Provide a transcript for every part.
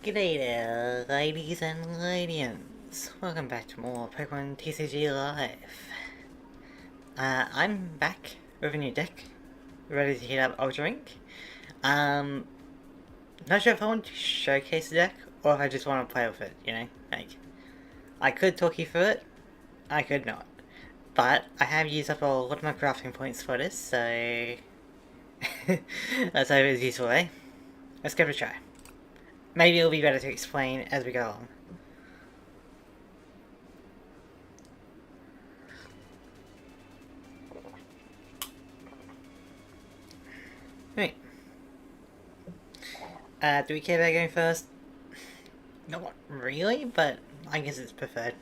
G'day there, ladies and ledians. Welcome back to more Pokemon TCG Live. I'm back with a new deck, ready to heat up Ultra Ink. Not sure if I want to showcase the deck, or if I just want to play with it, you know? Like, I could talk you through it, I could not. But I have used up a lot of my crafting points for this, so... let's hope it's useful, eh? Let's give it a try. Maybe it'll be better to explain as we go along. Right. Do we care about going first? Not really, but I guess it's preferred.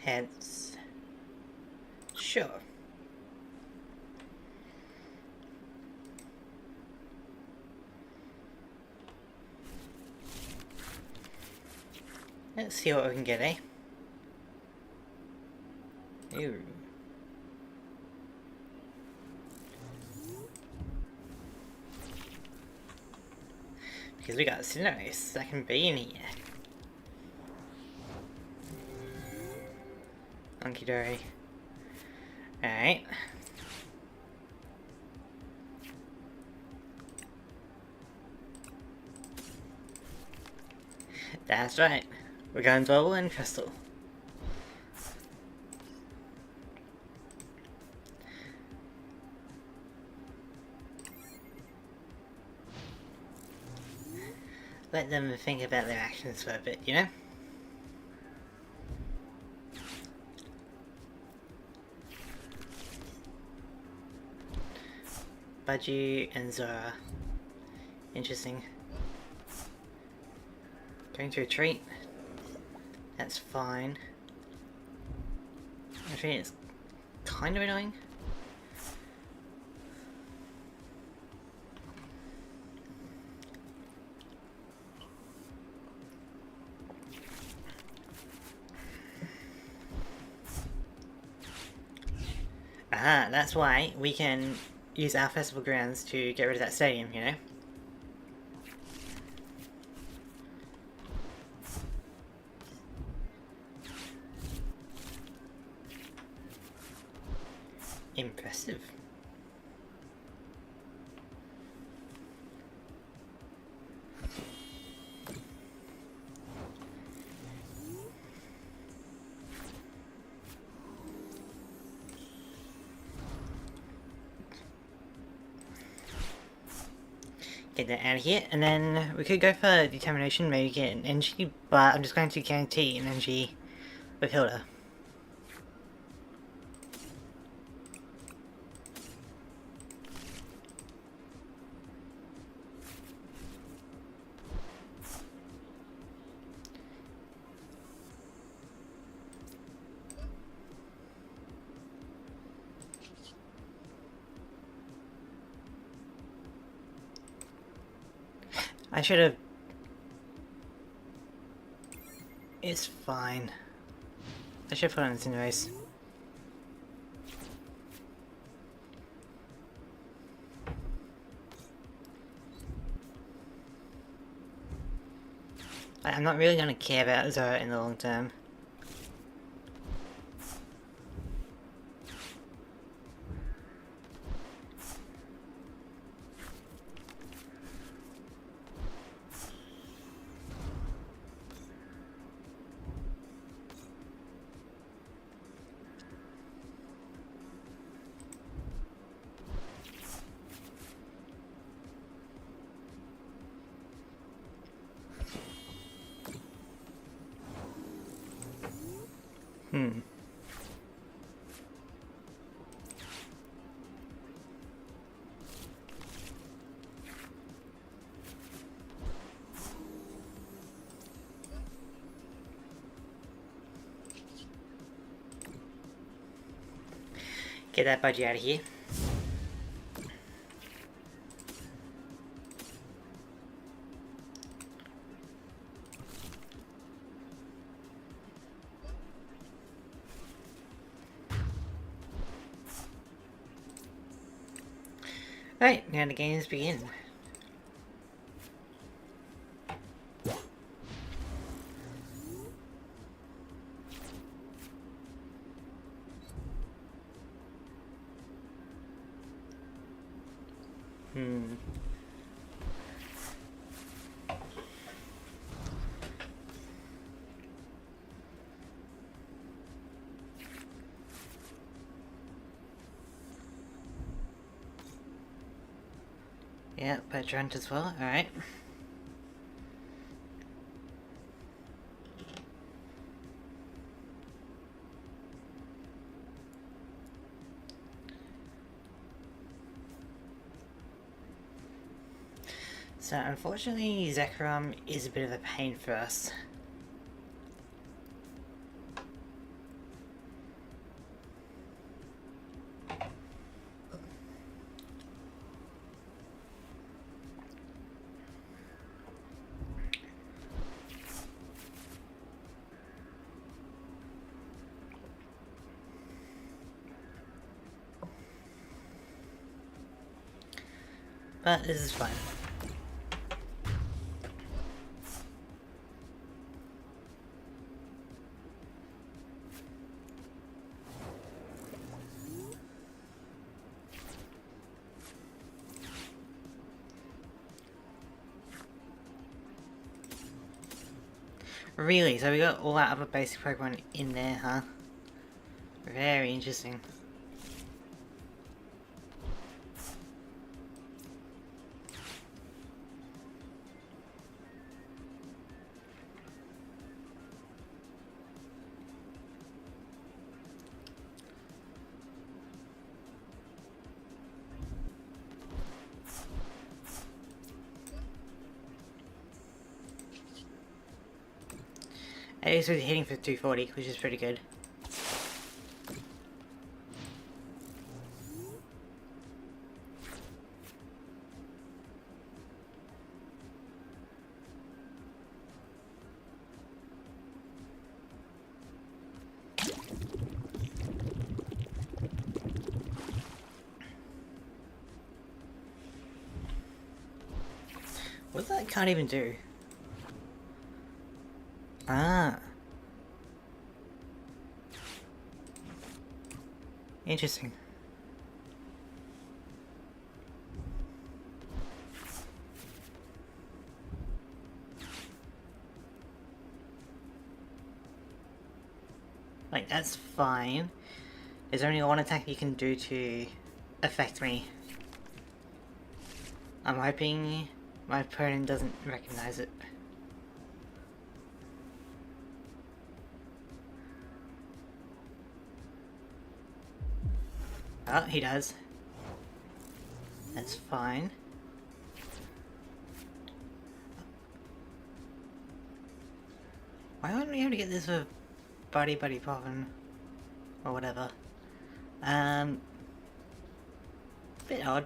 Heads. Sure. Let's see what we can get, eh? Ooh. Because we got Cinderace that can be in here. Monkey Dory. Alright. That's right. We're going Dwebble and Crustle. Let them think about their actions for a bit, you know? Budgie and Zora. Interesting. Going to retreat. That's fine. Retreat is kind of annoying. Ah, that's why we can use our Festival Grounds to get rid of that stadium, you know? Impressive. Get that out of here, and then we could go for determination, maybe get an energy, but I'm just going to guarantee an energy with Hilda. I should have... It's fine. I should put on the Cinderace. I'm not really going to care about Zora in the long term. Get that Budgie out of here. Right, now the games begin. Yeah, Petrel as well, alright. So unfortunately Zekrom is a bit of a pain for us. But this is fine. Really? So we got all that other basic Pokemon in there, huh? Very interesting. At least we're hitting for 240, which is pretty good. What does that card even do? Ah. Interesting. Like, that's fine. There's only one attack you can do to affect me. I'm hoping my opponent doesn't recognize it. Oh, he does. That's fine. Why wouldn't we able to get this with Buddy-Buddy Poffin? Or whatever. Bit odd.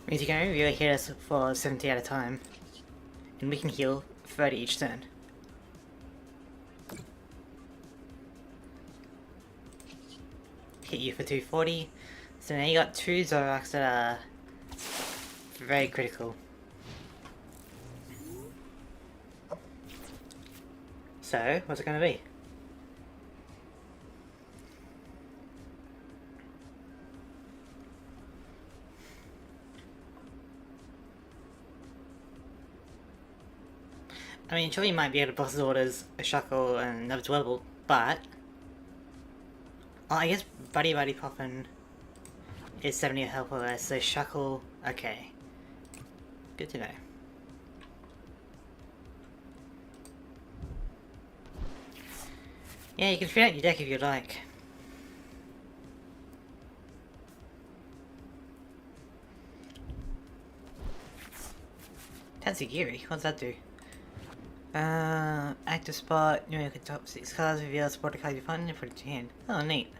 Means you can only really hit us for 70 at a time. And we can heal 30 each turn. Hit you for 240. So now you got two Zoroarks that are very critical. So, what's it gonna be? I mean, sure you might be able to boss orders a Shuckle and another Dwebble, but... Oh, I guess Buddy-Buddy Poffin is 70 health or less, so Shuckle... Okay. Good to know. Yeah, you can fill out your deck if you like. Tatsugiri? What does that do? Active spot, you can top 6 cards, reveal a support card you find and put it to your hand. Oh, neat.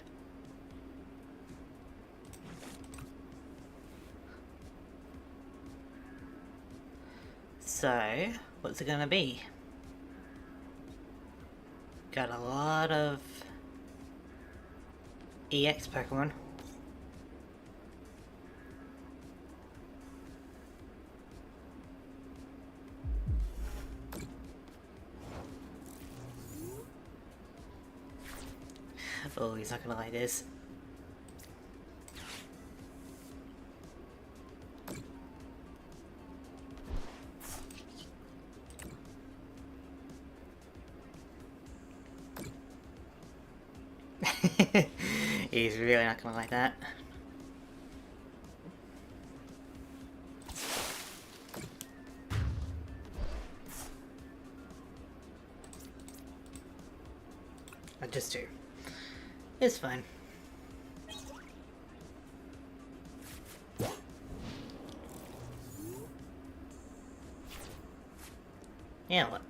So, what's it gonna be? Got a lot of EX Pokemon. Oh, he's not gonna like this. He's really not gonna like that. I just do. It's fine. Yeah, what?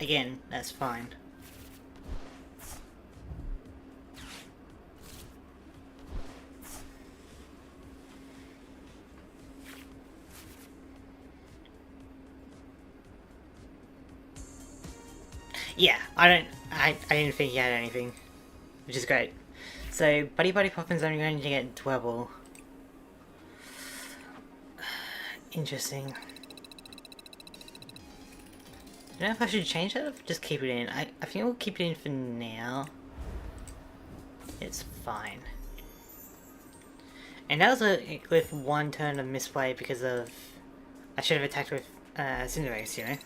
Again, that's fine. Yeah, I didn't think he had anything, which is great. So, Buddy-Buddy Poffin's only going to get Dwebble. Interesting. I don't know if I should change that or just keep it in. I think we'll keep it in for now. It's fine. And that was with one turn of misplay because of... I should have attacked with Cinderace, you know?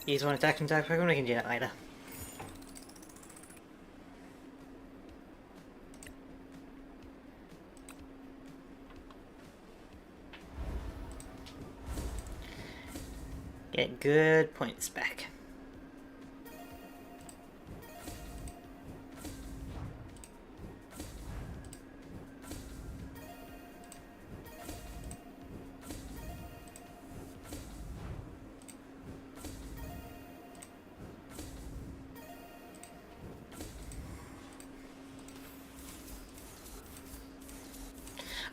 You just want to attack and attack Pokemon? We can do that later. Get good points back.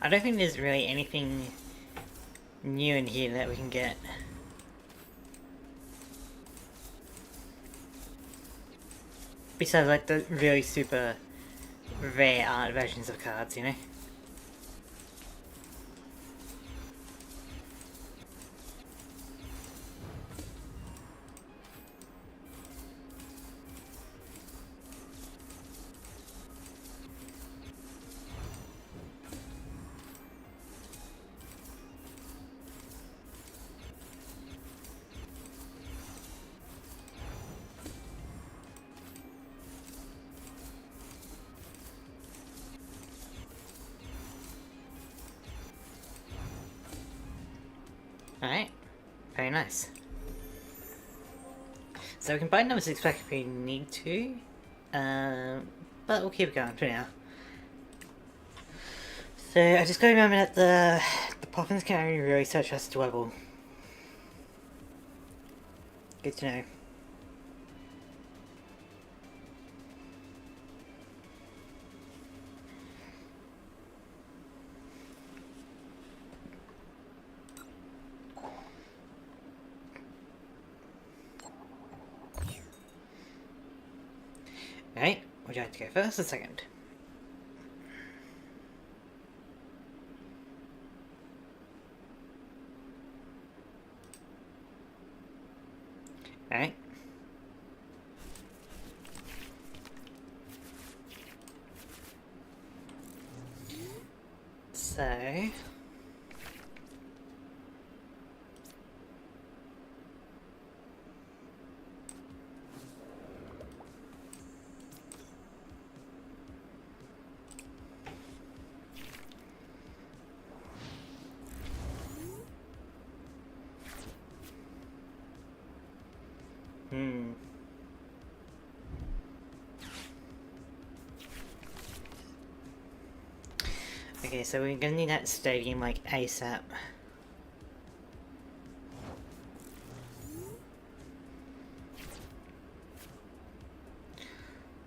I don't think there's really anything new in here that we can get. Besides like the really super rare art versions of cards, you know? Alright, very nice. So we can buy number 6 back if we need to, but we'll keep it going for now. So I just got to remember that the Poffins can only really search us Dwebble. Good to know. Right, would you like to go first or second? Right. So... Okay, so we're gonna need that stadium like ASAP.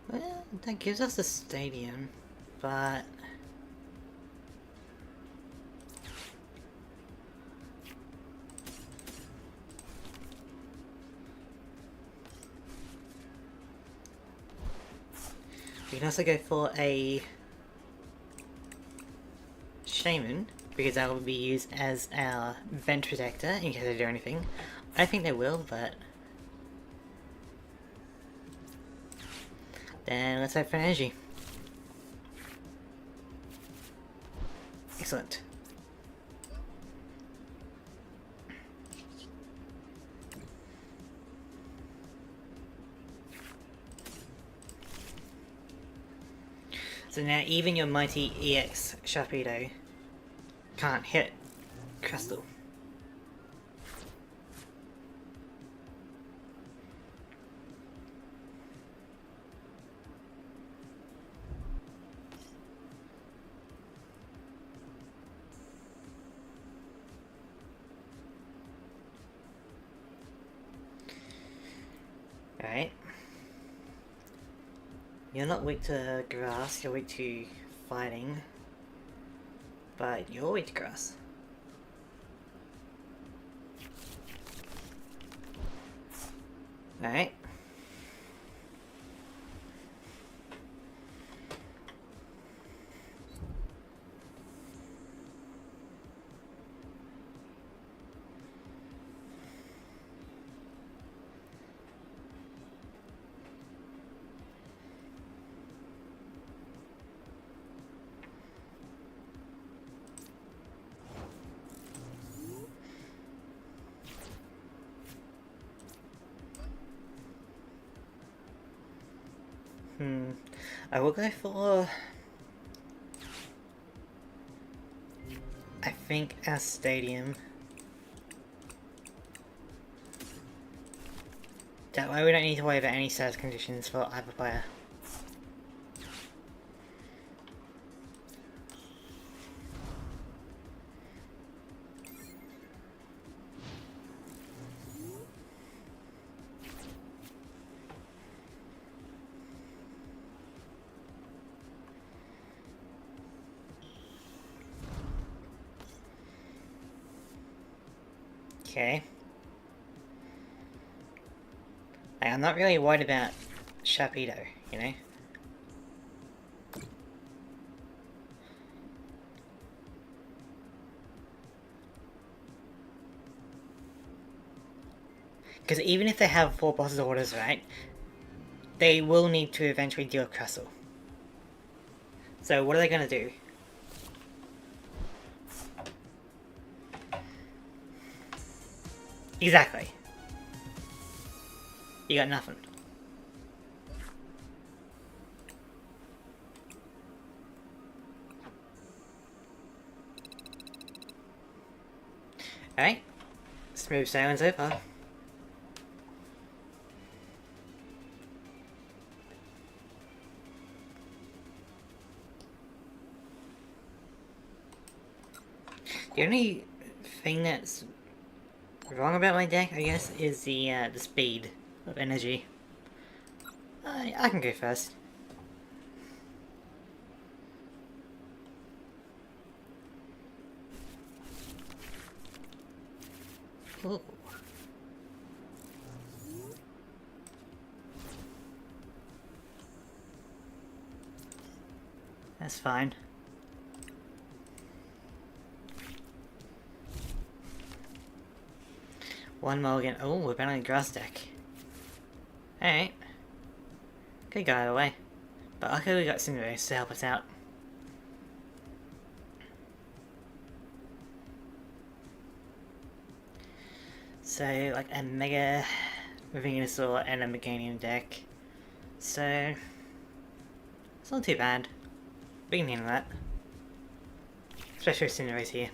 Well, that gives us a stadium, but we can also go for a Shaymin, because that will be used as our vent protector in case they do anything. I think they will, but then let's hope for energy. Excellent. So now even your mighty EX Sharpedo can't hit Crustle. Alright. You're not weak to grass, you're weak to fighting. But you're weak to grass. Alright. I will go for, I think, our stadium. That way we don't need to worry about any status conditions for either player. Okay. Like, I'm not really worried about Sharpedo, you know? Because even if they have 4 bosses orders, right, they will need to eventually deal with Crustle. So what are they going to do? Exactly. You got nothing. Alright. Smooth sailing so far. The only thing that's wrong about my deck, I guess, is the speed of energy. I can go first. Ooh. That's fine. One mulligan. Oh, we're battling a grass deck. Alright. Could go either way. But luckily we got Cinderace to help us out. So, like a Mega Venusaur and a Meganium deck. So, it's not too bad. We can handle that. Especially with Cinderace here.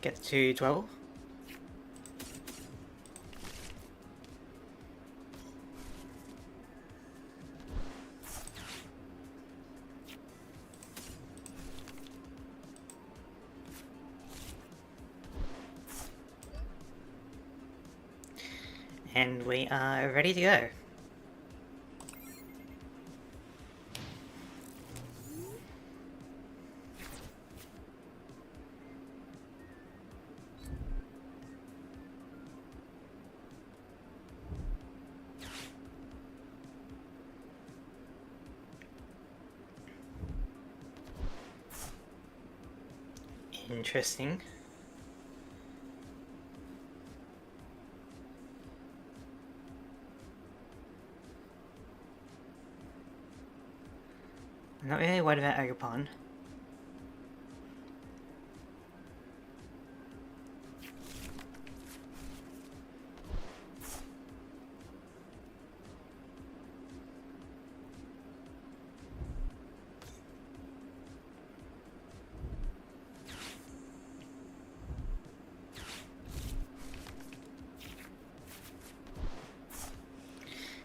Get to Dwebble. And we are ready to go. Interesting. I'm not really worried about Ogerpon.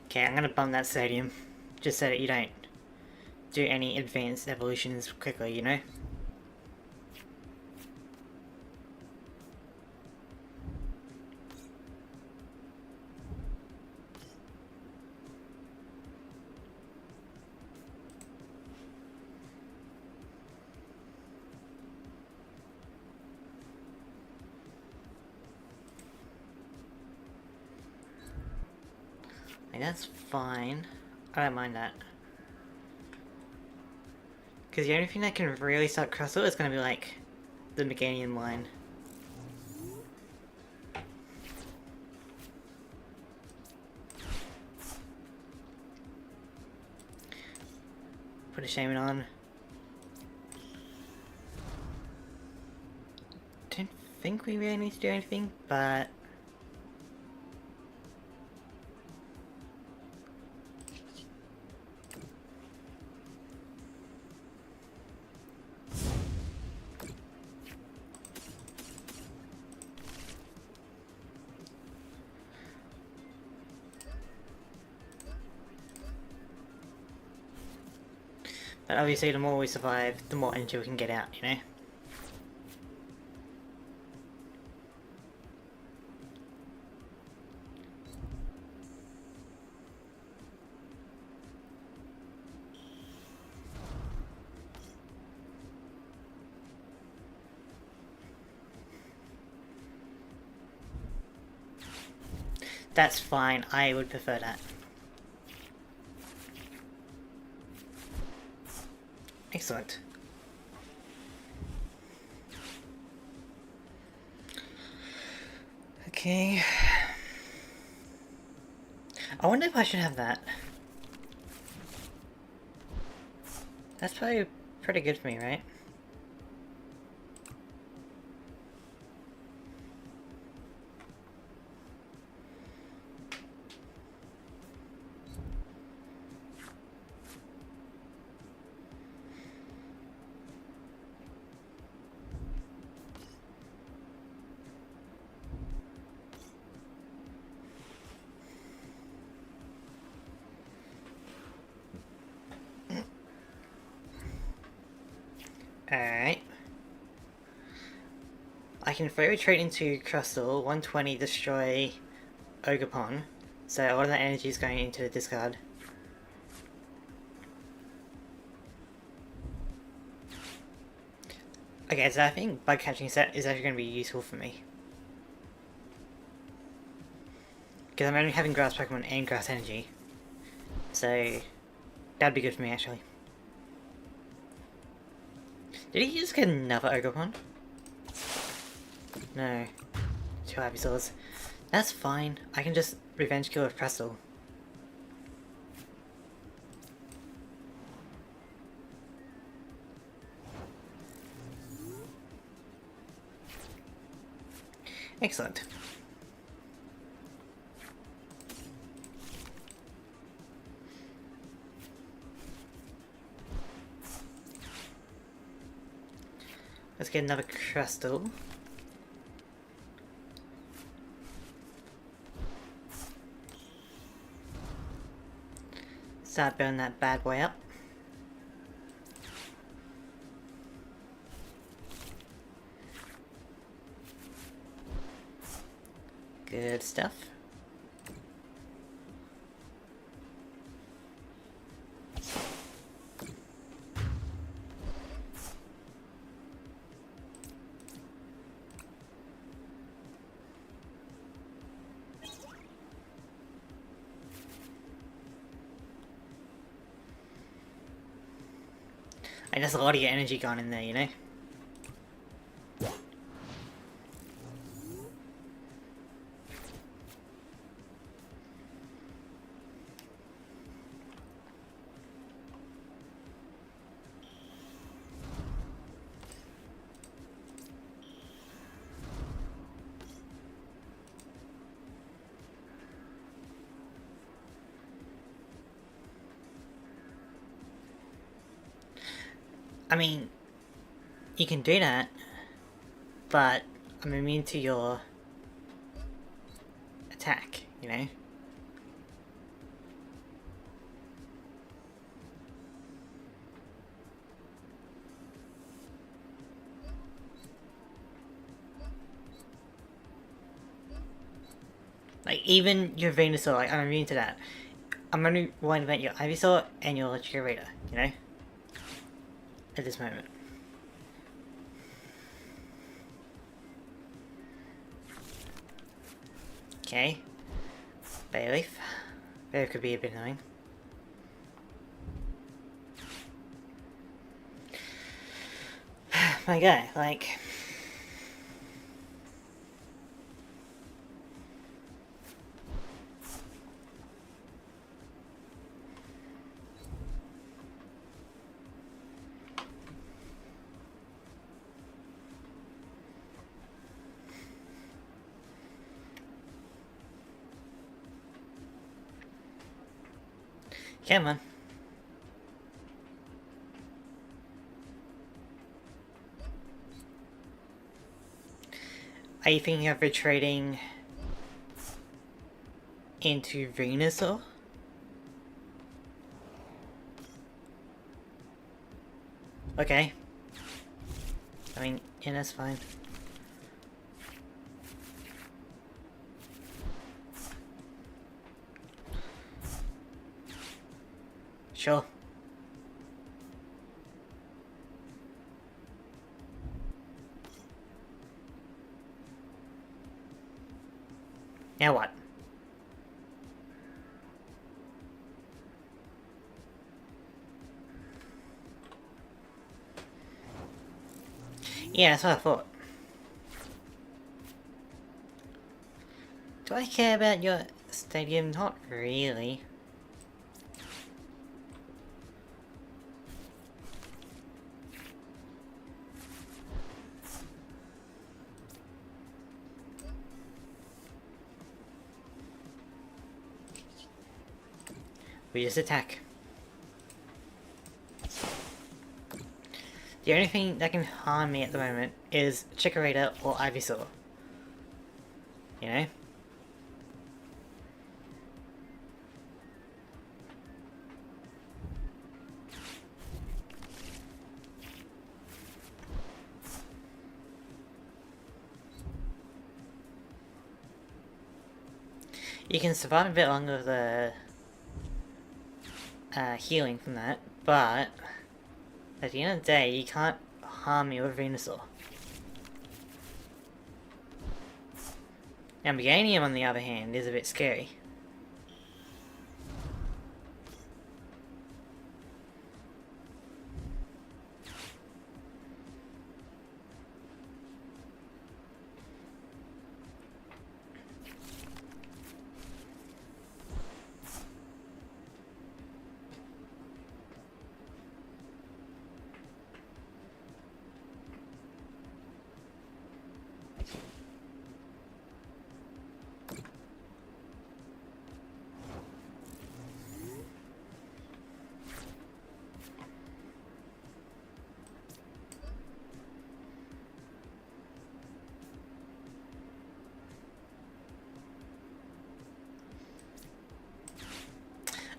Okay, I'm gonna bump that stadium, just so that you don't do any advanced evolutions quickly, you know? Like, that's fine. I don't mind that. Because the only thing that can really start Crustle is going to be like the Meganium line. Put a Shaymin on. Don't think we really need to do anything, but obviously the more we survive, the more energy we can get out, you know? That's fine, I would prefer that. Excellent. Okay. I wonder if I should have that. That's probably pretty good for me, right? Alright. I can free retreat into Crustle, 120 destroy Ogerpon, so all of that energy is going into the discard. Okay, so I think bug catching set is actually going to be useful for me. Because I'm only having grass Pokemon and grass energy. So that'd be good for me actually. Did he just get another Ogerpon? No. 2 Ivysaurs. That's fine. I can just revenge kill with Crustle. Excellent. Let's get another Crustle. Start building that bad boy up. Good stuff. And there's a lot of your energy gone in there, you know? I mean, you can do that, but I'm immune to your attack, you know? Like, even your Venusaur, like, I'm immune to that. I'm only one to event your Ivysaur and your Chikorita, you know? At this moment. Okay. Bayleaf. Bayleaf could be a bit annoying. My guy, like... Come on. Are you thinking of retreating into Venusaur? Okay. I mean, yeah, that's fine. Sure. Now what? Yeah, that's what I thought. Do I care about your stadium? Not really. We just attack. The only thing that can harm me at the moment is Chikorita or Ivysaur. You know? You can survive a bit longer with the healing from that, but at the end of the day, you can't harm me with Venusaur. Now, Meganium, on the other hand, is a bit scary.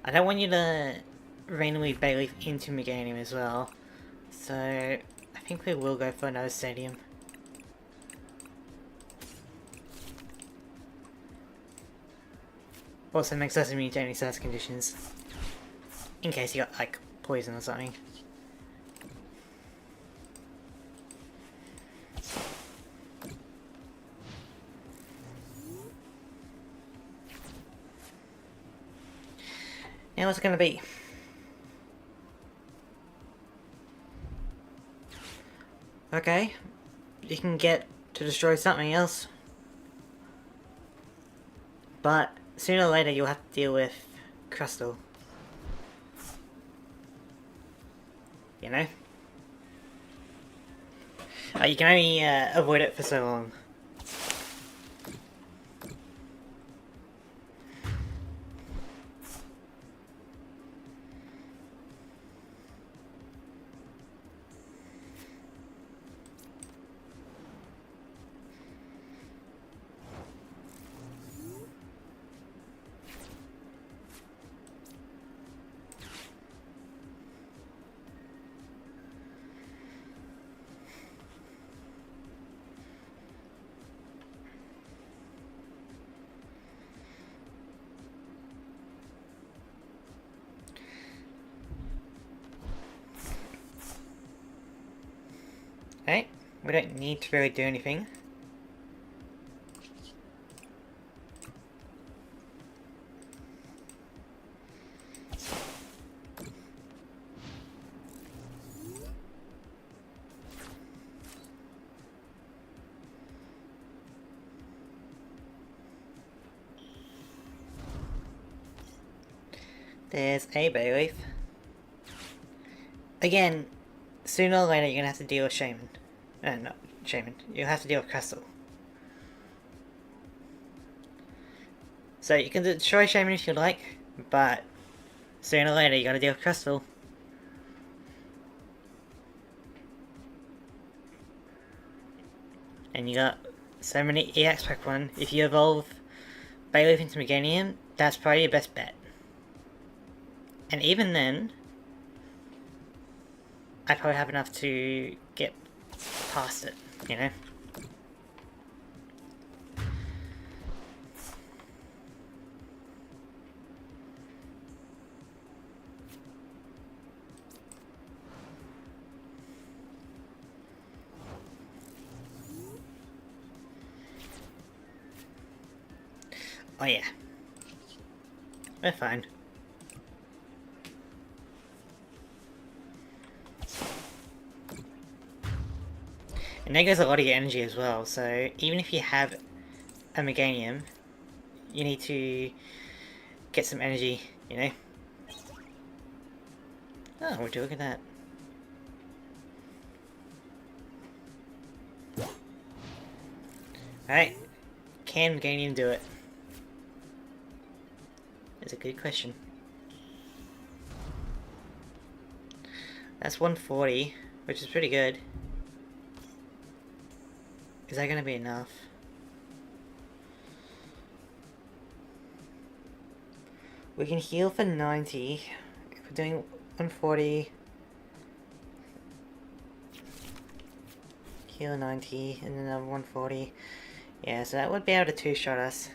I don't want you to randomly Bayleaf into Meganium as well. So I think we will go for another Stadium. Also makes us immune to any surface conditions. In case you got like poison or something. Now what's it gonna be? Okay, you can get to destroy something else. But sooner or later you'll have to deal with Crustle. You know? You can only avoid it for so long. Okay, we don't need to really do anything. There's a Bayleaf. Again, sooner or later you're gonna have to deal with Shaymin. Not Shaymin. You'll have to deal with Crustle. So you can destroy Shaymin if you like, but sooner or later you gotta deal with Crustle. And you got so many EX Pokemon. If you evolve Bayleaf into Meganium, that's probably your best bet. And even then, I probably have enough to get past it, you know? Oh yeah. We're fine. And there goes a lot of your energy as well, so even if you have a Meganium, you need to get some energy, you know? Oh, would you look at that? Alright, can Meganium do it? That's a good question. That's 140, which is pretty good. Is that gonna be enough? We can heal for 90. If we're doing 140. Heal 90 and then another 140. Yeah, so that would be able to two-shot us.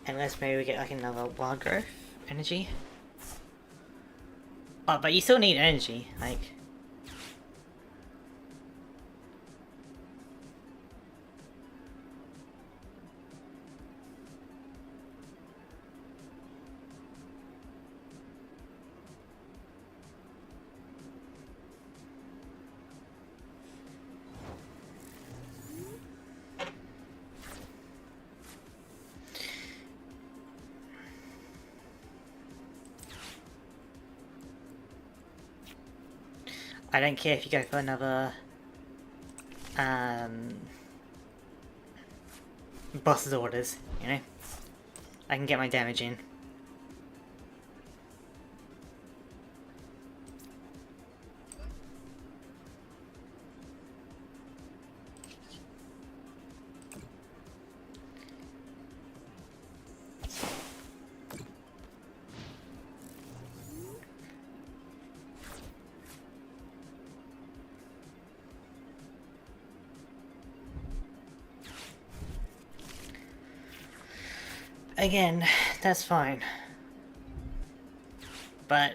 Unless maybe we get like another wild growth energy. Oh, but you still need energy, like. I don't care if you go for another boss's orders, you know? I can get my damage in. Again, that's fine. But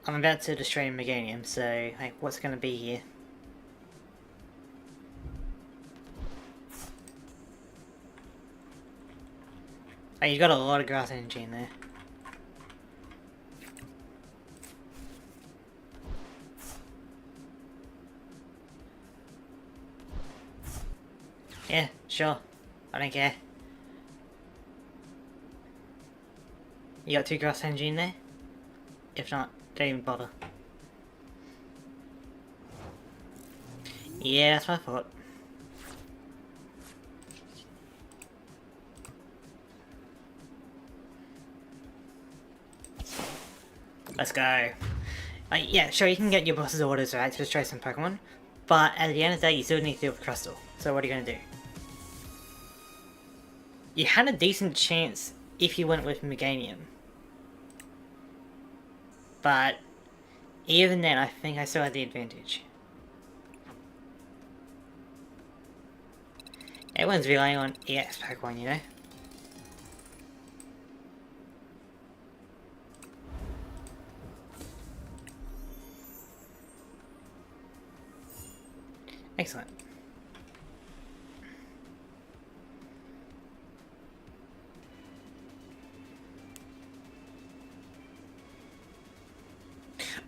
I'm about to destroy Meganium, so like, what's gonna be here? Oh, you got a lot of grass energy in there. Yeah, sure. I don't care. You got 2 grass energy in there? If not, don't even bother. Yeah, that's what I thought. Let's go. Yeah, sure, you can get your boss's orders, right, to destroy some Pokemon, but at the end of the day, you still need to deal with Crustle. So what are you gonna do? You had a decent chance if you went with Meganium. But even then, I think I still had the advantage. Everyone's relying on EX Pokemon, you know? Excellent.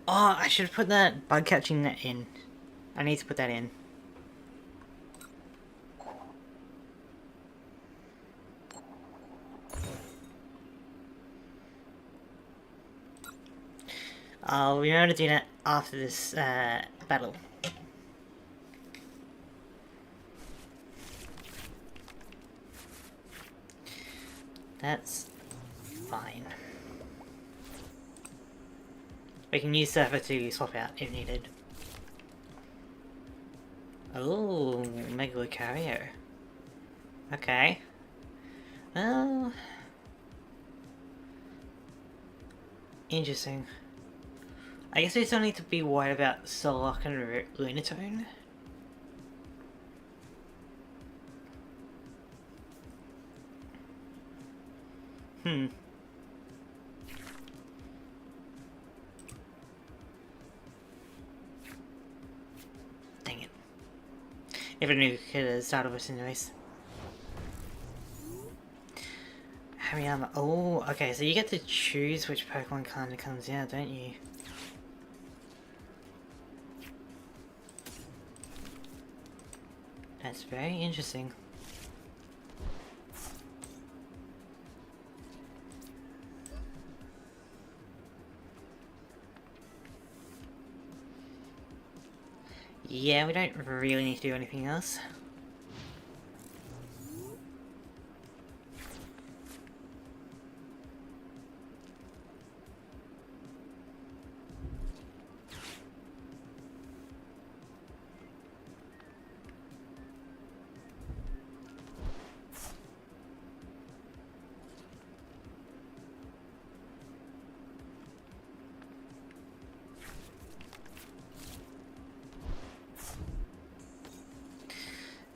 Oh, I should have put that bug catching net in. I need to put that in. I'll remember to do that after this battle. That's fine. We can use Surfer to swap out if needed. Oh, Mega Lucario. Okay. Well... interesting. I guess we still need to be worried about Solrock and Lunatone. Hmm. Dang it. If I knew we could have started with Cinderace. Hariyama. Oh, okay, so you get to choose which Pokemon kinda comes out, don't you? That's very interesting. Yeah, we don't really need to do anything else.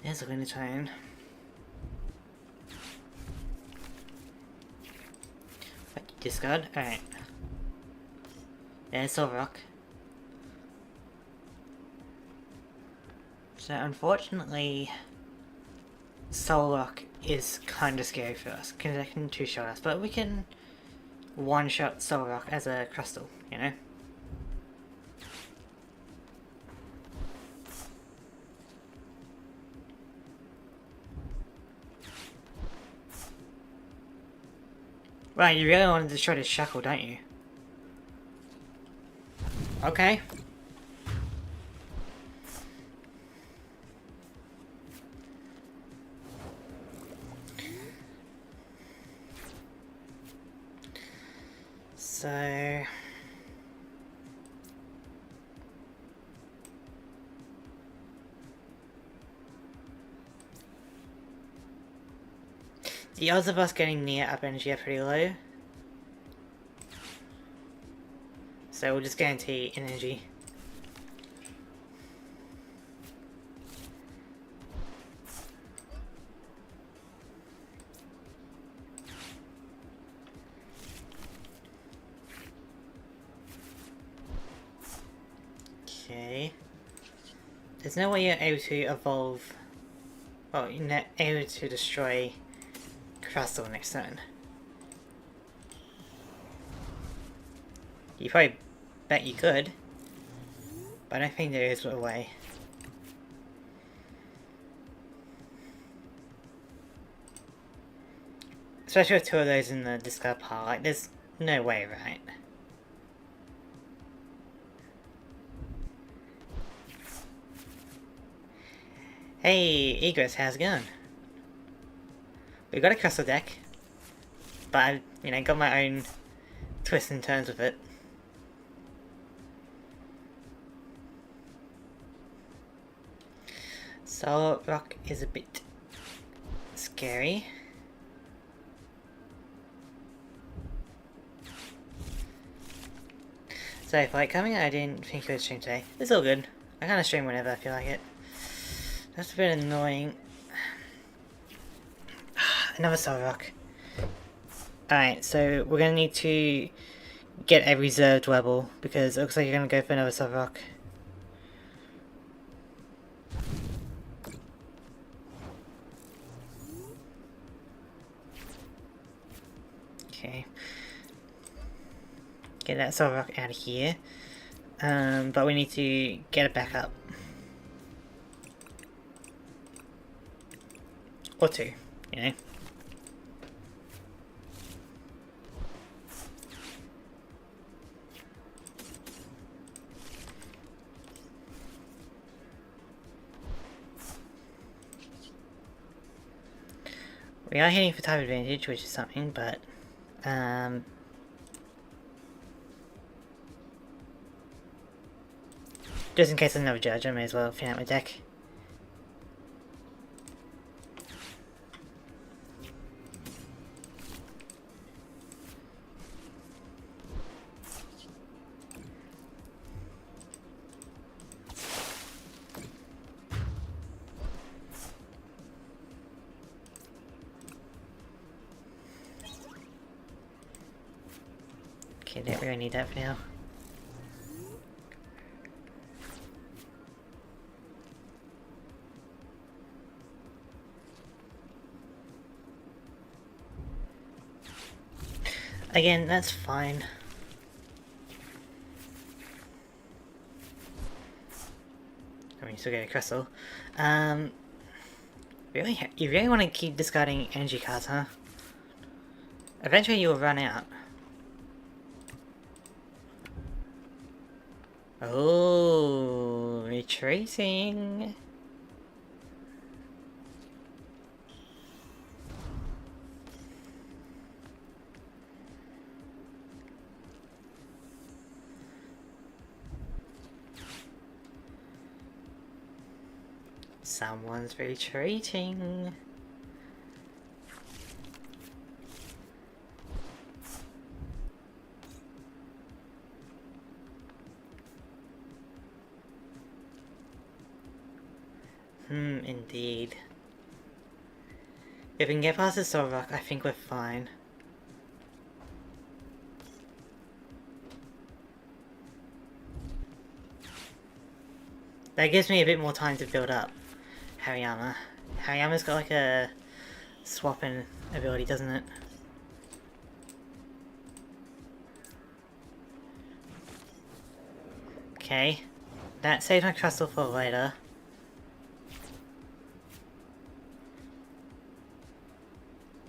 There's a Lunatone. Discard? Alright. There's Solrock. So unfortunately, Solrock is kinda scary for us, because they can two-shot us, but we can one-shot Solrock as a Crustle, you know? Right, you really want to destroy this Shuckle, don't you? Okay. So... the odds of us getting Neo Upper Energy are pretty low. So we'll just guarantee energy. there's no way you're able to evolve. Well, you're not able to destroy Crustle next turn. You probably bet you could, but I don't think there is a way. Especially with 2 of those in the discard pile, like there's no way, right? Hey, Egress, how's it going? We've got a Crustle deck, but I've, you know, got my own twists and turns with it. Solid Rock is a bit scary. So, for like coming, I didn't think it would stream today. It's all good. I kind of stream whenever I feel like it. That's a bit annoying. Another Solid Rock. Alright, so we're gonna need to get a reserved Dwebble because it looks like you're gonna go for another Solid Rock. Okay. Get that Solid Rock out of here. But we need to get it back up. Or 2, you know. We are hitting for type advantage, which is something, but just in case there's another judge, I may as well fin out my deck. Okay, don't really need that for now. Again, that's fine. I mean, you still get a Crustle. Really? You really want to keep discarding energy cards, huh? Eventually you'll run out. Oh, retreating. Someone's retreating. Indeed. If we can get past the Solid Rock, I think we're fine. That gives me a bit more time to build up Hariyama. Hariyama's got like a swapping ability, doesn't it? Okay. That saves my Crustle for later.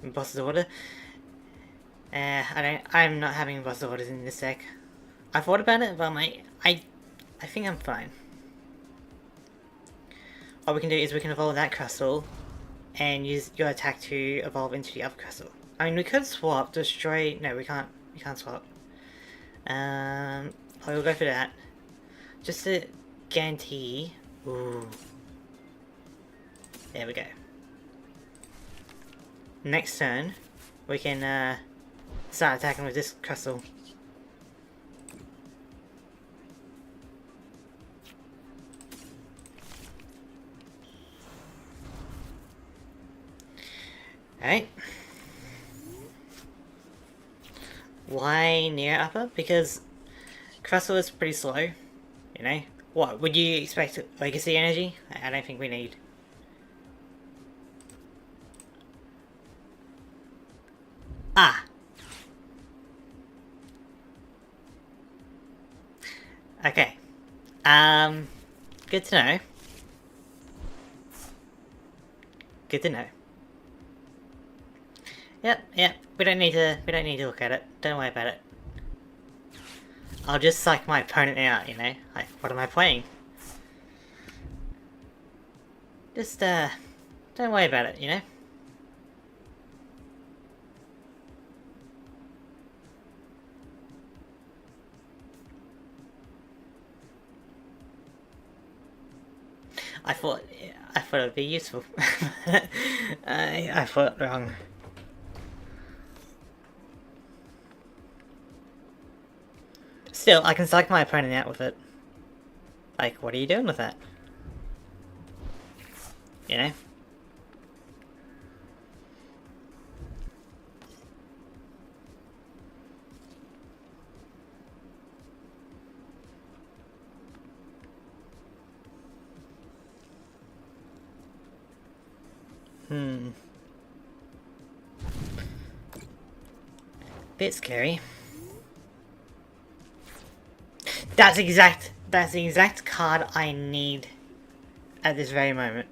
Boss's Order. I'm not having Boss's Orders in this deck. I thought about it, but I think I'm fine. What we can do is we can evolve that Crustle and use your attack to evolve into the other Crustle. I mean, we could swap, destroy... No, we can't swap. We'll go for that. Just to guarantee... Ooh. There we go. Next turn, we can start attacking with this Crustle. Alright. Why Neo Upper? Because Crustle is pretty slow, you know? What, would you expect Legacy Energy? I don't think we need. Ah! Okay. Good to know. Good to know. Yep. We don't need to look at it. Don't worry about it. I'll just psych my opponent out, you know? Like, what am I playing? Just, don't worry about it, you know? I thought it would be useful. I thought it wrong. Still, I can psych my opponent out with it. Like, what are you doing with that? You know? Bit scary. That's the exact card I need at this very moment.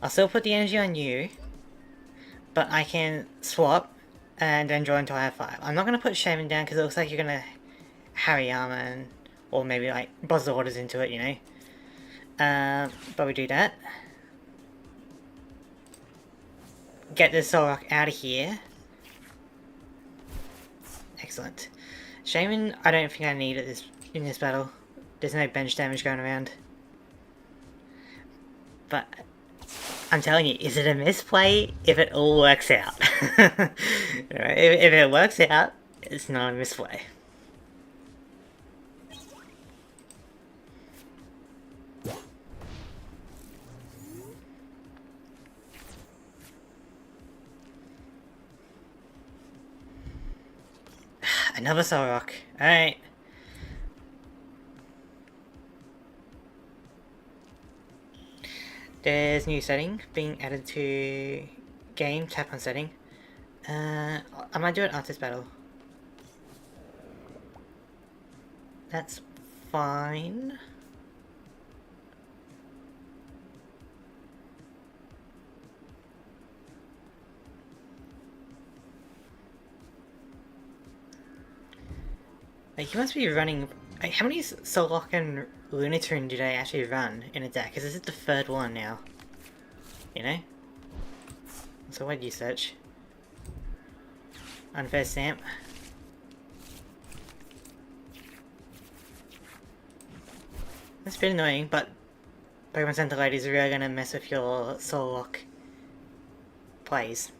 I'll still put the energy on you, but I can swap and then draw until I have 5. I'm not going to put Shaymin down because it looks like you're going to Hariyama and, or maybe like buzz the orders into it, you know. But we do that. Get this Solrock out of here. Excellent. Shaymin, I don't think I need it in this battle. There's no bench damage going around. But I'm telling you, is it a misplay if it all works out? If it works out, it's not a misplay. Another Solrock. Alright. There's new setting being added to game. Tap on setting. I might do it after this battle. That's fine. Like, you must be running... Like, how many Solrock and Lunatone did I actually run in a deck? Because this is the 3rd one now. You know? So what did you search? Unfair stamp. That's a bit annoying, but Pokemon Center Lady is really gonna mess with your Solrock plays.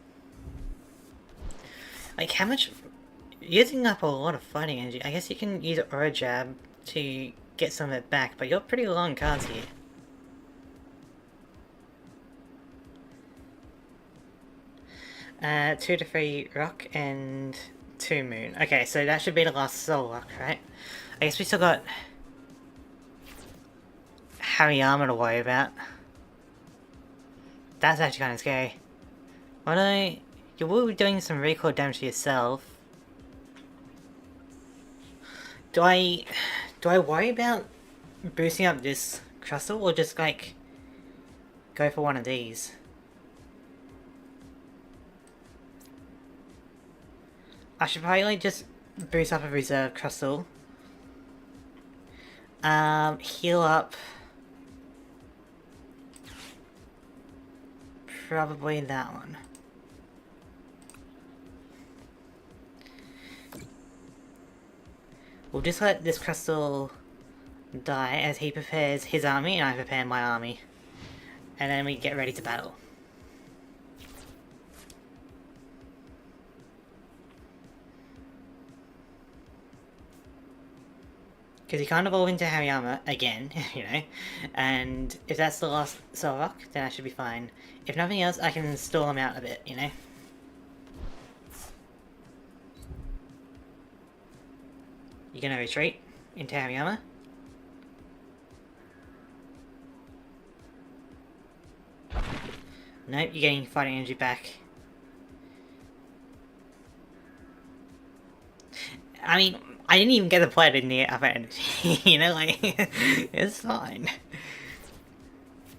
Like, how much... You're using up a lot of fighting energy. I guess you can use Aura Jab to get some of it back, but you're pretty low on cards here. Uh, 2 to 3 Rock and 2 Moon. Okay, so that should be the last Solrock, right? I guess we still got Hariyama to worry about. That's actually kind of scary. Why don't you will be doing some recoil damage to yourself. Do I worry about boosting up this Crustle or just like go for one of these? I should probably just boost up a reserve Crustle. Heal up. Probably that one. We'll just let this Crustle die as he prepares his army and I prepare my army. And then we get ready to battle. Because he can't evolve into Hariyama again, you know. And if that's the last Solrock, then I should be fine. If nothing else, I can stall him out a bit, you know. You're gonna retreat into heavy armor. Nope, you're getting fighting energy back. I mean, I didn't even get the play in the upper energy, you know, like, it's fine.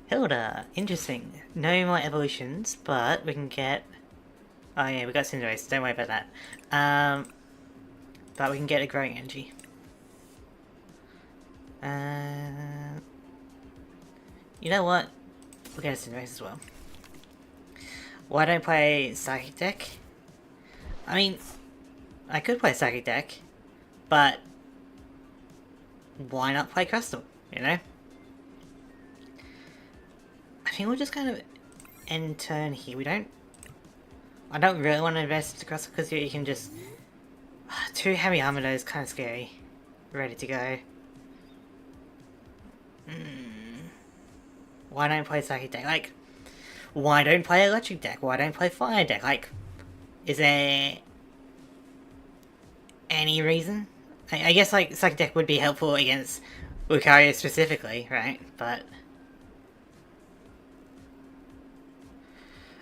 Hilda, interesting. No more evolutions, but we can get... Oh yeah, we got Cinderace, don't worry about that. But we can get a growing energy. You know what? We'll get a Cinderace as well. Why don't I play Psychic deck? I mean, I could play Psychic deck, but why not play Crustle, you know? I think we'll just kind of end turn here. I don't really want to invest in Crustle because you can just... 2 heavy armor is kind of scary. Ready to go. Why don't I play Psychic deck? Like, why don't play Electric deck? Why don't play Fire deck? Like, is there any reason? I guess, like, Psychic deck would be helpful against Lucario specifically, right? But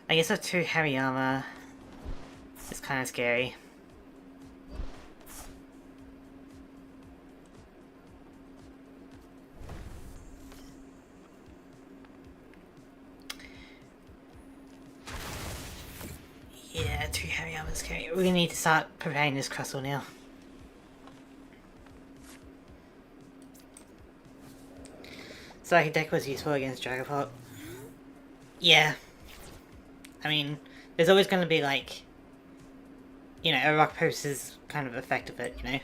I guess with 2 heavy armor, it's kind of scary. Yeah, 2 heavy armor is scary. We're gonna need to start preparing this Crustle now. Psychic deck was useful against Dragapult. Yeah. I mean, there's always going to be, like, you know, a rock paper scissors kind of effect of it, you know?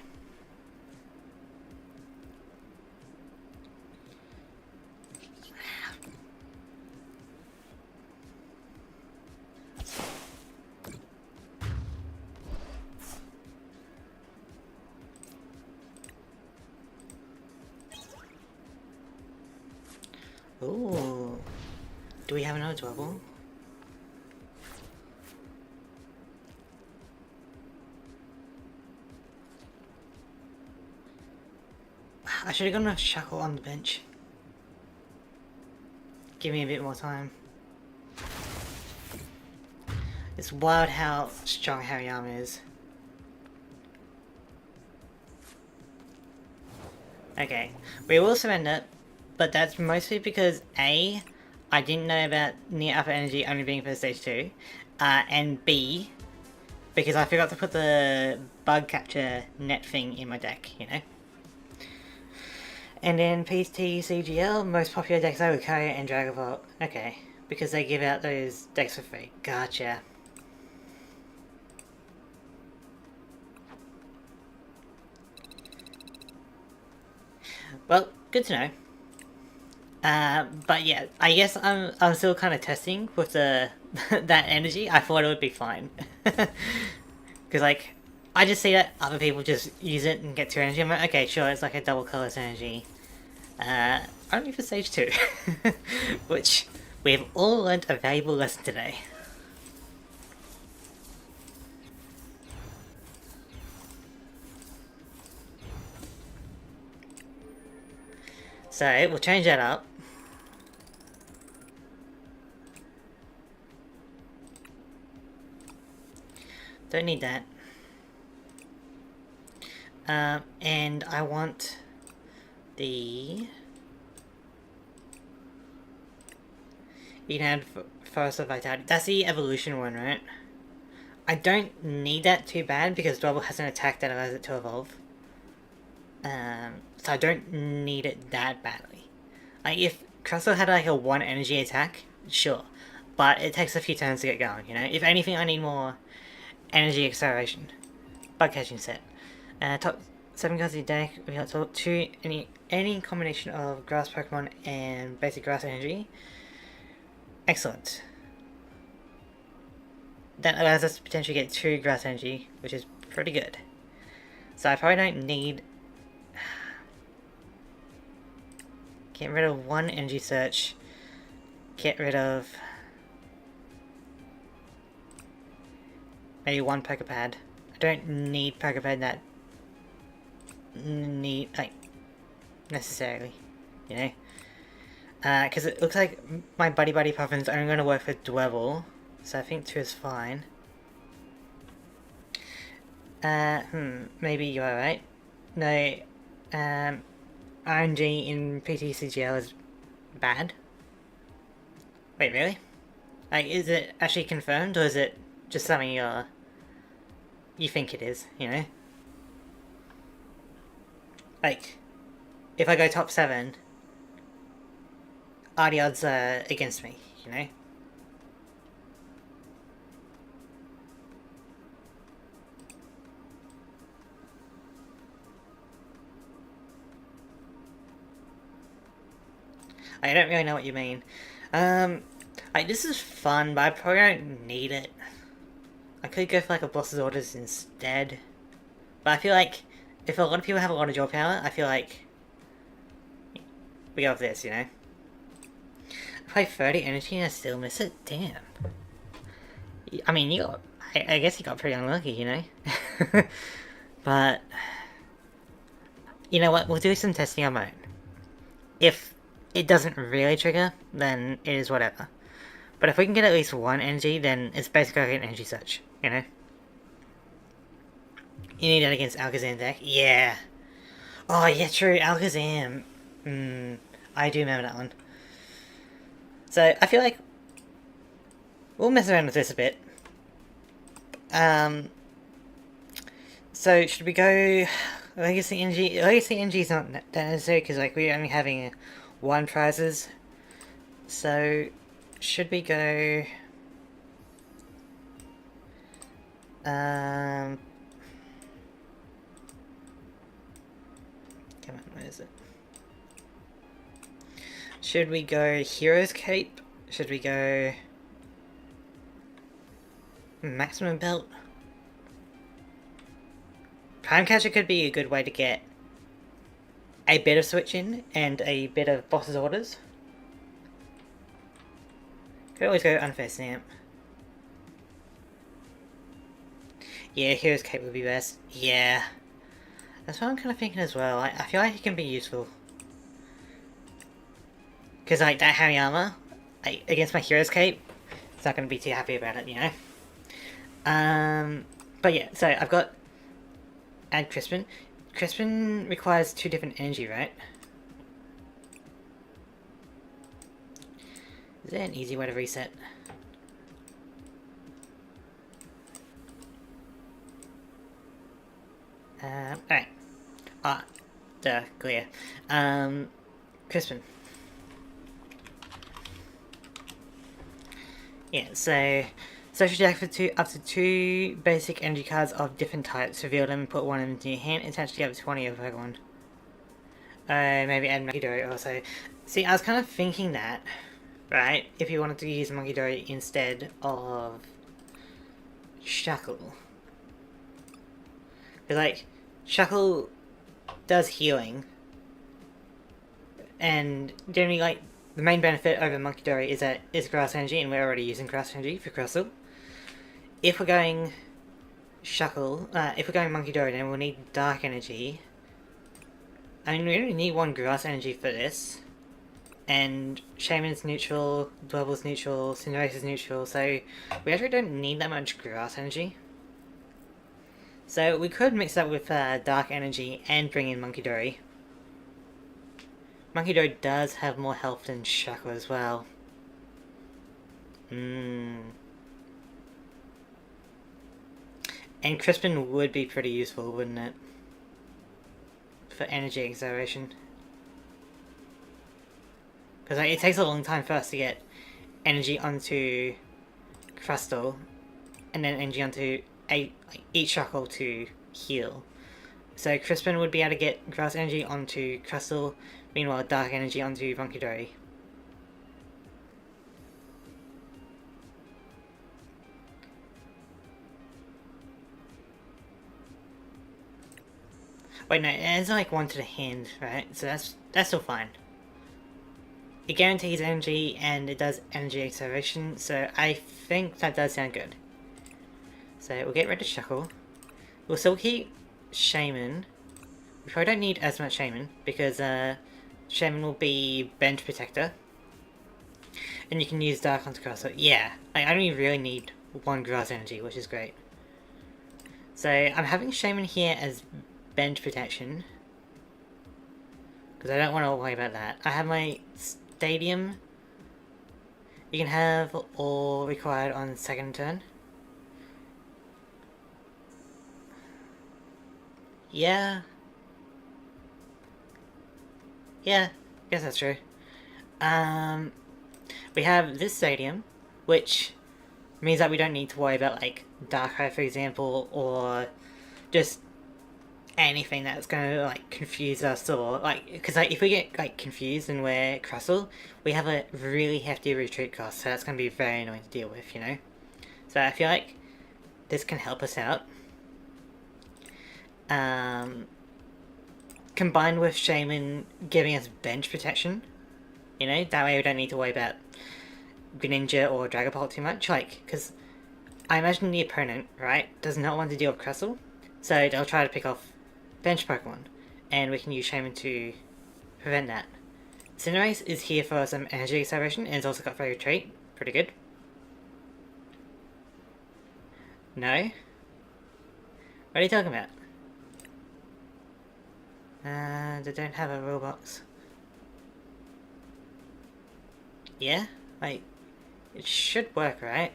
Ooh. Do we have another Dwebble? I should have gone with Shuckle on the bench. Give me a bit more time. It's wild how strong Heavy Armor is. Okay, we will surrender, but that's mostly because A, I didn't know about Neo Upper Energy only being for stage 2, and B, because I forgot to put the bug capture net thing in my deck, you know? And then TCG, most popular decks are Lucario and Dragapult. Okay, because they give out those decks for free. Gotcha. Well, good to know. But yeah, I guess I'm still kind of testing with the that energy. I thought it would be fine. Because like, I just see that other people just use it and get 2 energy. I'm like, okay, sure, it's like a double colorless energy. Only for stage 2. Which, we've all learned a valuable lesson today. So, we'll change that up. Don't need that. And I want the... You can add Forest of Vitality. That's the evolution one, right? I don't need that too bad because Dwebble has an attack that allows it to evolve. So I don't need it that badly. Like, if Crustle had like a 1 energy attack, sure. But it takes a few turns to get going, you know? If anything, I need more energy acceleration. Bug catching set. Top 7 cards in your deck. We got top 2 any combination of grass Pokemon and basic grass energy. Excellent. That allows us to potentially get 2 grass energy, which is pretty good. So I probably don't need... Get rid of 1 energy search. Get rid of... maybe 1 Poké Pad. I don't need Poké Pad that need, like, necessarily, you know? Because it looks like my Buddy-Buddy Poffin's only going to work for Dwebble, so I think 2 is fine. Maybe you are right. No, RNG in PTCGL is bad. Wait, really? Like, is it actually confirmed, or is it just something you think it is, you know? Like, if I go top 7, are the odds against me, you know? I don't really know what you mean. Like, this is fun, but I probably don't need it. I could go for like a boss's orders instead. But I feel like if a lot of people have a lot of draw power, I feel like we go with this, you know? I play 30 energy and I still miss it? Damn. I mean, you got... I guess you got pretty unlucky, you know? But... You know what? We'll do some testing on my own. If it doesn't really trigger, then it is whatever. But if we can get at least 1 energy, then it's basically like an energy search, you know? You need that against Alakazam deck? Yeah. Oh, yeah, true. Alakazam. I do remember that one. So, I feel like we'll mess around with this a bit. So, should we go Legacy Energy? Legacy Energy is not that necessary because, like, we're only having 1 prizes. So, should we go... Come on, where is it? Should we go Hero's Cape? Should we go Maximum Belt? Prime Catcher could be a good way to get a bit of switch in and a bit of boss's orders. Could always go Unfair Stamp. Yeah, Hero's Cape would be best. Yeah. That's what I'm kind of thinking as well. I feel like it can be useful. Because, like, that Hariyama, like, against my Hero's Cape, it's not going to be too happy about it, you know? But yeah, so I've got... Add Crispin. Crispin requires 2 different energy, right? Is there an easy way to reset? Alright. Clear. Crispin. Yeah, so social deck for up to 2 basic energy cards of different types. Reveal them, put one into your hand, attach together to 20 of Pokemon. Maybe add Monkey also. See, I was kind of thinking that, right? If you wanted to use Monkey instead of Shuckle. Because, like, Shuckle does healing. And generally, like, the main benefit over Monkey is that it's Grass Energy, and we're already using Grass Energy for Crustle. If we're going Shuckle, if we're going Monkey then we'll need Dark Energy. I mean, we only need 1 Grass Energy for this. And Shaymin's neutral, Dwebble's neutral, Cinderace is neutral, so we actually don't need that much Grass Energy. So we could mix that with Dark Energy and bring in Monkey Monkey does have more health than Shuckle as well. And Crispin would be pretty useful, wouldn't it? For energy acceleration. Because like, it takes a long time for us to get energy onto Crustle, and then energy onto each Shuckle to heal. So Crispin would be able to get Grass Energy onto Crustle, meanwhile Dark Energy onto Monkey. Wait, no, it's like 1 to the hand, right? So that's still fine. It guarantees energy and it does energy acceleration, so I think that does sound good. So we'll get rid of Shuckle. We'll still keep Shaymin, we probably don't need as much Shaymin, because Shaymin will be bench protector. And you can use Dark onto Crustle. Yeah, I only really need one grass energy, which is great. So I'm having Shaymin here as bench protection, because I don't want to worry about that. I have my Stadium. You can have all required on second turn. Yeah. Yeah, guess that's true. We have this Stadium, which means that we don't need to worry about, like, Darkrai, for example, or just anything that's gonna, like, confuse us, or, like, because, like, if we get, like, confused and we're Crustle, we have a really hefty retreat cost, so that's gonna be very annoying to deal with, you know? So I feel like this can help us out. Combined with Shaymin giving us bench protection, you know, that way we don't need to worry about Greninja or Dragapult too much, like, because I imagine the opponent, right, does not want to deal with Crustle, so they'll try to pick off bench Pokemon, and we can use Shaymin to prevent that. Cinderace is here for some energy acceleration, and it's also got very retreat, pretty good. No? What are you talking about? They don't have a rule box. Yeah? Like, it should work, right?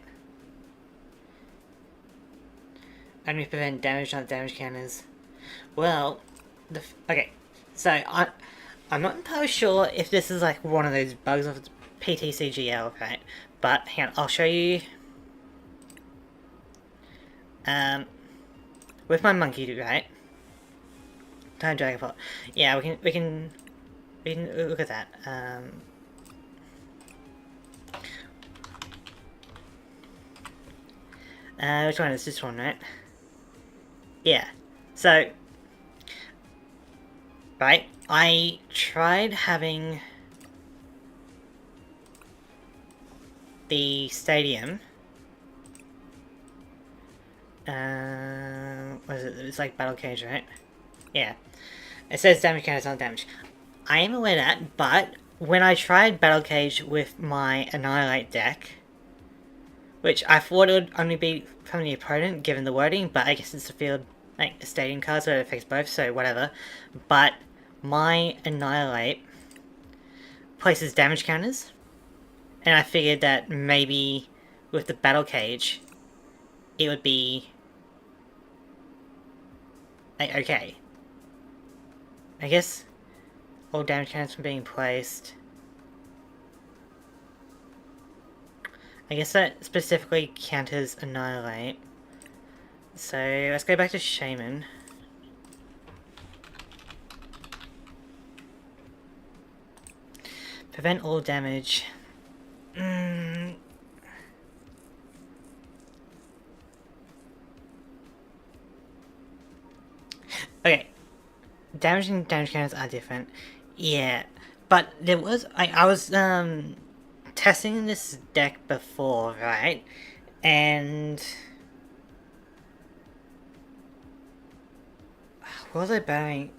And we prevent damage on damage counters. Well, okay, so I'm not entirely sure if this is like one of those bugs of PTCGL, right? But hang on, I'll show you. With my monkey, right? Time Dragapult. Yeah, we can look at that. Which one is this one, right? Yeah. So, right, I tried having the Stadium. What is it? It's like Battle Cage, right? Yeah. It says damage counters on damage. I am aware of that, but when I tried Battle Cage with my Annihilate deck, which I thought it would only be from the opponent, given the wording, but I guess it's a field, like, a stadium card, so it affects both, so whatever. But my Annihilate places damage counters, and I figured that maybe with the Battle Cage, it would be, like, okay. I guess all damage counters from being placed. I guess that specifically counters Annihilate. So let's go back to Shaymin. Prevent all damage. Okay. Damage and damage counters are different. Yeah. But there was... I was testing this deck before, right? And... what was I buying?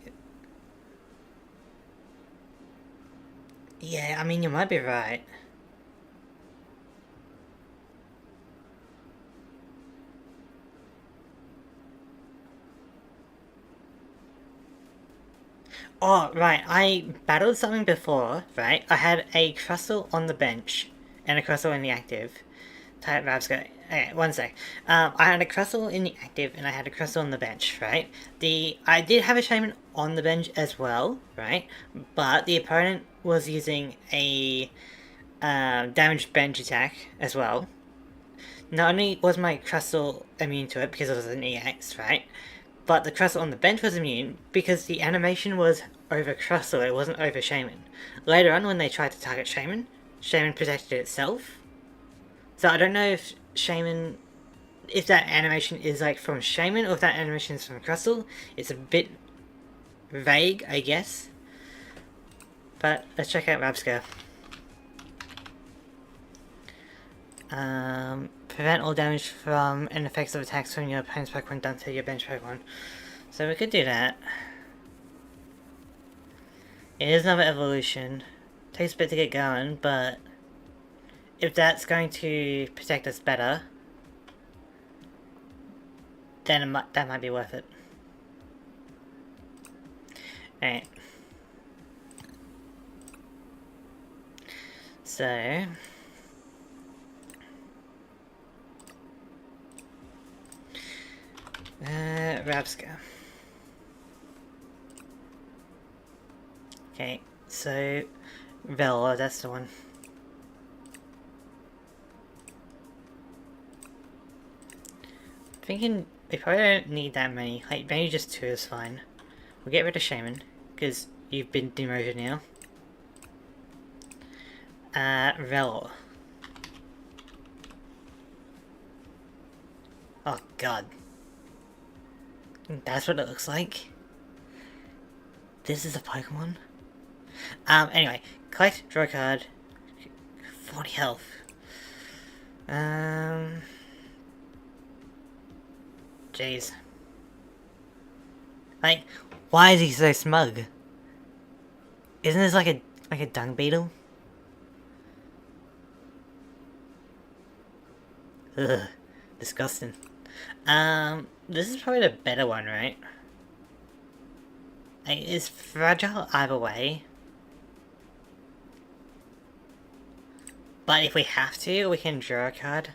Yeah, I mean, you might be right. Oh, right, I battled something before, right? I had a Crustle on the bench, and a Crustle in the active. Type Rabsco. Okay, one sec. I had a Crustle in the active, and I had a Crustle on the bench, right? I did have a Shaymin on the bench as well, right? But the opponent was using a damaged bench attack as well. Not only was my Crustle immune to it because it was an EX, right? But the Crustle on the bench was immune because the animation was over Crustle, it wasn't over Shaymin. Later on, when they tried to target Shaymin, Shaymin protected itself. So I don't know if Shaymin, if that animation is like from Shaymin or if that animation is from Crustle. It's a bit vague, I guess. But let's check out Rabsco. Prevent all damage from and effects of attacks from your opponent's Pokemon done to your bench Pokemon. So we could do that. It is another evolution. Takes a bit to get going, but if that's going to protect us better, then that might be worth it. Alright. So... Rabska. Okay, so... Vela, that's the one. Thinking we probably don't need that many, like maybe just 2 is fine. We'll get rid of Shaymin, because you've been demoted now. Vela. Oh god. That's what it looks like. This is a Pokemon? Anyway, collect, draw a card. 40 health. Jeez. Like, why is he so smug? Isn't this like a dung beetle? Ugh, disgusting. This is probably the better one, right? Like, it's fragile either way. But if we have to, we can draw a card.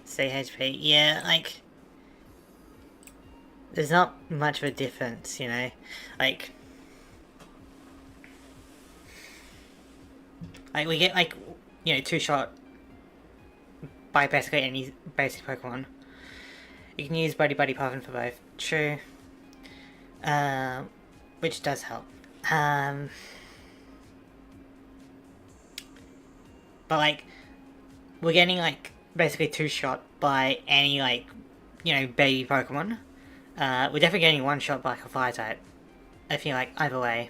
Say HP, yeah, like... There's not much of a difference, you know? Like... Like, we get, like, you know, 2-shot by basically any basic Pokemon. You can use Buddy-Buddy Poffin for both. True. Which does help. But, like, we're getting, like, basically 2-shot by any, like, you know, baby Pokemon. We're definitely getting 1-shot by, like, a Fire-type. I feel like, either way.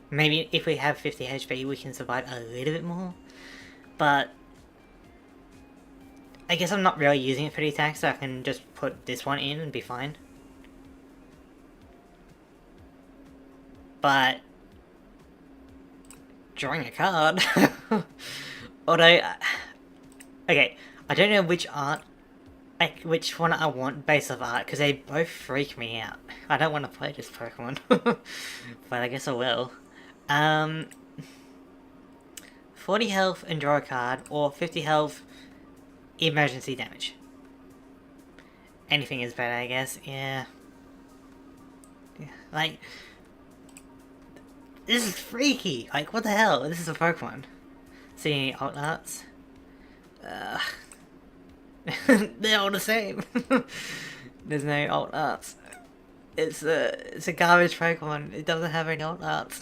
Maybe if we have 50 HP, we can survive a little bit more. But I guess I'm not really using it for the attack, so I can just put this one in and be fine. But drawing a card. Although, okay, I don't know which art, like which one I want based off art, because they both freak me out. I don't want to play this Pokemon, but I guess I will. 40 health and draw a card, or 50 health, emergency damage. Anything is better, I guess, yeah. Like, this is freaky! Like, what the hell? This is a Pokemon. See any alt arts? They're all the same. There's no alt arts. It's a garbage Pokemon. It doesn't have any alt arts.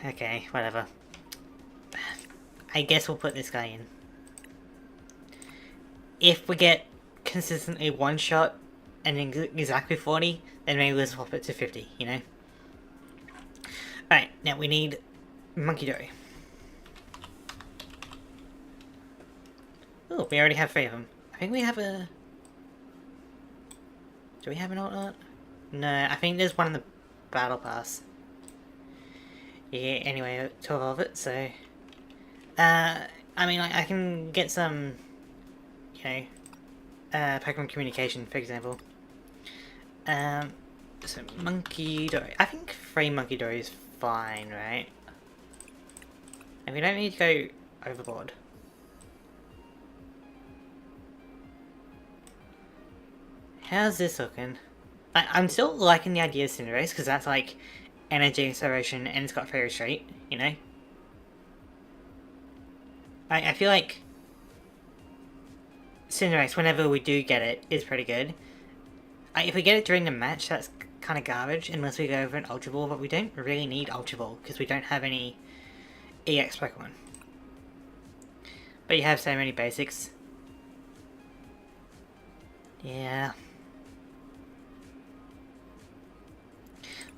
Okay, whatever. I guess we'll put this guy in. If we get consistently 1-shot and exactly 40, then maybe we'll swap it to 50, you know? Alright, now we need Munkidori. Oh, we already have 3 of them. I think we have a... Do we have an alt art? No, I think there's one in the battle pass. Yeah, anyway, to evolve it, so... I mean, like, I can get some... You know... Pokemon communication, for example. So, Munkidori. I think 3 Munkidori is fine, right? And we don't need to go overboard. How's this looking? I'm still liking the idea of Cinderace, because that's like energy acceleration and it's got Fairy Street, you know? I feel like Cinderace, whenever we do get it, is pretty good. If we get it during the match, that's kind of garbage, unless we go over an Ultra Ball, but we don't really need Ultra Ball, because we don't have any EX Pokemon. But you have so many basics. Yeah.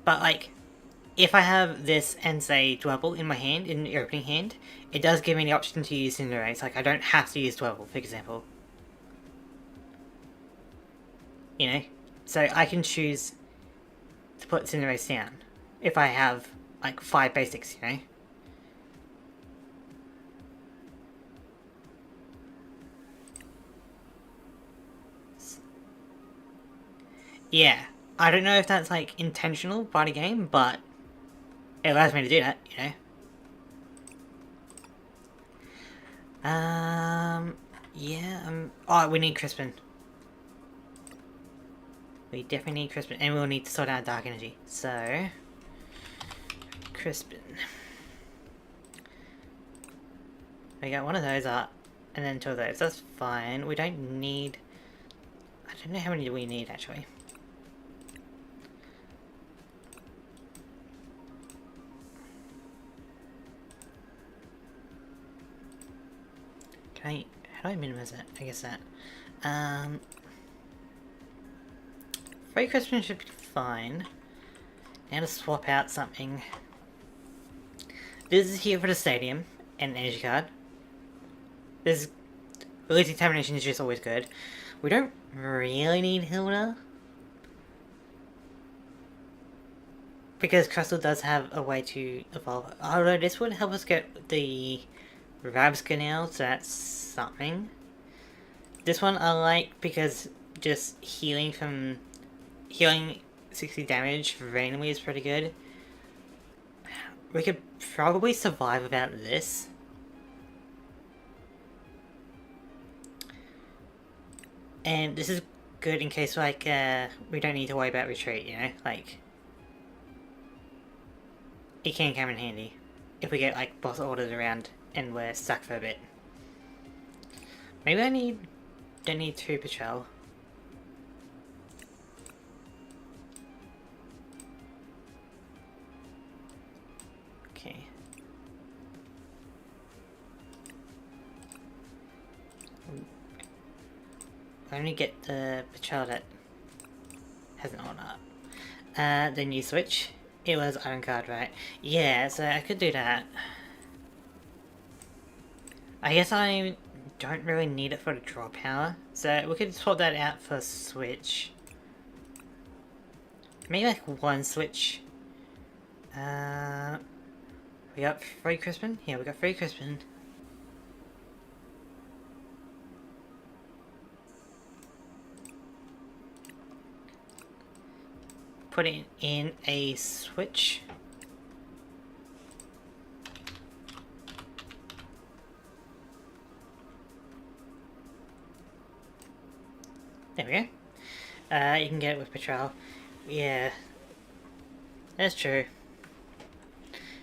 But, like, if I have this and, say, Dwebble in my hand, in the opening hand, it does give me the option to use Cinderace. Like, I don't have to use Dwebble, for example. You know? So, I can choose to put Cinderace down if I have like 5 basics, you know? Yeah, I don't know if that's like intentional by the game, but it allows me to do that, you know? Yeah, oh, we need Crispin. We definitely need Crispin, and we'll need to sort out Dark Energy, so... Crispin. We got one of those up, and then 2 of those, that's fine. We don't need... I don't know how many do we need, actually. Can I... How do I minimize it? I guess that. 3 Crispin should be fine. Now to swap out something. This is here for the stadium, and energy card. This Release Determination is just always good. We don't really need Hilda, because Crustle does have a way to evolve. Although this would help us get the Rabsca now, so that's something. This one I like because just healing 60 damage randomly is pretty good. We could probably survive without this. And this is good in case, like, we don't need to worry about retreat, you know? Like, it can come in handy if we get, like, boss orders around and we're stuck for a bit. Maybe I don't need 2 Petrel. Okay. I only get the Petrel that hasn't on up. The new switch. It was Iron Card, right? Yeah, so I could do that. I guess I don't really need it for the draw power, so we could swap that out for switch. Maybe like 1 switch. We got 3 Crispin? Yeah, we got 3 Crispin. Putting in a switch. There we go. You can get it with Petrel. Yeah. That's true.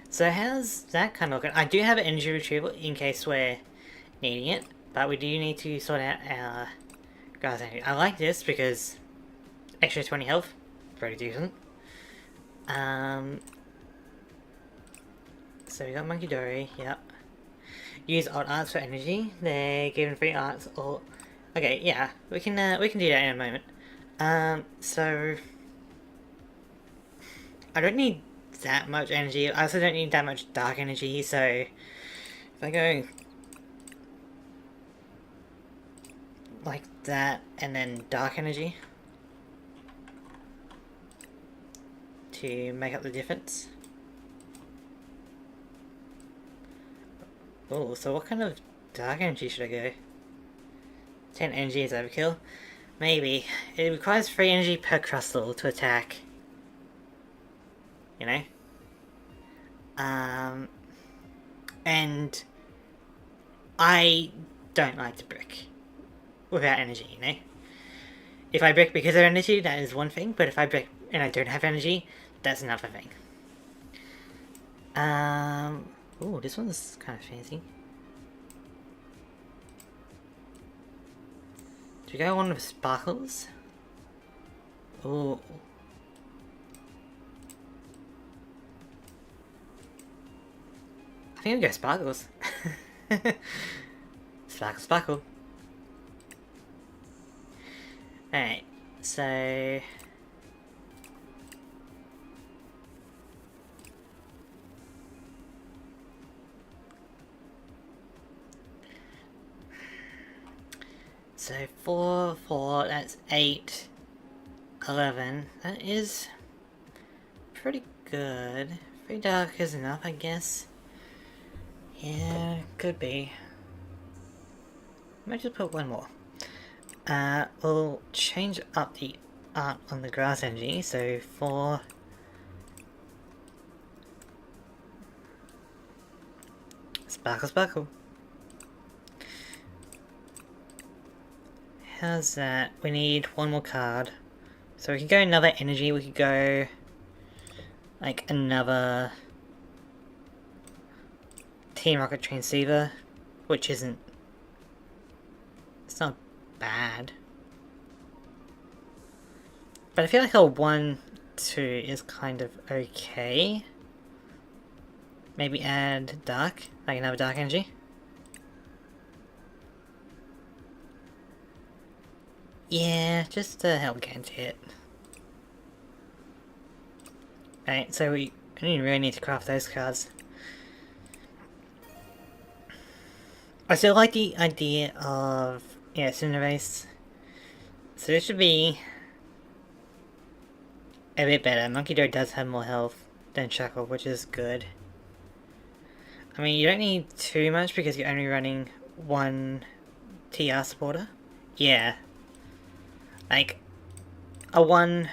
So how's that kind of looking? I do have an Energy Retrieval in case we're needing it, but we do need to sort out our guys. I like this because extra 20 health. Pretty decent. So we got Monkey Dory, yep. Use alt arts for energy. They're given 3 arts or... Okay, yeah, we can do that in a moment. So... I don't need that much energy. I also don't need that much dark energy, so... If I go... like that, and then dark energy... to make up the difference. Oh, so what kind of dark energy should I go? 10 energy is overkill? Maybe. It requires 3 energy per Crustle to attack. You know? And I don't like to brick without energy, you know? If I brick because of energy, that is one thing, but if I brick and I don't have energy, that's another thing. Ooh, this one's kind of fancy. Do we go one with sparkles? Ooh. I think we go sparkles. Sparkle, sparkle. Alright, so... So 4, 4, that's 8, 11. That is pretty good. 3 dark is enough, I guess. Yeah, could be. Might just put one more. We'll change up the art on the grass energy, so for Sparkle Sparkle. How's that? We need one more card. So we could go another energy, we could go like another Team Rocket Transceiver, which isn't, it's not bad. But I feel like a 1-2 is kind of okay. Maybe add dark, like another dark energy. Yeah, just to help get into it. Right, so we really need to craft those cards. I still like the idea of, yeah, Cinderace. So this should be a bit better. Monkey Doe does have more health than Shuckle, which is good. I mean, you don't need too much because you're only running one TR supporter. Yeah. Like, a 1-2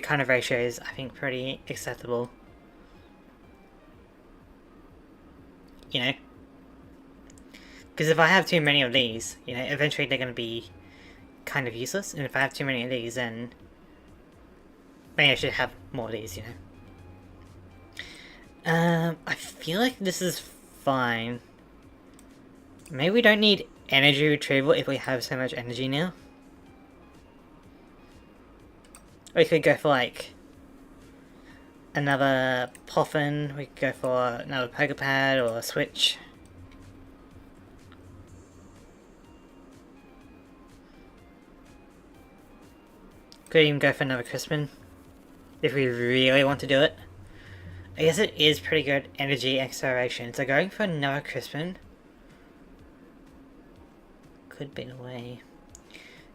kind of ratio is, I think, pretty acceptable. You know? Because if I have too many of these, you know, eventually they're going to be kind of useless. And if I have too many of these, then maybe I should have more of these, you know. I feel like this is fine. Maybe we don't need energy retrieval if we have so much energy now. We could go for like another Poffin, we could go for another Poké Pad or a Switch. Could even go for another Crispin if we really want to do it. I guess it is pretty good energy acceleration, so going for another Crispin could be the way.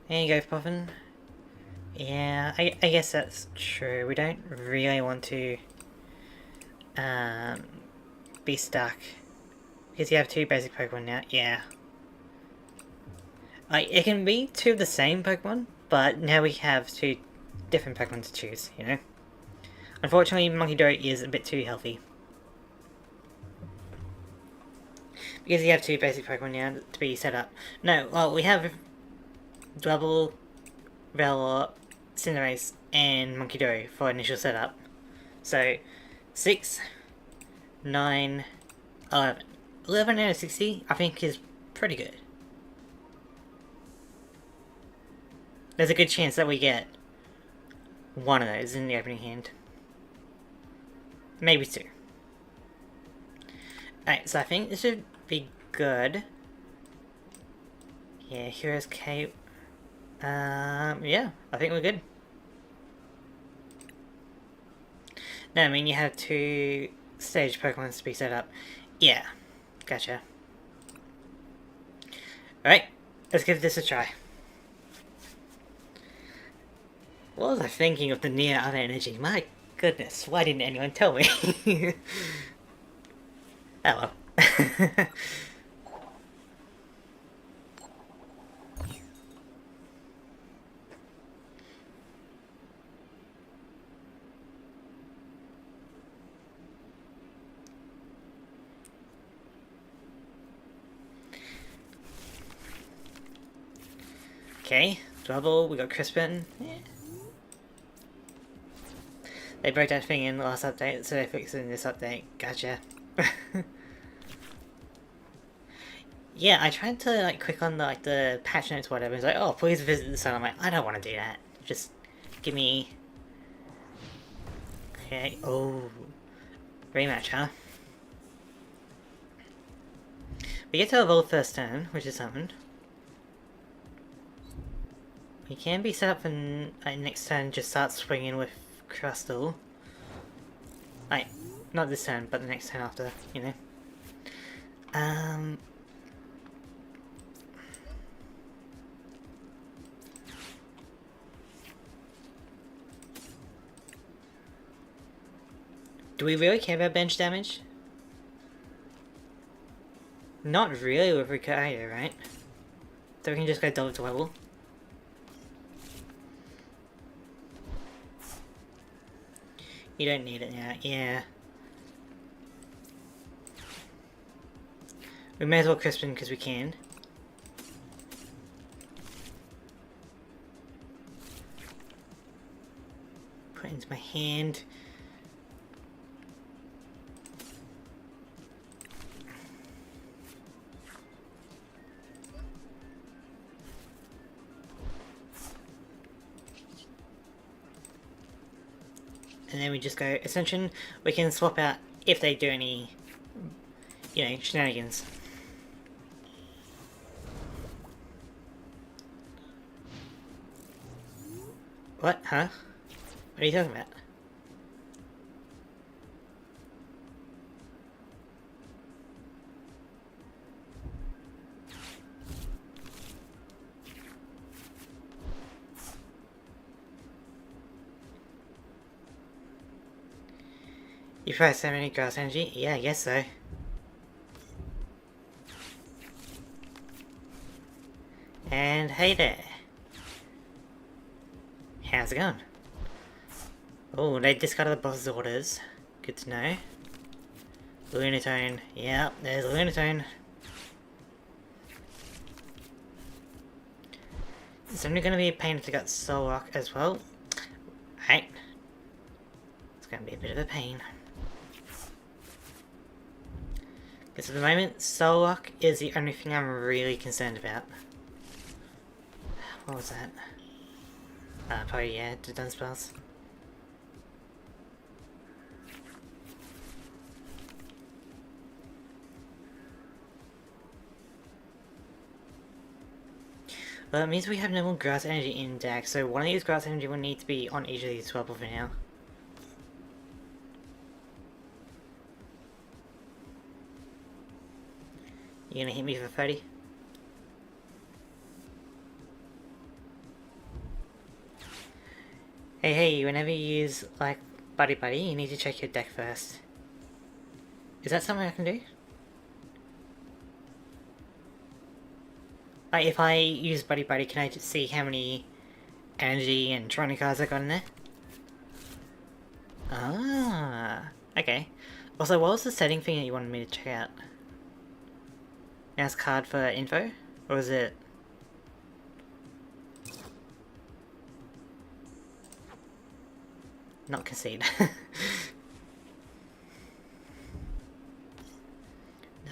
There you go, Poffin. Yeah, I guess that's true. We don't really want to be stuck. Because you have 2 basic Pokemon now. Yeah. Like, it can be 2 of the same Pokemon, but now we have 2 different Pokemon to choose, you know? Unfortunately, Monkey Doe is a bit too healthy. Because you have 2 basic Pokemon now to be set up. No, well, we have Dwebble, Rellor, Cinderace, and Monkey Doe for initial setup. So, 6, 9, 11. 11 out of 60, I think, is pretty good. There's a good chance that we get one of those in the opening hand. Maybe 2. Alright, so I think this should be good. Yeah, Hero's Cape. Yeah, I think we're good. No, I mean, you have 2 stage Pokemon to be set up. Yeah, gotcha. Alright, let's give this a try. What was I thinking of the Neo Upper Energy? My goodness, why didn't anyone tell me? Oh well. Okay, Dwebble, we got Crispin. Yeah. They broke that thing in the last update, so they fixed it in this update. Gotcha. Yeah, I tried to like click on the patch notes or whatever. It's like, oh, please visit the site. I'm like, I don't want to do that. Just give me. Okay. Oh, rematch, huh? We get to evolve first turn, which is something. We can be set up for next turn. Just start swinging with Crustle. Like, not this turn, but the next turn after. You know. Do we really care about bench damage? Not really with Ricardo, right? So we can just go double Dwebble. You don't need it now, yeah. We may as well crisp him because we can. Put it into my hand. And then we just go Ascension. We can swap out if they do any, you know, shenanigans. What? Huh? What are you talking about? You probably so many grass energy? Yeah, I guess so. And hey there. How's it going? Oh, they discarded the boss's orders. Good to know. Lunatone. Yep, there's a Lunatone. It's only going to be a pain if they got Soul Rock as well. Right. It's going to be a bit of a pain. Because at the moment, Soul Rock is the only thing I'm really concerned about. What was that? Probably, yeah, the done spells. Well, that means we have no more grass energy in deck, so one of these grass energy will need to be on each of these 12 for now. You gonna hit me for 30? Hey, whenever you use, like, Buddy-Buddy, you need to check your deck first. Is that something I can do? Like, if I use Buddy-Buddy, can I just see how many energy and Tronic cards I got in there? Ah, okay. Also, what was the setting thing that you wanted me to check out? Ask card for info? Or was it... not concede.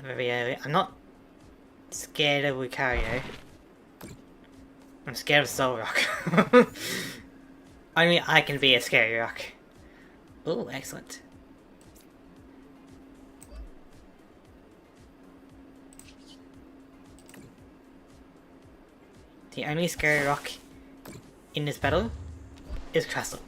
I'm not scared of Lucario. I'm scared of Soul Rock. I mean, I can be a scary rock. Ooh, excellent. The only scary rock in this battle is Crustle.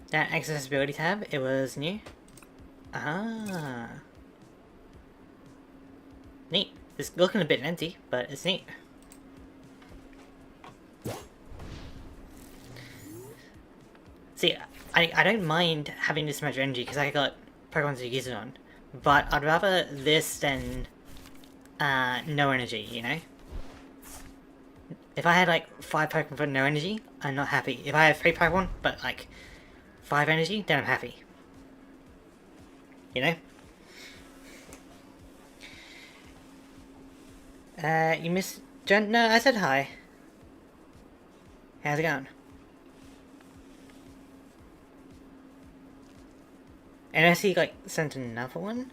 That accessibility tab, it was new. Ah. Neat. It's looking a bit empty, but it's neat. See, I don't mind having this much energy because I got Pokemon to use it on. But I'd rather this than no energy, you know? If I had like 5 Pokemon for no energy, I'm not happy. If I have 3 Pokemon, but like 5 energy, then I'm happy. You know? You missed... No, I said hi. How's it going? And I see, like, sent another one.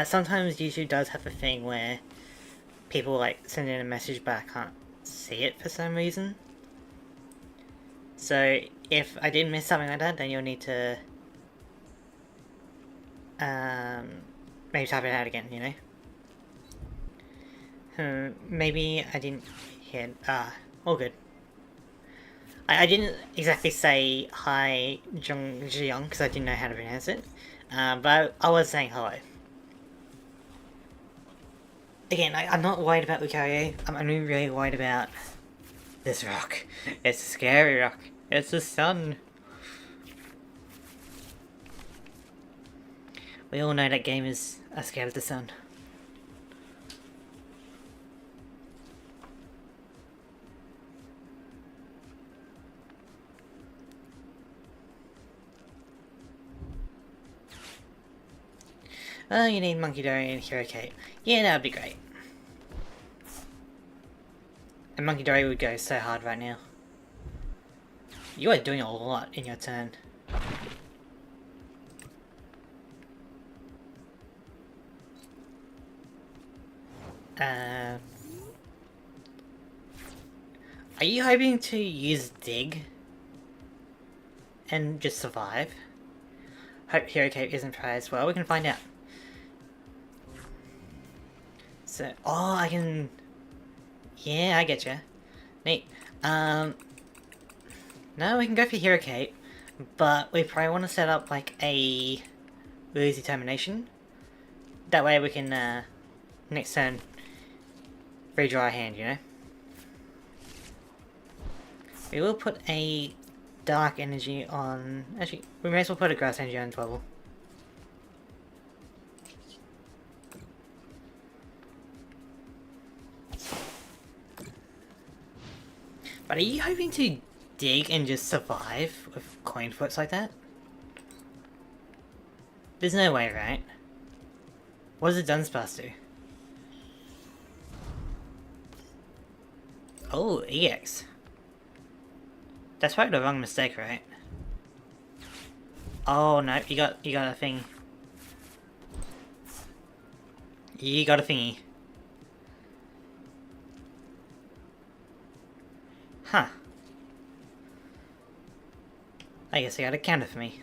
Sometimes YouTube does have a thing where people, like, send in a message but I can't see it for some reason. So, if I did miss something like that, then you'll need to maybe type it out again, you know? Maybe I didn't hear... all good. I didn't exactly say hi, Jiang, because I didn't know how to pronounce it. But I was saying hello. Again, I'm not worried about Lucario. I'm only really worried about This rock. It's a scary rock. It's the sun. We all know that gamers are scared of the sun. Oh, you need Monkey Dory and Hero Cape. Yeah, that would be great. And Monkey Dory would go so hard right now. You are doing a lot in your turn. Are you hoping to use Dig? And just survive? Hope Hero Cape isn't prized. Well, we can find out. So, oh, I can... Yeah, I get you. Neat. No, we can go for Hero Cape, but we probably want to set up like a Lose Determination. That way we can, next turn, redraw our hand, you know? We will put a Dark Energy on... Actually, we may as well put a Grass Energy on Dwebble. But are you hoping to dig and just survive with coin flips like that? There's no way, right? What does the Dunsparce do? Oh, EX. That's probably the wrong mistake, right? Oh no, you got a thing. You got a thingy. Huh. I guess I got a counter for me.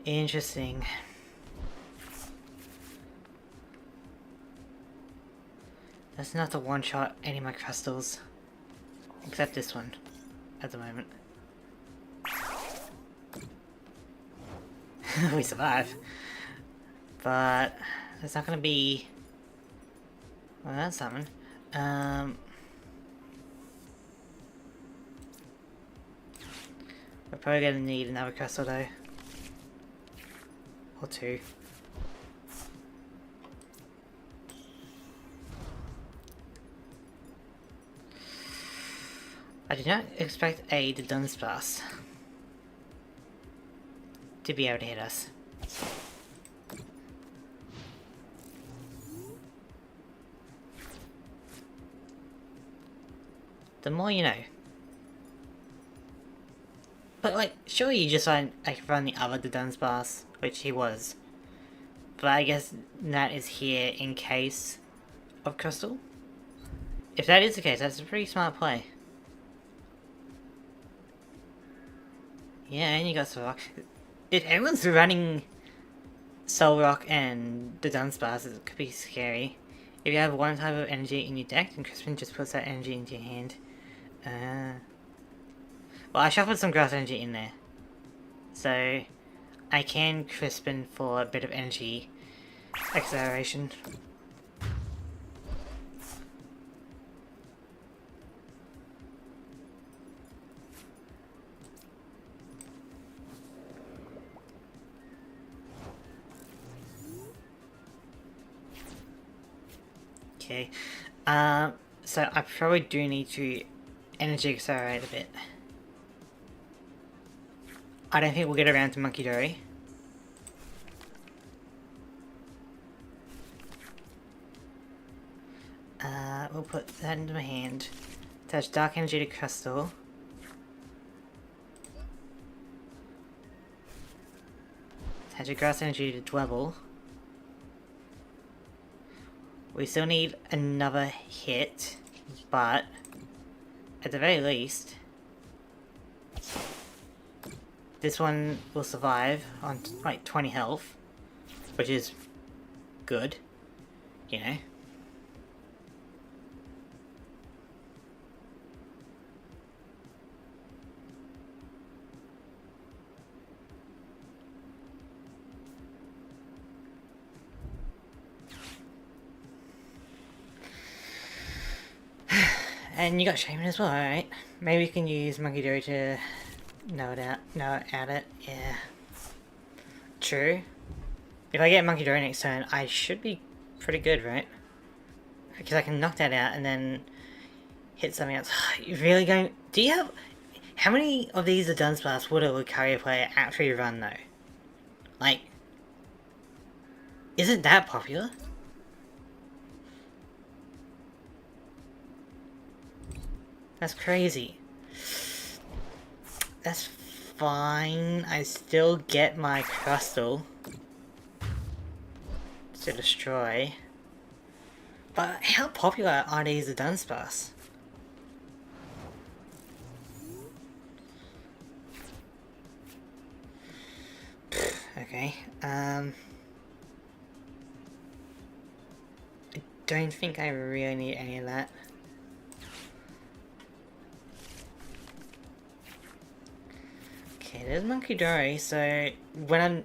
Interesting. That's not the one-shot any of my crystals. Except this one. At the moment. We survive. But... it's not gonna be... well, that's something. We're probably gonna need another crystal though. Or two. I did not expect the Dunsparce to be able to hit us. The more you know. But like, surely you just I could run the other Dunsparce, which he was. But I guess that is here in case of Crystal. If that is the case, that's a pretty smart play. Yeah, and you got Solrock. If everyone's running Solrock and the Dunsparce, it could be scary. If you have one type of energy in your deck, then Crispin just puts that energy into your hand. Well, I shuffled some grass energy in there. So, I can Crispin for a bit of energy acceleration. Okay. So I probably do need to energy accelerate a bit. I don't think we'll get around to Monkey Dory. We'll put that into my hand. Attach Dark Energy to Crystal. Attach a Grass Energy to Dwebble. We still need another hit, but at the very least, this one will survive on like 20 health, which is good, you know. And you got Shaymin as well, alright. Maybe we can use Monkey Dory to know it. Yeah. True. If I get Monkey Dory next turn, I should be pretty good, right? Because I can knock that out and then hit something else. You really going... Do you have... How many of these are Dunsparce would a Lucario player actually run, though? Like... Is it that popular? That's crazy. That's fine. I still get my Crustle to destroy. But how popular are these Dunsparce? Okay. I don't think I really need any of that. Okay, there's Monkey Dory, so when I'm...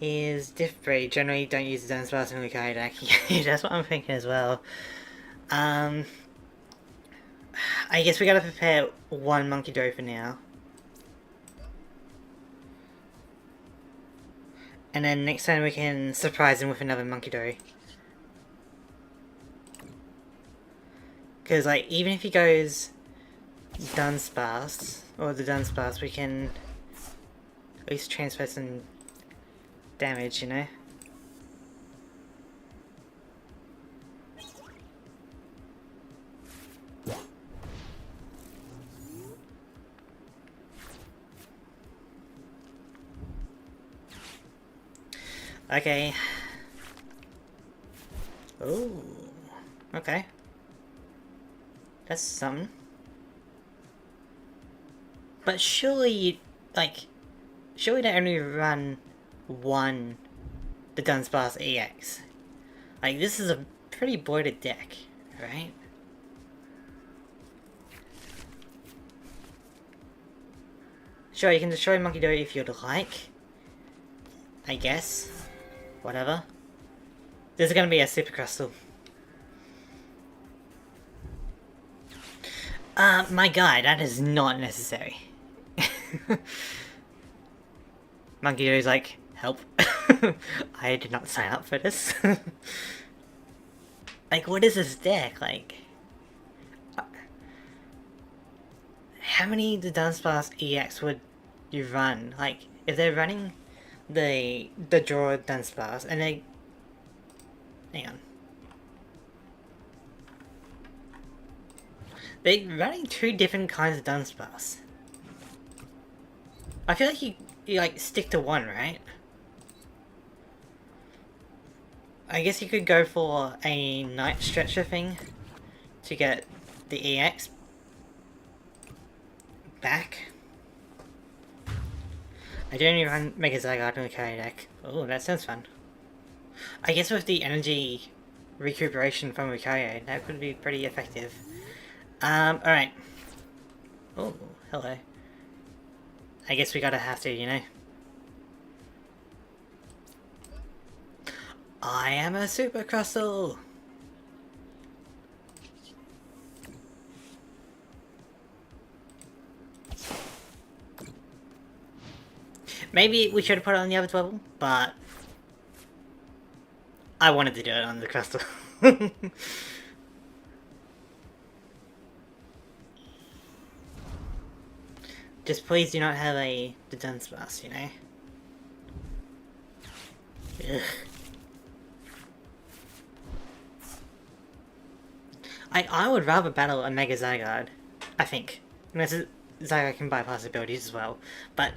Is Diff Breed, generally don't use the Dunsparce in the Lucario deck. That's what I'm thinking as well. I guess we gotta prepare one Monkey Dory for now. And then next time we can surprise him with another Monkey Dory. Because, like, even if he goes Dunsparce, or the Dunsparce, we can at least transfer some damage, you know? Okay. Oh, okay. That's something. But surely, like, surely they only run one, the Dunsparce EX. Like, this is a pretty bloated deck, right? Sure, you can destroy Monkey Dory if you'd like. I guess. Whatever. There's gonna be a Super Crustle. My guy, that is not necessary. Monkey Dory's like, help. I did not sign up for this. Like, what is this deck? Like... How many the Dunsparce EX would you run? Like, if they're running the draw Dunsparce and they... Hang on. They're running two different kinds of Dunsparce. I feel like you like stick to one, right? I guess you could go for a Night Stretcher thing to get the EX back. I don't even run Mega Zygarde in the carry deck. Oh, that sounds fun. I guess with the energy recuperation from Lucario, that could be pretty effective. Alright. Oh, hello. I guess we gotta have to, you know. I am a Super Crustle! Maybe we should have put it on the other Dwebble, but I wanted to do it on the Crustle. Just please do not have the Dunsparce, you know? Ugh. I would rather battle a Mega Zygarde, I think. Unless Zygarde can bypass abilities as well, but...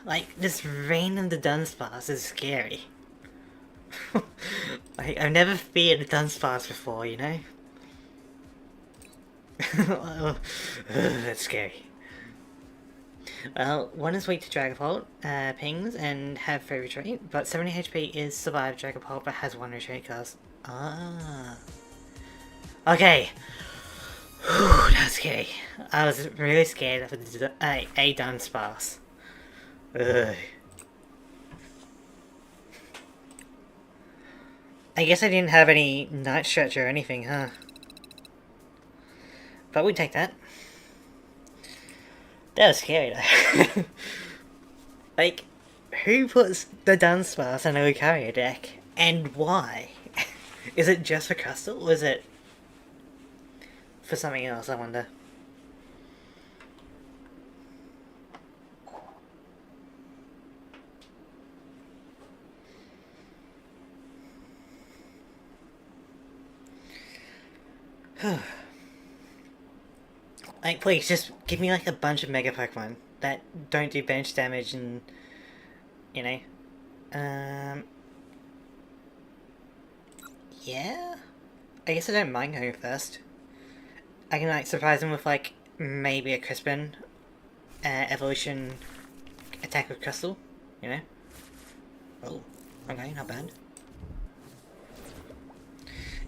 Like, this random Dunsparce is scary. Like, I've never feared a Dunsparce before, you know? That's scary. Well, one is weak to Dragapult, pings, and have free retreat, but 70 HP is survive Dragapult, but has one retreat cast. Ah. Okay. Whew, that was scary. I was really scared of a Dunsparce. Ugh. I guess I didn't have any Night Stretch or anything, huh? But we take that. That was scary though. Like, who puts the Dunsparce in a Lucario deck? And why? Is it just for Crustle, or is it for something else, I wonder? Like, please, just give me like a bunch of Mega Pokemon that don't do bench damage and, you know, yeah? I guess I don't mind going first. I can like surprise them with like maybe a Crispin evolution attack with Crustle, you know? Oh, okay, not bad.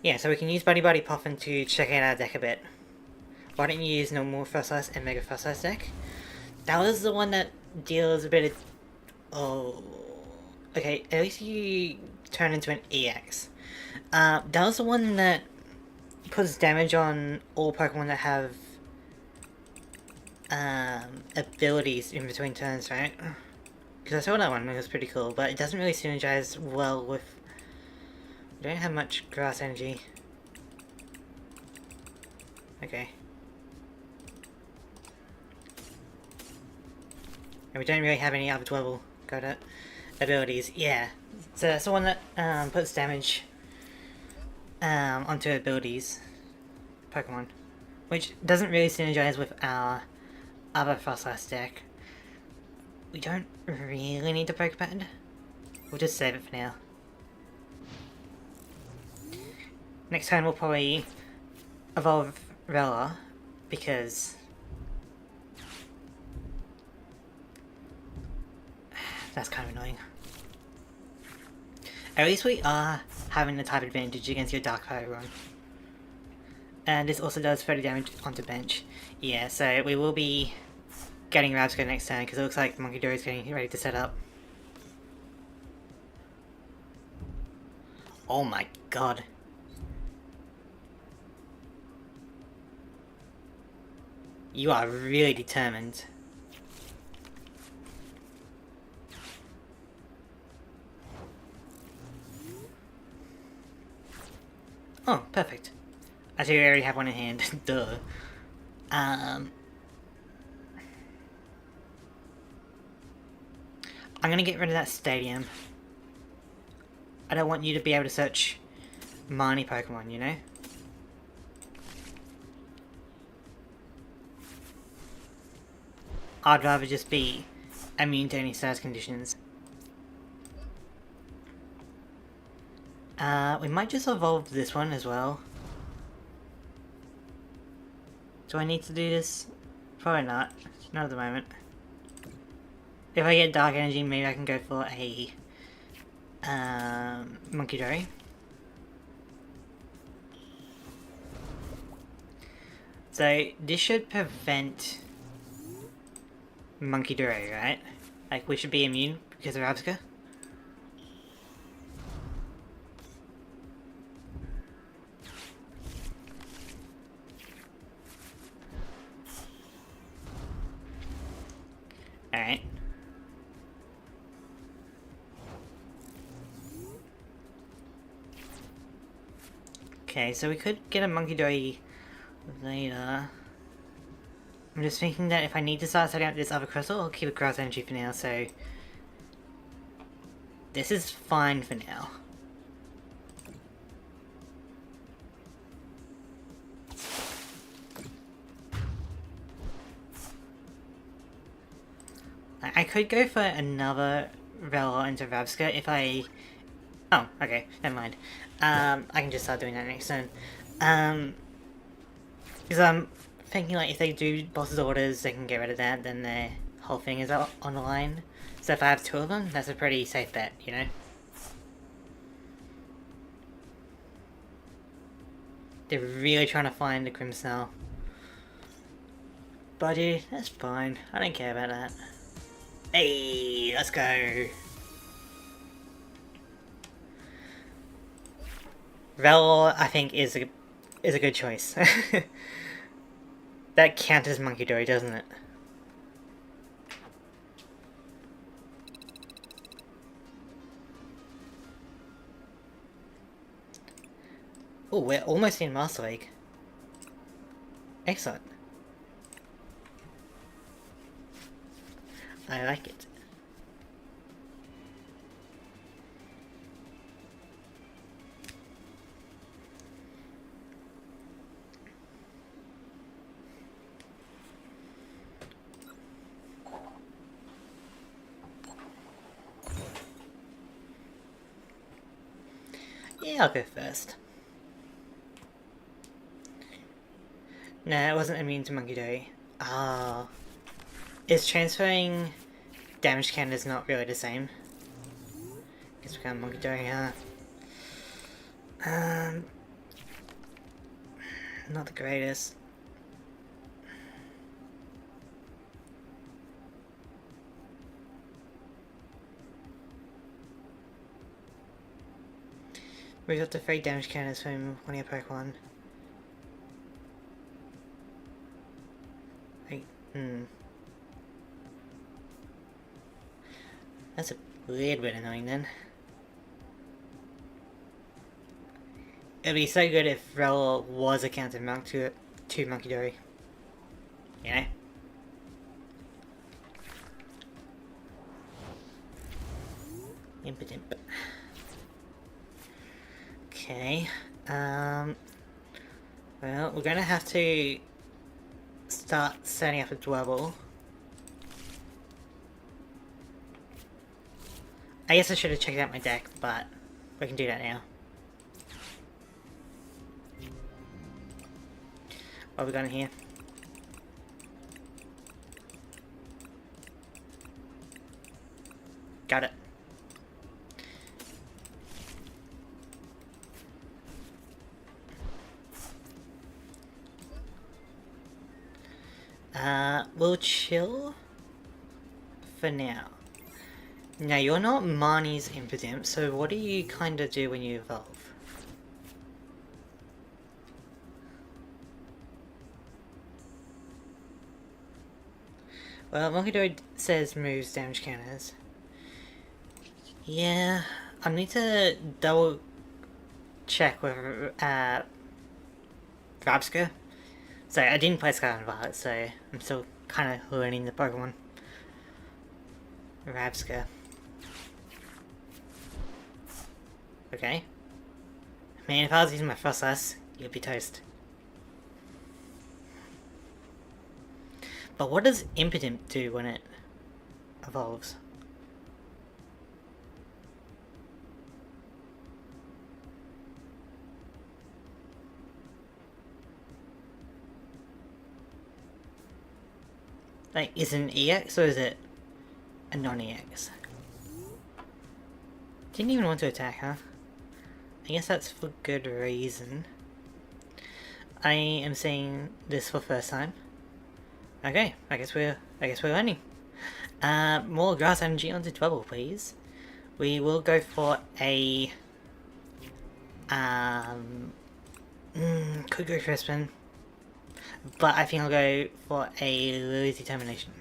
Yeah, so we can use Buddy-Buddy Poffin to check out our deck a bit. Why don't you use normal First Size and Mega First Size deck? That was the one that deals a bit of... Oh... Okay, at least you turn into an EX. That was the one that puts damage on all Pokemon that have abilities in between turns, right? Because I saw that one and it was pretty cool, but it doesn't really synergize well with... We don't have much grass energy. Okay. And we don't really have any other Dwebble abilities. Yeah. So that's the one that puts damage onto abilities. Pokemon. Which doesn't really synergize with our other Fossil deck. We don't really need the Poké Pad. We'll just save it for now. Next turn we'll probably evolve Rella, because that's kind of annoying. At least we are having the type advantage against your Dark Pokemon. And this also does 30 damage onto bench. Yeah, so we will be getting Rabsco next turn, because it looks like Monkey Dory is getting ready to set up. Oh my god. You are really determined. Oh, perfect. I see we already have one in hand. Duh. I'm gonna get rid of that stadium. I don't want you to be able to search Marnie Pokemon, you know? I'd rather just be immune to any status conditions. We might just evolve this one as well. Do I need to do this? Probably not. Not at the moment. If I get Dark Energy, maybe I can go for a Monkey Dory. So this should prevent Monkey Dory, right? Like, we should be immune because of Rabsca. Alright. Okay, so we could get a Monkey Dory later. I'm just thinking that if I need to start setting up this other crystal, I'll keep a grass energy for now, so this is fine for now. I could go for another Rella into Rabsca if I... Oh, okay, never mind. I can just start doing that next turn. Because I'm thinking like if they do boss's orders, they can get rid of that, then their whole thing is on the line. So if I have two of them, that's a pretty safe bet, you know? They're really trying to find the Grimmsnarl. Buddy, that's fine. I don't care about that. Hey, let's go. Rel, I think, is a good choice. That counts as Monkey Dory, doesn't it? Oh, we're almost in Master League. Excellent. I like it. Yeah, I'll go first. No, it wasn't immune to Monkey Dory. Ah. Is transferring damage counters not really the same? Guess we got Monkey Dory, huh? Not the greatest. We got the 3 damage counters from one of your Pokemon. That's a little bit annoying then. It'd be so good if Rel was a counter monk to Monkey Dory. You know? Impotent. Okay. Well, we're gonna have to start setting up a Dwebble. I guess I should have checked out my deck, but we can do that now. What have we got in here? Got it. We'll chill for now. Now, you're not Marnie's impotent, so what do you kind of do when you evolve? Well, Monkey Dory says moves damage counters. Yeah, I need to double check with Rabska. So I didn't play Scarlet and Violet, so I'm still kind of learning the Pokemon. Rabska. Okay. Man, if I was using my Frostlass, you'd be toast. But what does Impotent do when it evolves? Like, is it an EX or is it a non-EX? Didn't even want to attack, huh? I guess that's for good reason. I am saying this for the first time. Okay, I guess we're learning. More grass energy onto Dwebble, please. We will go for a could go Crispin, but I think I'll go for a Lillie's Determination.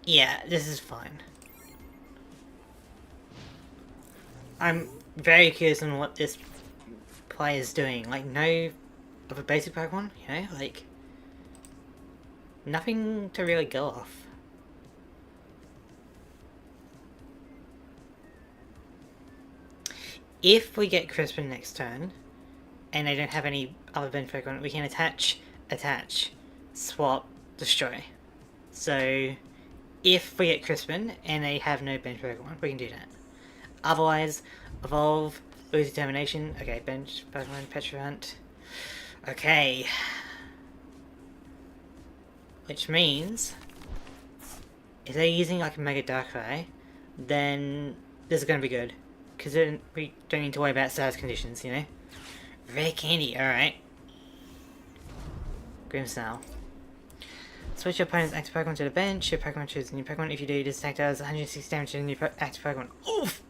Yeah, this is fine. I'm very curious on what this player is doing. Like, no of a basic Pokemon, you know? Like, nothing to really go off. If we get Crispin next turn, and they don't have any other bench Pokemon, we can attach, swap, destroy. So, if we get Crispin and they have no bench Pokemon, we can do that. Otherwise, evolve, lose determination. Okay, bench Pokemon, Petrel. Okay. Which means, if they're using like a Mega Darkrai, then this is going to be good. Because we don't need to worry about status conditions, you know? Rare candy, alright. Grimmsnarl. Switch your opponent's active Pokemon to the bench. Your Pokemon chooses a new Pokemon. If you do, this attack does 160 damage to the new active Pokemon. Oof!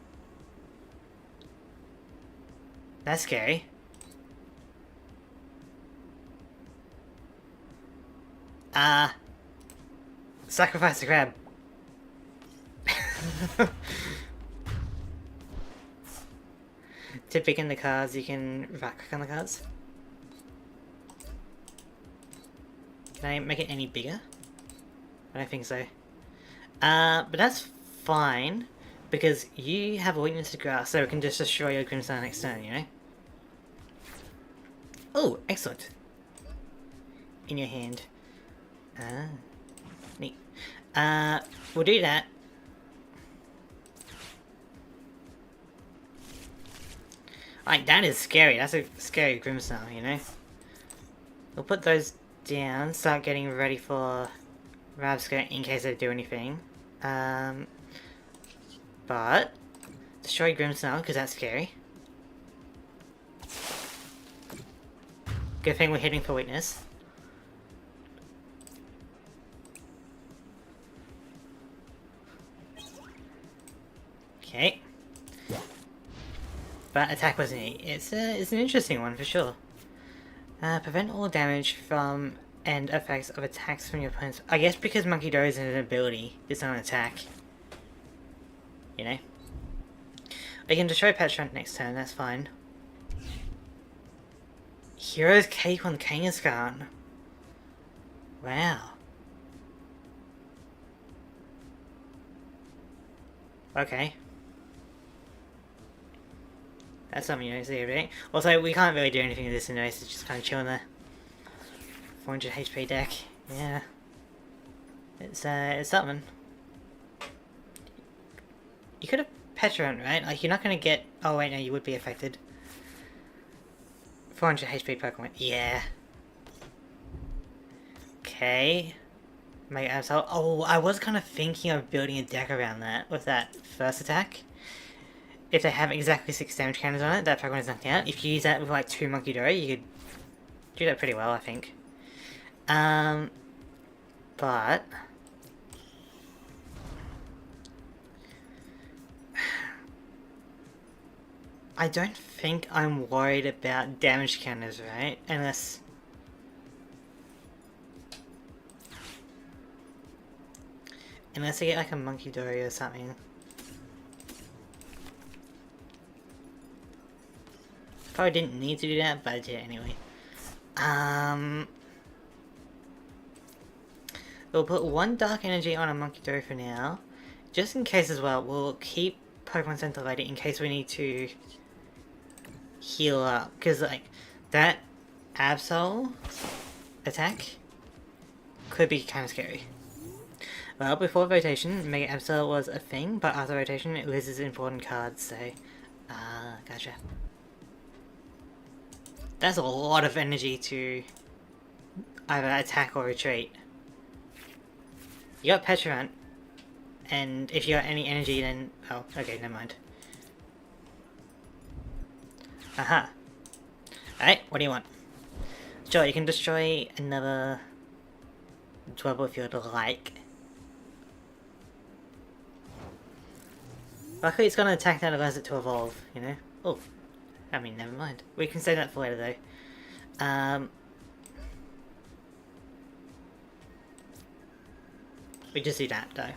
That's scary. Sacrifice the crab. To pick in the cards, you can right click on the cards. Can I make it any bigger? I don't think so. But that's fine, because you have a weakness to grass, so it can just destroy your Grimmsnarl next turn, you know? Oh, excellent. In your hand. Neat. We'll do that. Like, that is scary. That's a scary Grimmsnarl, you know? We'll put those down, start getting ready for Rabsca in case they do anything. But destroy Grimmsnarl, because that's scary. Good thing we're hitting for weakness. Okay. But attack wasn't it. It's an interesting one for sure. Prevent all damage from and effects of attacks from your opponents. I guess because Monkey Do is an ability, it's not an attack. You know? We can destroy Petrel next turn, that's fine. Hero's Cake on Kangaskhan. Wow. Okay. That's something you don't see, right? Also, we can't really do anything with this anyway, so it's just kind of chilling there. 400 HP deck. Yeah. It's something. You could have Petrel, right? Like, you're not going to get... Oh, wait, no, you would be affected. 400 HP Pokemon. Yeah. Okay. Mega Absol. Oh, I was kind of thinking of building a deck around that with that first attack. If they have exactly 6 damage counters on it, that Pokemon is knocked out. If you use that with like 2 Monkey Do, you could do that pretty well, I think. But I don't think I'm worried about damage counters, right? Unless I get like a Monkey Do or something. Probably didn't need to do that, but I did anyway. We'll put 1 Dark Energy on a Monkey Do for now. Just in case as well, we'll keep Pokemon Center later in case we need to heal up. Because, like, that Absol attack could be kind of scary. Well, before rotation, Mega Absol was a thing, but after rotation, it loses important cards, so... gotcha. That's a lot of energy to either attack or retreat. You got Petrel, and if you got any energy then... Oh, okay, never mind. Aha. Alright, what do you want? Sure, you can destroy another Dwebble if you'd like. Luckily it's gonna attack that allows it to evolve, you know? Oh. I mean, never mind. We can save that for later, though. We just do that, though.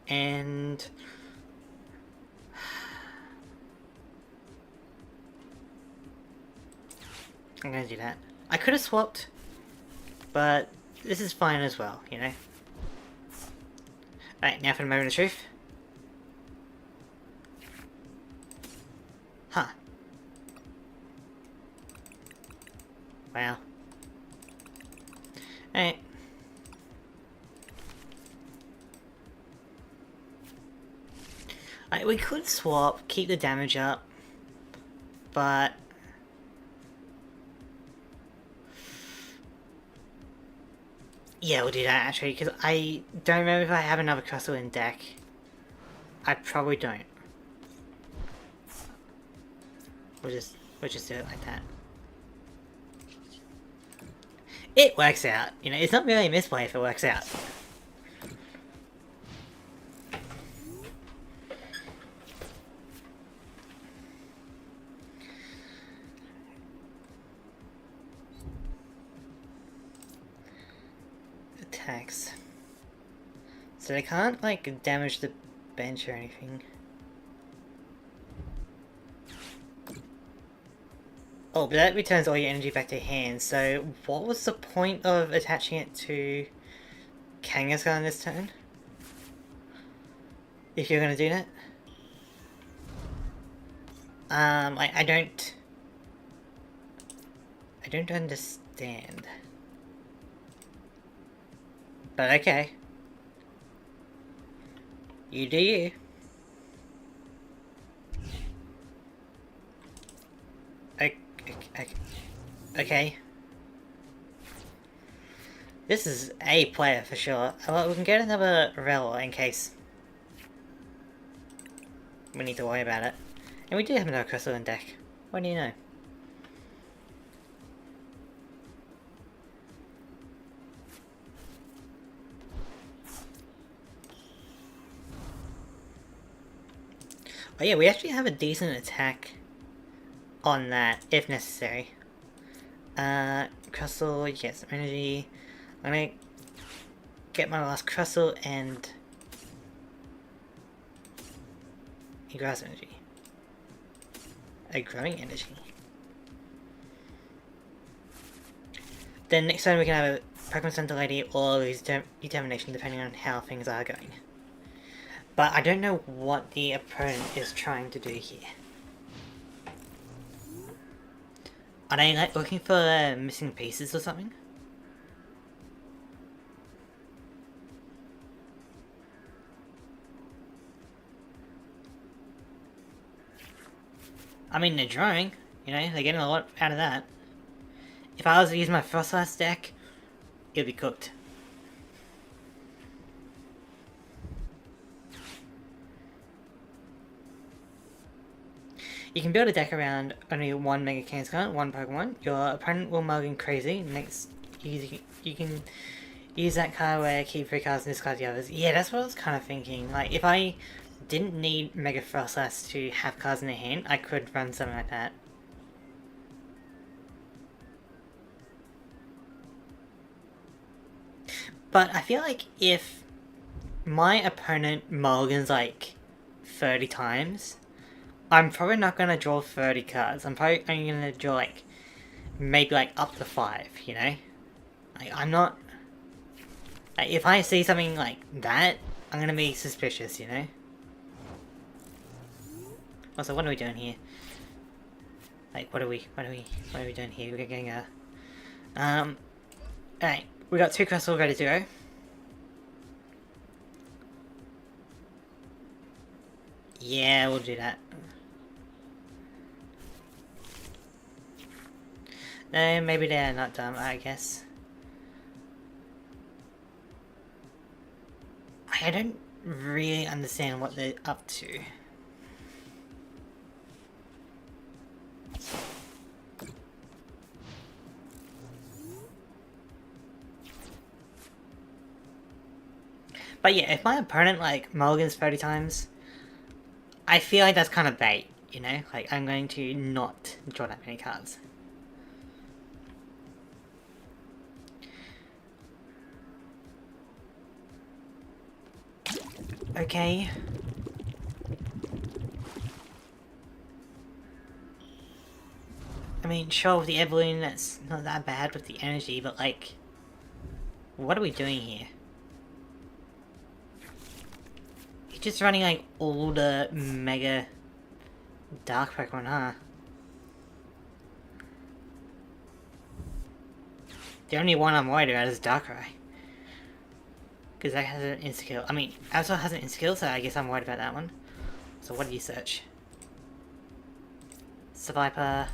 And... I'm gonna do that. I could have swapped, but this is fine as well, you know? Alright, now for the moment of truth. Huh. Wow. Alright. We could swap, keep the damage up, but... Yeah, we'll do that actually, because I don't remember if I have another Crustle in deck. I probably don't. We'll just do it like that. It works out. You know, it's not really a misplay if it works out. Attacks. So they can't, like, damage the bench or anything. Oh, but that returns all your energy back to hand, so what was the point of attaching it to Kangaskhan this turn? If you're gonna do that? I don't understand. But okay. You do you. Okay. This is a player for sure. Well, we can get another Rel in case we need to worry about it. And we do have another Crustle in deck. What do you know? Oh yeah, we actually have a decent attack on that, if necessary. Crustle, get some energy. I'm gonna get my last Crustle and a grass energy. A growing energy. Then next time we can have a Pokemon Center Lady or lose determination depending on how things are going. But I don't know what the opponent is trying to do here. Are they like looking for missing pieces or something? I mean, they're drawing, you know, they're getting a lot out of that. If I was to use my Frostlass deck, it'd be cooked. You can build a deck around only one Mega Kangaskhan, one Pokemon. Your opponent will Mulligan Crazy. Next, you can use that card where keep 3 cards and discard the others. Yeah, that's what I was kind of thinking. Like, if I didn't need Mega Frostlass to have cards in their hand, I could run something like that. But I feel like if my opponent mulligans like 30 times, I'm probably not going to draw 30 cards. I'm probably only going to draw like, maybe like up to 5, you know? Like, I'm not... Like, if I see something like that, I'm going to be suspicious, you know? Also, what are we doing here? Like, what are we doing here? We're getting a... Alright, we got 2 Crustle ready to go. Yeah, we'll do that. No, maybe they're not dumb, I guess. I don't really understand what they're up to. But yeah, if my opponent like mulligans 30 times, I feel like that's kind of bait, you know? Like, I'm going to not draw that many cards. Okay. I mean, sure, with the Evelyn, that's not that bad with the energy, but like, what are we doing here? You're just running like all the Mega Dark Pokemon, huh? The only one I'm worried about is Darkrai. Because that has an Insta-Kill. I mean, Absol has an Insta-Kill, so I guess I'm worried about that one. So what do you search? Survivor.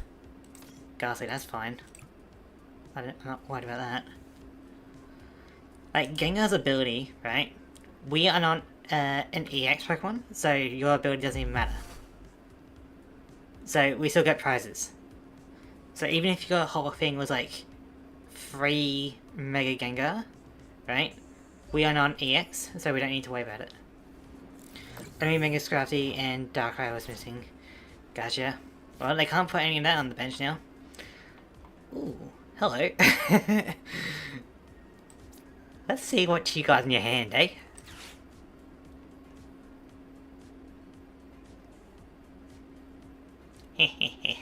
Ghastly, that's fine. I'm not worried about that. Like, Gengar's ability, right? We are not an EX Pokemon, so your ability doesn't even matter. So we still get prizes. So even if your whole thing was like 3 Mega Gengar, right? We are not EX, so we don't need to worry about it. Only Mega Scrafty and Darkrai was missing. Gotcha. Well, they can't put any of that on the bench now. Ooh, hello. Let's see what you got in your hand, eh? Hehehe.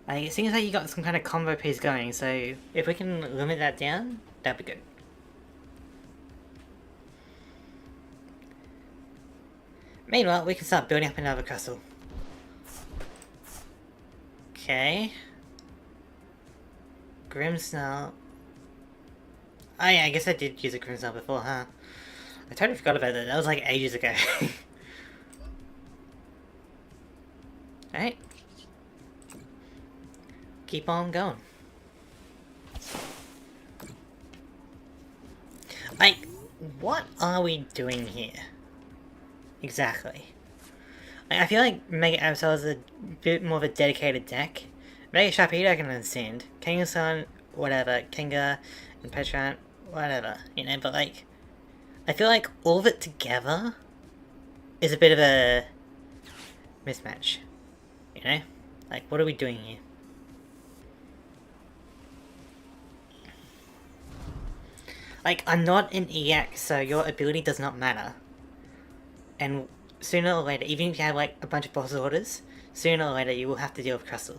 It seems like you got some kind of combo piece going, so if we can limit that down, that'd be good. Meanwhile, we can start building up another Crustle. Okay. Grimmsnarl. Oh yeah, I guess I did use a Grimmsnarl before, huh? I totally forgot about that. That was like ages ago. Alright. Keep on going. Like, what are we doing here? Exactly. Like, I feel like Mega Absol is a bit more of a dedicated deck. Mega Sharpedo I can understand. Kangaskhan, whatever. Kenga and Petrel, whatever. You know, but like, I feel like all of it together is a bit of a mismatch. You know? Like, what are we doing here? Like, I'm not an EX, so your ability does not matter. And sooner or later, even if you have like a bunch of boss orders, sooner or later you will have to deal with Crustle.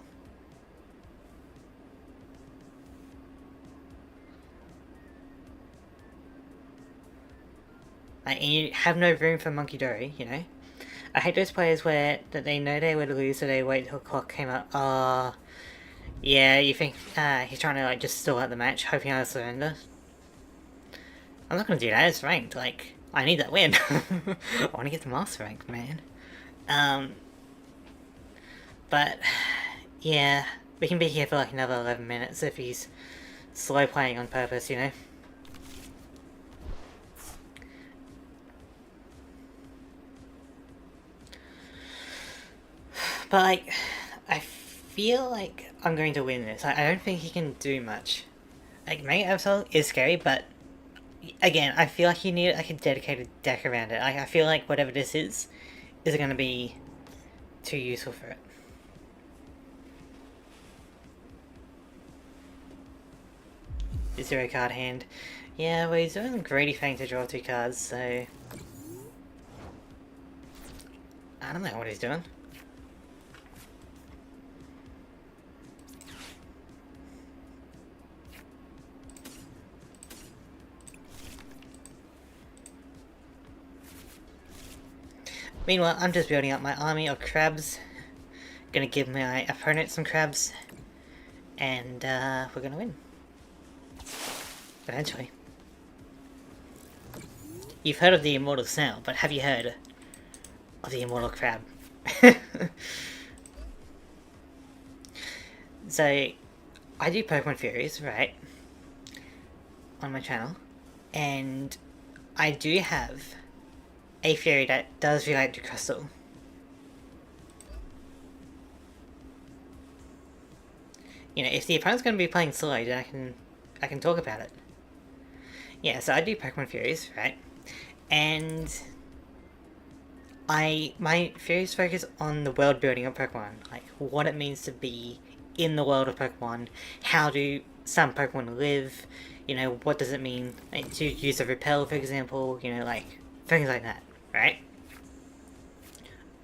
Like, and you have no room for Monkey Dory, you know? I hate those players where that they know they would lose, so they wait till the clock came up. Oh, yeah, you think he's trying to like just stall out the match, hoping I'll surrender. I'm not gonna do that, it's ranked, like, I need that win. I wanna get the master rank, man. But, yeah, we can be here for like another 11 minutes if he's slow playing on purpose, you know? But like, I feel like I'm going to win this. I don't think he can do much. Like, Mega Absol is scary, but again, I feel like you need like a dedicated deck around it. I feel like whatever this is going to be too useful for it. Zero card hand. Yeah, well, he's doing Greedy Fang to draw 2 cards, so I don't know what he's doing. Meanwhile, I'm just building up my army of crabs. Gonna give my opponent some crabs. And we're gonna win. Eventually. You've heard of the immortal snail, but have you heard of the immortal crab? So, I do Pokemon theories, right? On my channel. And I do have a theory that does relate to Crustle. You know, if the opponent's going to be playing slow, then I can talk about it. Yeah, so I do Pokemon theories, right? And my theories focus on the world building of Pokemon, like what it means to be in the world of Pokemon, how do some Pokemon live, you know, what does it mean like, to use a repel, for example, you know, like things like that, right?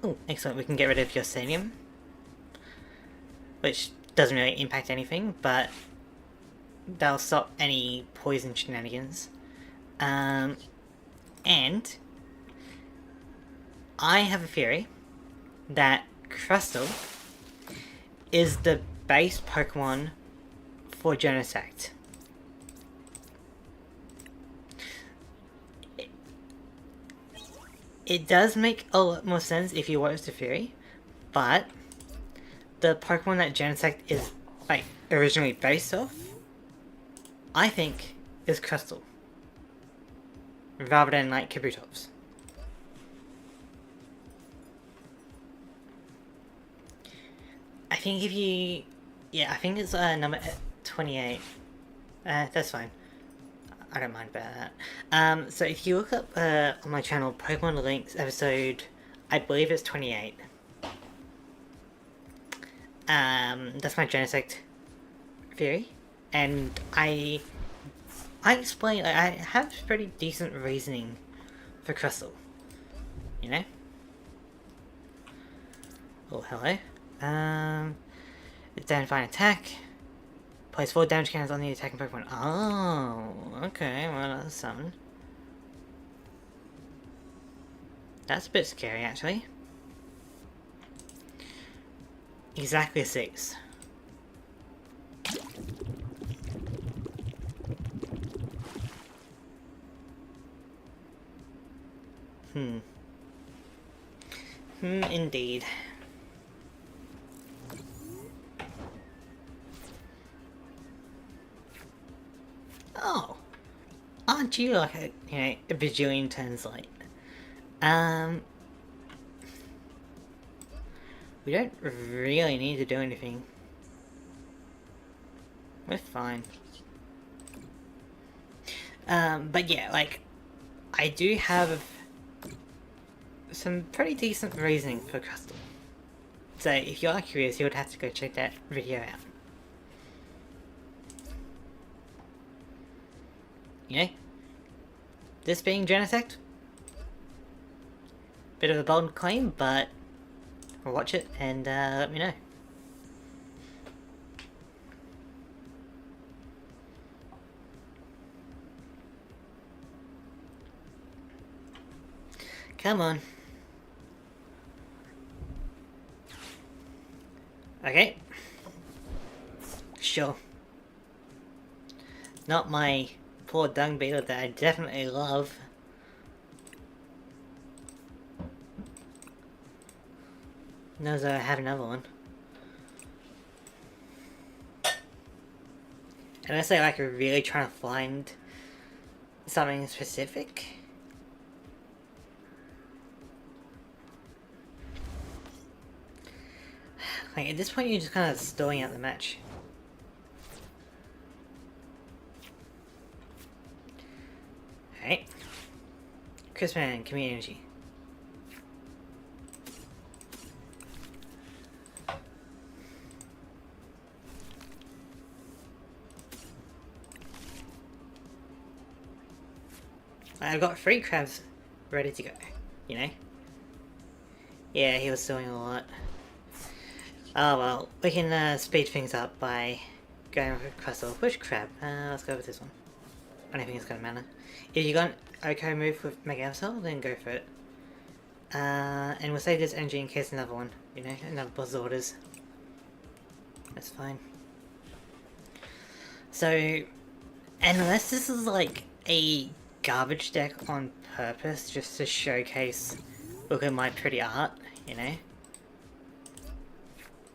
Oh, excellent, we can get rid of your Stadium, which doesn't really impact anything, but that'll stop any poison shenanigans. And I have a theory that Crustle is the base Pokemon for Genesect. It does make a lot more sense if you watch the theory, but the Pokemon that Genesect is like originally based off, I think, is Crustle. rather than like Kabutovs. I think if you... Yeah, I think it's number 28. That's fine. I don't mind about that. So if you look up on my channel, Pokemon Links episode, I believe it's 28. That's my Genesect theory. And I explain, like, I have pretty decent reasoning for Crustle. You know? Oh, hello. It's down fine attack. Place 4 damage cannons on the attacking Pokemon. Oh, okay, well that's something. That's a bit scary, actually. Exactly 6. Indeed. Oh, aren't you like a, a bajillion turns late? We don't really need to do anything. We're fine. But yeah, like, I do have some pretty decent reasoning for Crustle. So if you are curious, you would have to go check that video out. You know? This being Genesect? Bit of a bold claim, but watch it and let me know. Come on. Okay. Sure. Not my poor dung beetle that I definitely love. Knows that I have another one. Unless I like really trying to find something specific. Like at this point you're just kind of stalling out the match. Alright. Crispman, give me energy. I've got 3 crabs ready to go, you know? Yeah, he was doing a lot. Oh well, we can speed things up by going with Crustle. Which crab? Let's go with this one. I don't think it's gonna matter. If you got an okay move with Mega Evolve, then go for it. And we'll save this energy in case another one, you know, another boss orders. That's fine. So, unless this is like a garbage deck on purpose just to showcase, look at my pretty art, you know?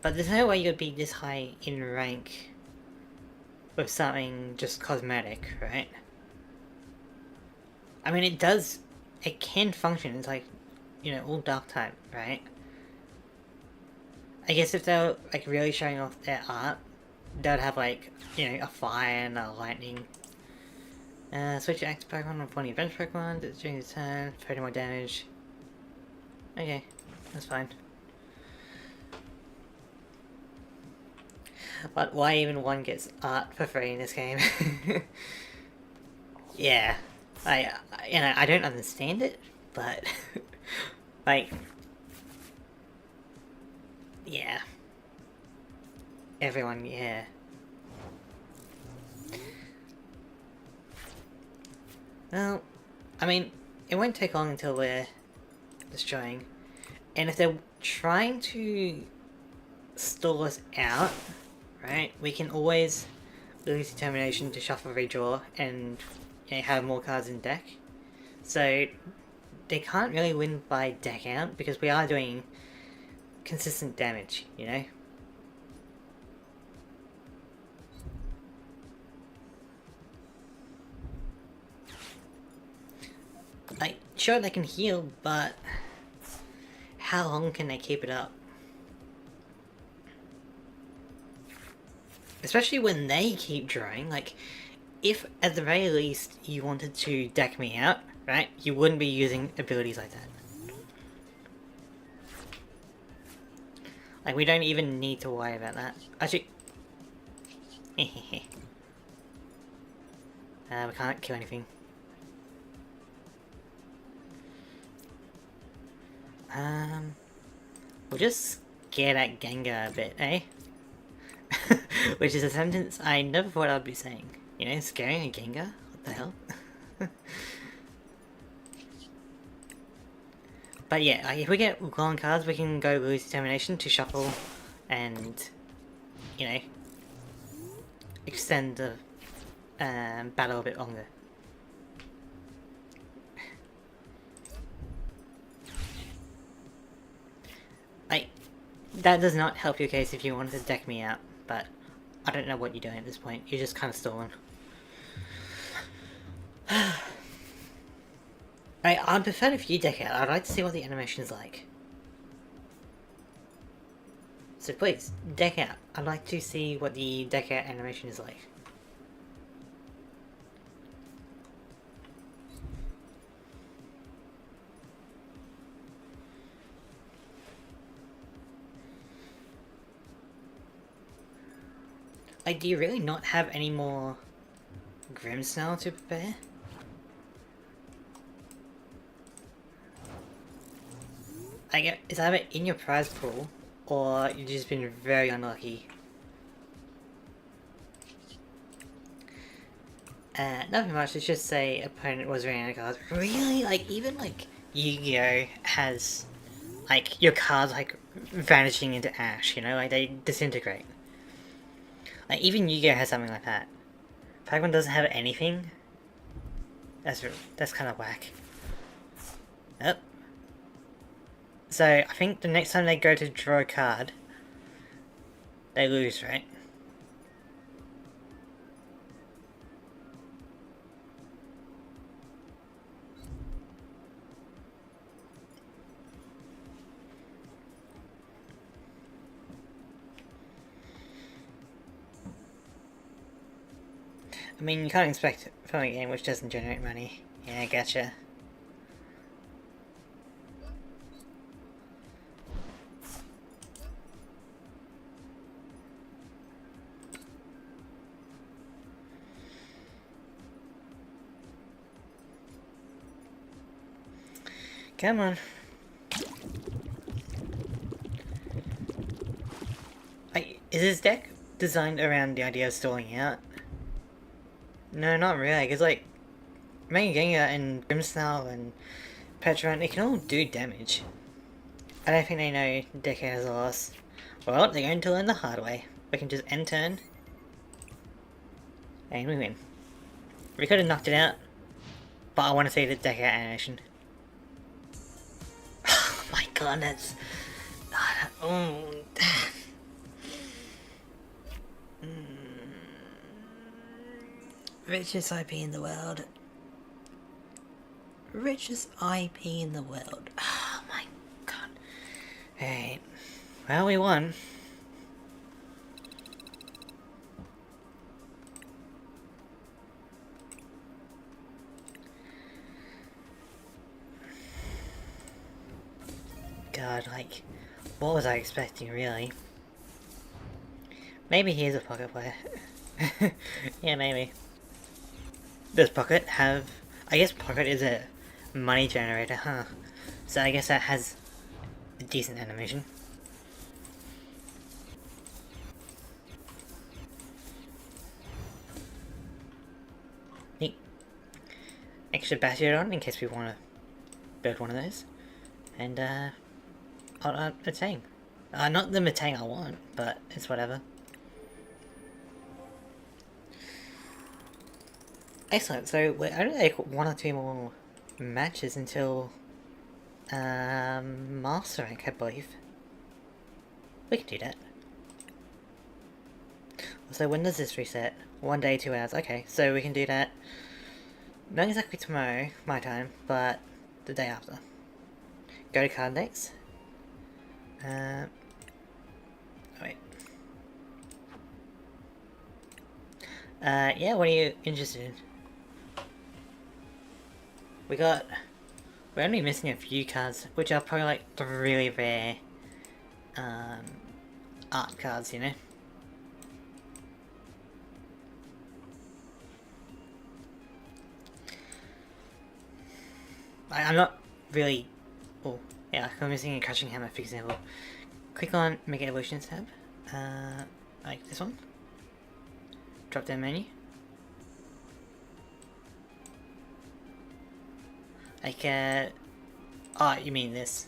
But there's no way you'd be this high in rank with something just cosmetic, right? I mean, it can function, it's like, you know, all dark type, right? I guess if they're like really showing off their art, they'd have like, you know, a fire and a lightning. Switch your active Pokemon with one of your bench Pokemon during the turn, 30 more damage. Okay, that's fine. But why even one gets art for free in this game? Yeah, I don't understand it, but like, yeah, everyone, yeah. Well, I mean, it won't take long until we're destroying, and if they're trying to stall us out, right, we can always lose determination to shuffle redraw and, you know, have more cards in deck. So they can't really win by deck out because we are doing consistent damage, you know? sure they can heal, but how long can they keep it up? Especially when they keep drawing, like, if at the very least you wanted to deck me out, right, you wouldn't be using abilities like that. Like, we don't even need to worry about that. Actually... we can't kill anything. We'll just scare that Gengar a bit, eh? Which is a sentence I never thought I'd be saying. You know, scaring a Gengar? What the hell? But yeah, like if we get long cards, we can go lose determination to shuffle and, you know, extend the battle a bit longer. Like, that does not help your case if you wanted to deck me out, but I don't know what you're doing at this point. You're just kind of stalling. I'd prefer if you deck out. I'd like to see what the animation's like. So please, deck out. I'd like to see what the deck out animation is like. Like, do you really not have any more Grimmsnarl to prepare? Like, it's either in your prize pool, or you've just been very unlucky. Nothing much, let's just say opponent was running out of cards. Really? Like, even like Yu-Gi-Oh! Has like your cards like vanishing into ash, you know? Like, they disintegrate. Like, even Yu-Gi-Oh! Has something like that. Pokemon doesn't have anything? That's kind of whack. Yep. So, I think the next time they go to draw a card, they lose, right? I mean, you can't expect from a game which doesn't generate money. Yeah, gotcha. Come on. Is this deck designed around the idea of stalling out? No, not really, because like, Mega Gengar and Grimmsnarl and Petrel, they can all do damage. I don't think they know deck out is a loss. Well, they're going to learn the hard way. We can just end turn, and we win. We could have knocked it out, but I want to see the deck out animation. Oh my god, that's... Richest IP in the world. Richest IP in the world. Oh my god. Hey, well, we won. God, like, what was I expecting, really? Maybe he is a pocket player. Yeah, maybe. Does Pocket have... I guess Pocket is a money generator, huh? So I guess that has a decent animation. Neat. Extra Bastion in case we want to build one of those. And, Metang. Not the Metang I want, but it's whatever. Excellent, so we're only like 1 or 2 more matches until Master Rank, I believe. We can do that. So when does this reset? 1 day, 2 hours. Okay, so we can do that. Not exactly tomorrow, my time, but the day after. Go to card decks. Wait. Yeah, what are you interested in? We're only missing a few cards, which are probably like the really rare art cards, you know? I'm not really... Oh, yeah, I'm missing a Crushing Hammer, for example. Click on Mega Evolutions tab. Like this one. Drop down menu. Like, oh, you mean this.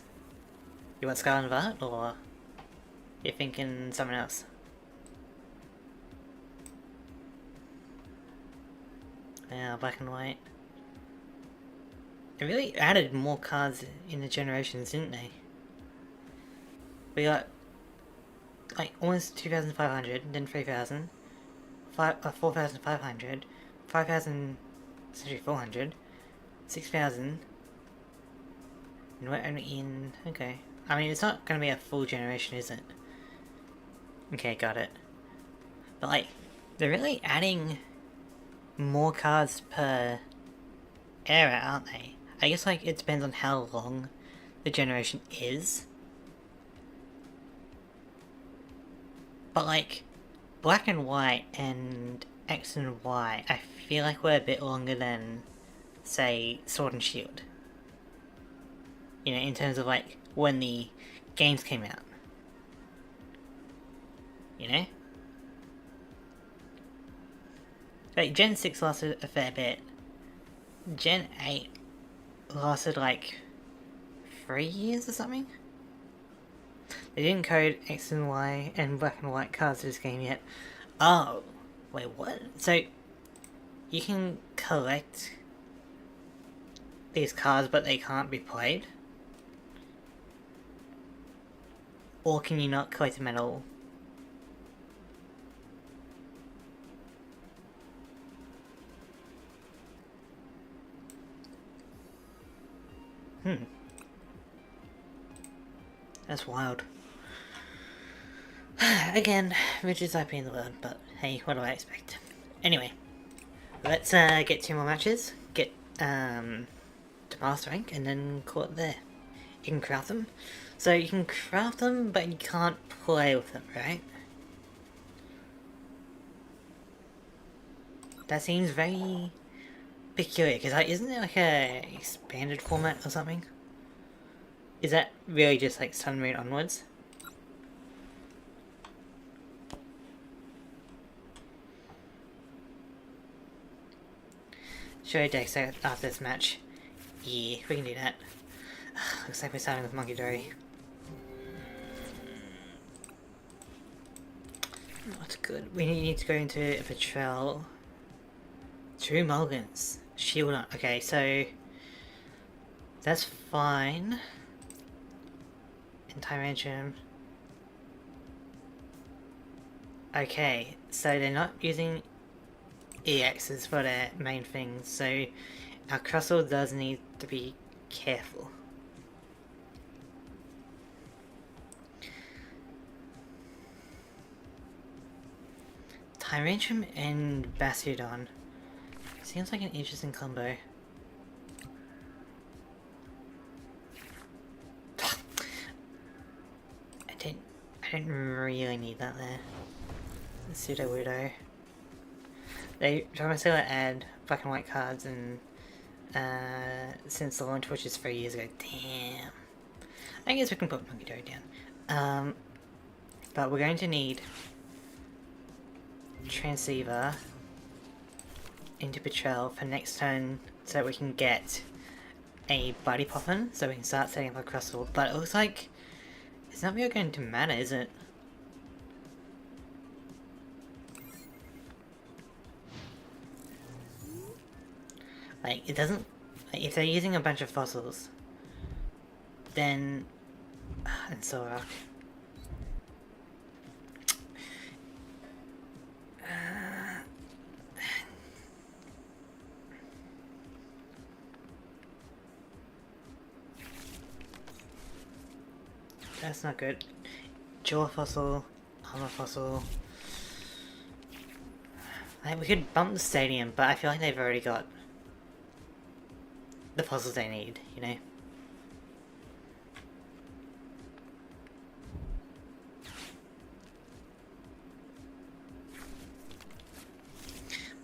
You want Scarlet Violet, or you're thinking someone else? Yeah, black and white. They really added more cards in the generations, didn't they? We got like almost 2,500, then 3,000, 4,500, 5,400, 6,000, and we're only in... okay. I mean, it's not going to be a full generation, is it? Okay, got it. But like, they're really adding more cards per era, aren't they? I guess like it depends on how long the generation is. But like, black and white and X and Y, I feel like we're a bit longer than, say, Sword and Shield. You know, in terms of like when the games came out. You know? Like, Gen 6 lasted a fair bit. Gen 8 lasted like 3 years or something? They didn't code X and Y and black and white cards to this game yet. Oh, wait, what? So, you can collect these cards but they can't be played? Or can you not collect them at all? That's wild. Again, richest IP in the world, but hey, what do I expect? Anyway, let's get 2 more matches, get to master rank, and then call it there. You can craft them. So you can craft them, but you can't play with them, right? That seems very peculiar, because like, isn't it like a expanded format or something? Is that really just like Sun Moon onwards? Show your decks after this match. Yeah, we can do that. Looks like we're starting with Monkey Dory. Not good. We need to go into a Petrel. 2 mulligans. Shield on. Okay, so that's fine. Tyranium. Okay, so they're not using EXs for their main things, so our Crustle does need to be careful. Tyranium and Bastiodon seems like an interesting combo. I didn't really need that there. Pseudo weirdo. They promised to add black and white cards and since the launch, which is 3 years ago. Damn. I guess we can put Monkey Dory down. But we're going to need Transceiver into Petrel for next turn so that we can get a Buddy Poffin so we can start setting up our Crustle. But it looks like it's not really going to matter, is it? Like, it doesn't... Like, if they're using a bunch of fossils, then... and Solrock. That's not good. Jaw Fossil, Armor Fossil. Like, we could bump the Stadium, but I feel like they've already got the fossils they need, you know?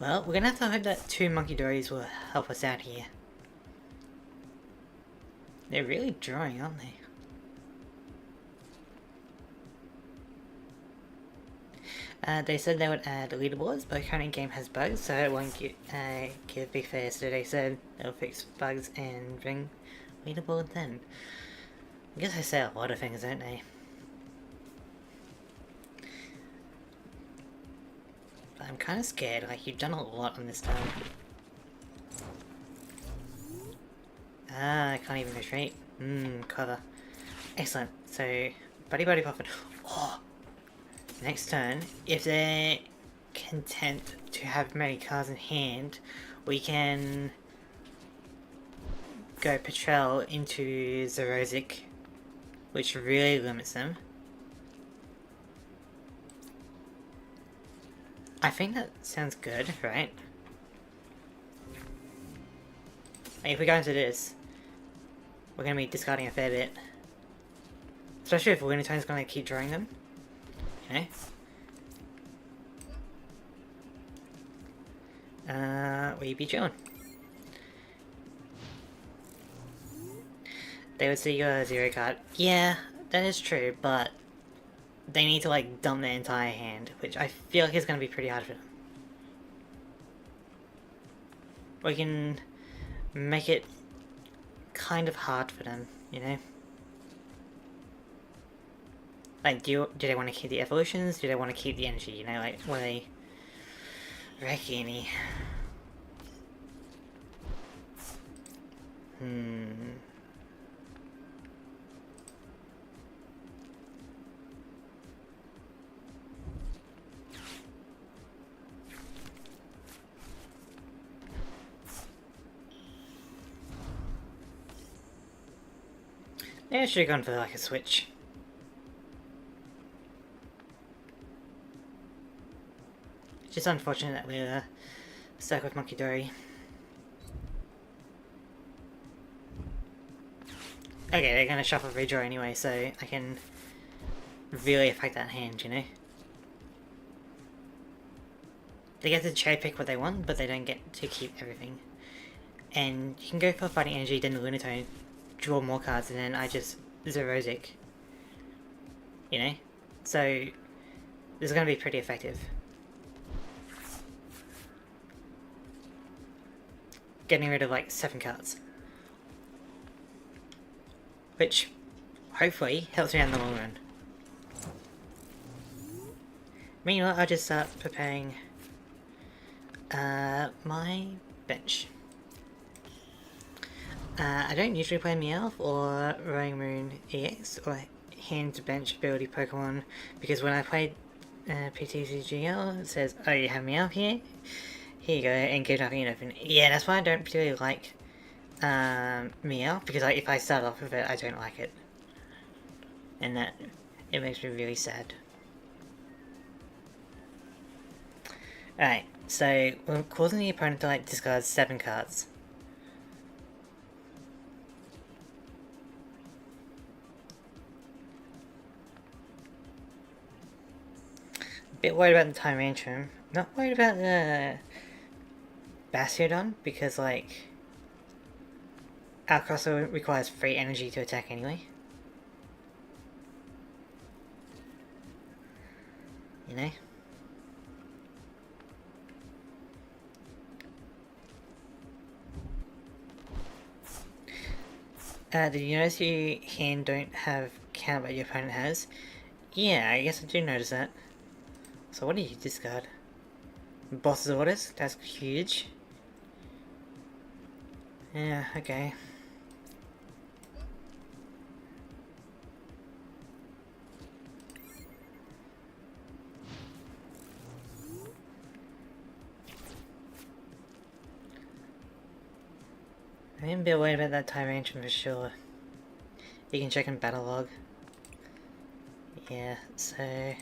Well, we're gonna have to hope that 2 Monkey Dories will help us out here. They're really drawing, aren't they? They said they would add leaderboards, but current game has bugs, so it won't give big fair. So they said they'll fix bugs and bring leaderboard then. I guess they say a lot of things, don't they? But I'm kind of scared, like you've done a lot on this time. Ah, I can't even go straight. Cover. Excellent. So, Buddy-Buddy Poffin. Oh! Next turn, if they're content to have many cards in hand, we can go Petrel into Xerosic, which really limits them. I think that sounds good, right? Like, if we go into this, we're going to be discarding a fair bit. Especially if Lunatine's going to keep drawing them. Okay. We be chillin'. They would see your 0 card. Yeah, that is true, but they need to like dump their entire hand, which I feel like is going to be pretty hard for them. We can make it kind of hard for them, you know? Like, do they want to keep the evolutions? Do they want to keep the energy? You know, like, will they wreck any? Yeah, I should have gone for like a switch. It's just unfortunate that we're stuck with Monkey Dory. Okay, they're gonna shuffle redraw anyway, so I can really affect that hand, you know? They get to cherry pick what they want, but they don't get to keep everything. And you can go for Fighting Energy, then the Lunatone, draw more cards, and then I just Xerosic. You know? So, this is gonna be pretty effective. Getting rid of like 7 cards. Which, hopefully, helps me out in the long run. Meanwhile, I'll just start preparing my bench. I don't usually play Meowth or Rolling Moon EX or hand bench ability Pokemon because when I played PTCGL, it says, oh, you have Meowth here? Here you go, and give nothing and open. Yeah, that's why I don't particularly like Meowth, because like, if I start off with it, I don't like it. And that, it makes me really sad. Alright, so we're causing the opponent to like discard 7 cards. Bit worried about the Tyrantrum. Not worried about the Bastiodon, because like our Crustle requires free energy to attack anyway. You know? Did you notice your hand don't have count but your opponent has? Yeah, I guess I do notice that. So what do you discard? Boss's Orders? That's huge. Yeah, okay. I'm a bit worried about that Tyrantrum for sure. You can check in Battle Log. Yeah, so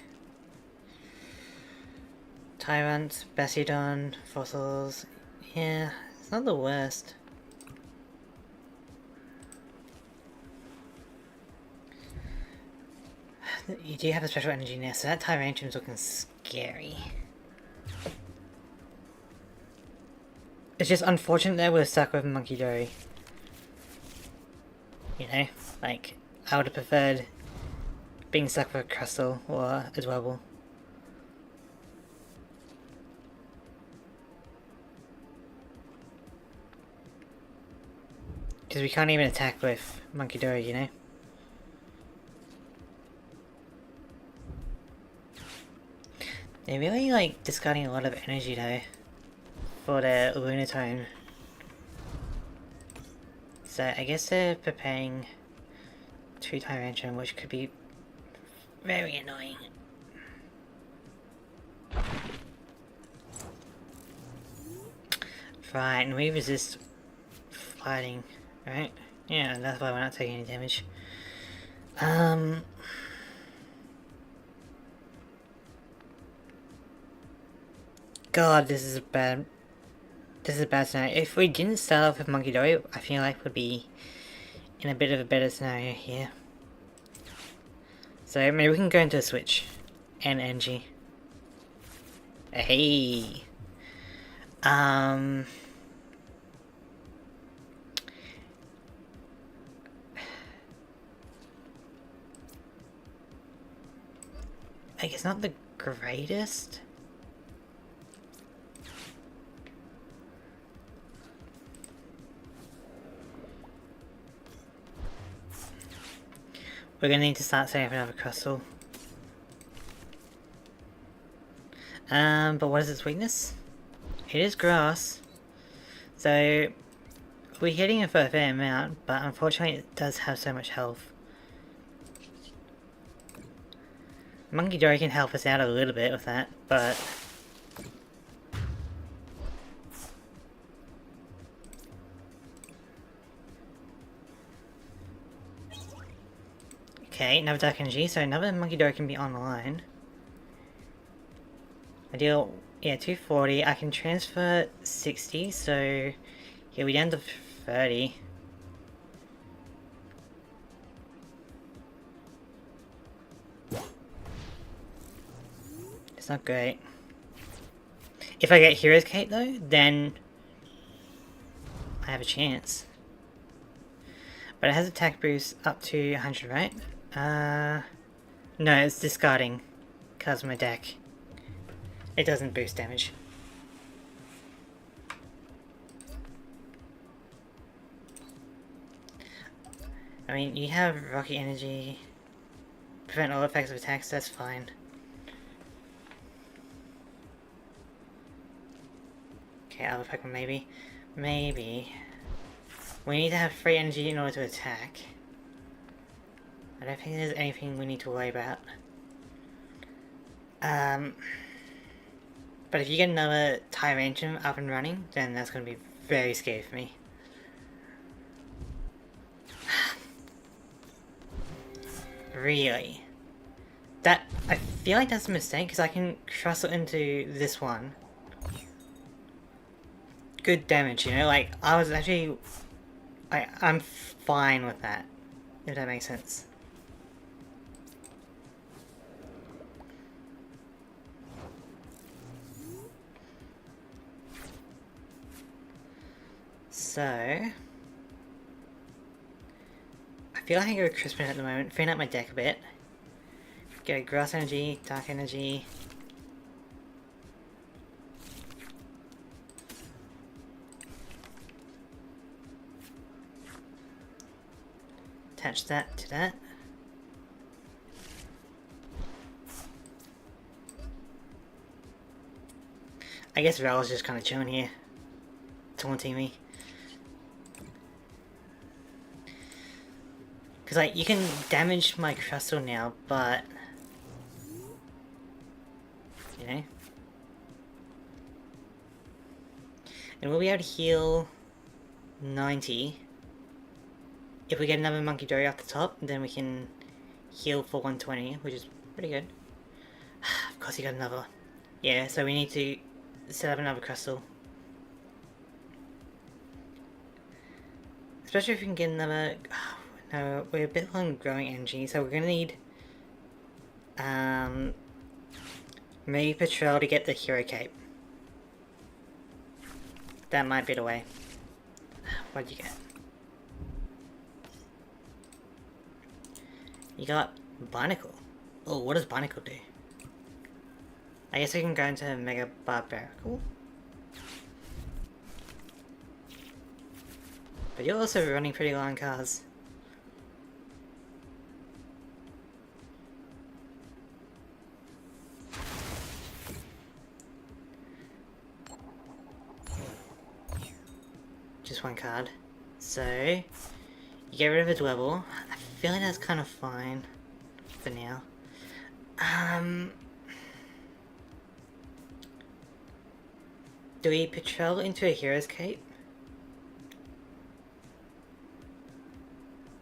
Tyrant, Basidon, Fossils. Yeah, it's not the worst. You do have a special energy now, so that Tyranium's looking scary. It's just unfortunate that we're stuck with Monkey Dory. You know, like, I would have preferred being stuck with a Crustle or a Dwebble. Because we can't even attack with Monkey Dory, you know? They're really, like, discarding a lot of energy, though, for their Lunatone. So, I guess they're preparing 2 Tyrantrum, which could be very annoying. Right, and we resist fighting, right? Yeah, that's why we're not taking any damage. God, this is bad. This is a bad scenario. If we didn't start off with Monkey Dory, I feel like we'd be in a bit of a better scenario here. So maybe we can go into a switch and energy. Hey. I guess not the greatest. We're gonna need to start setting up another Crustle. But what is its weakness? It is grass. So we're hitting it for a fair amount, but unfortunately it does have so much health. Monkey Dory can help us out a little bit with that, but okay, another Dark Energy, so another Monkey Dory can be online. I deal, yeah, 240. I can transfer 60, so yeah, we're down to 30. It's not great. If I get Hero's Cape though, then I have a chance. But it has attack boost up to 100, right? No, it's discarding because of my deck. It doesn't boost damage. I mean, you have Rocky Energy, prevent all effects of attacks, that's fine. Okay, I'll attack him maybe. Maybe. We need to have free energy in order to attack. I don't think there's anything we need to worry about. But if you get another Tyranium up and running, then that's going to be very scary for me. Really? That, I feel like that's a mistake, because I can Crustle into this one. Good damage, you know, like, I was actually... I'm fine with that, if that makes sense. So, I feel like I go Crispin at the moment, thin out my deck a bit. Go Grass Energy, Dark Energy. Attach that to that. I guess Val's just kind of chilling here, taunting me. Because, like, you can damage my Crustle now, but... you know? And we'll be able to heal 90. If we get another Monkey Dory off the top, then we can heal for 120, which is Pretty good. Of course, you got another. Yeah, so we need to set up another crystal. Especially if we can get another. Oh, no, we're a bit low on growing energy, so we're gonna need. Maybe Petrel to get the hero cape. That might be the way. What'd you get? You got Barnacle. Oh, what does Barnacle do? I guess I can go into Mega Barbarical. But you're also running pretty low on cars. Just one card. So, you get rid of a Dwebble. I feel like that's kind of fine for now. Do we Petrel into a Hero's Cape?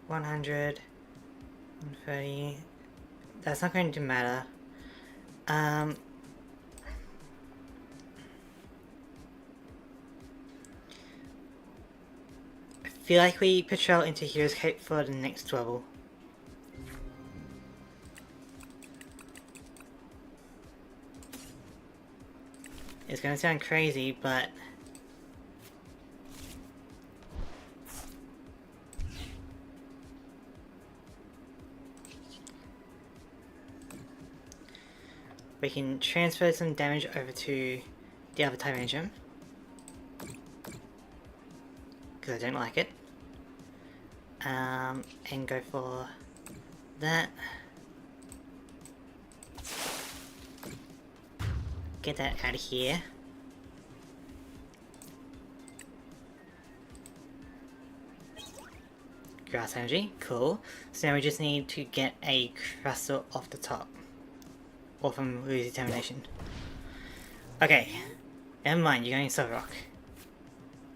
100, 130. That's not going to matter. I feel like we Petrel into Hero's Cape for the next Dwebble. It's gonna sound crazy, but we can transfer some damage over to the other Tyranium. Because I don't like it. And go for that. Get that out of here. Grass energy, cool. So now we just need to get a Crustle off the top. Or from Lose Determination. Okay, never mind, you're going Silver Rock.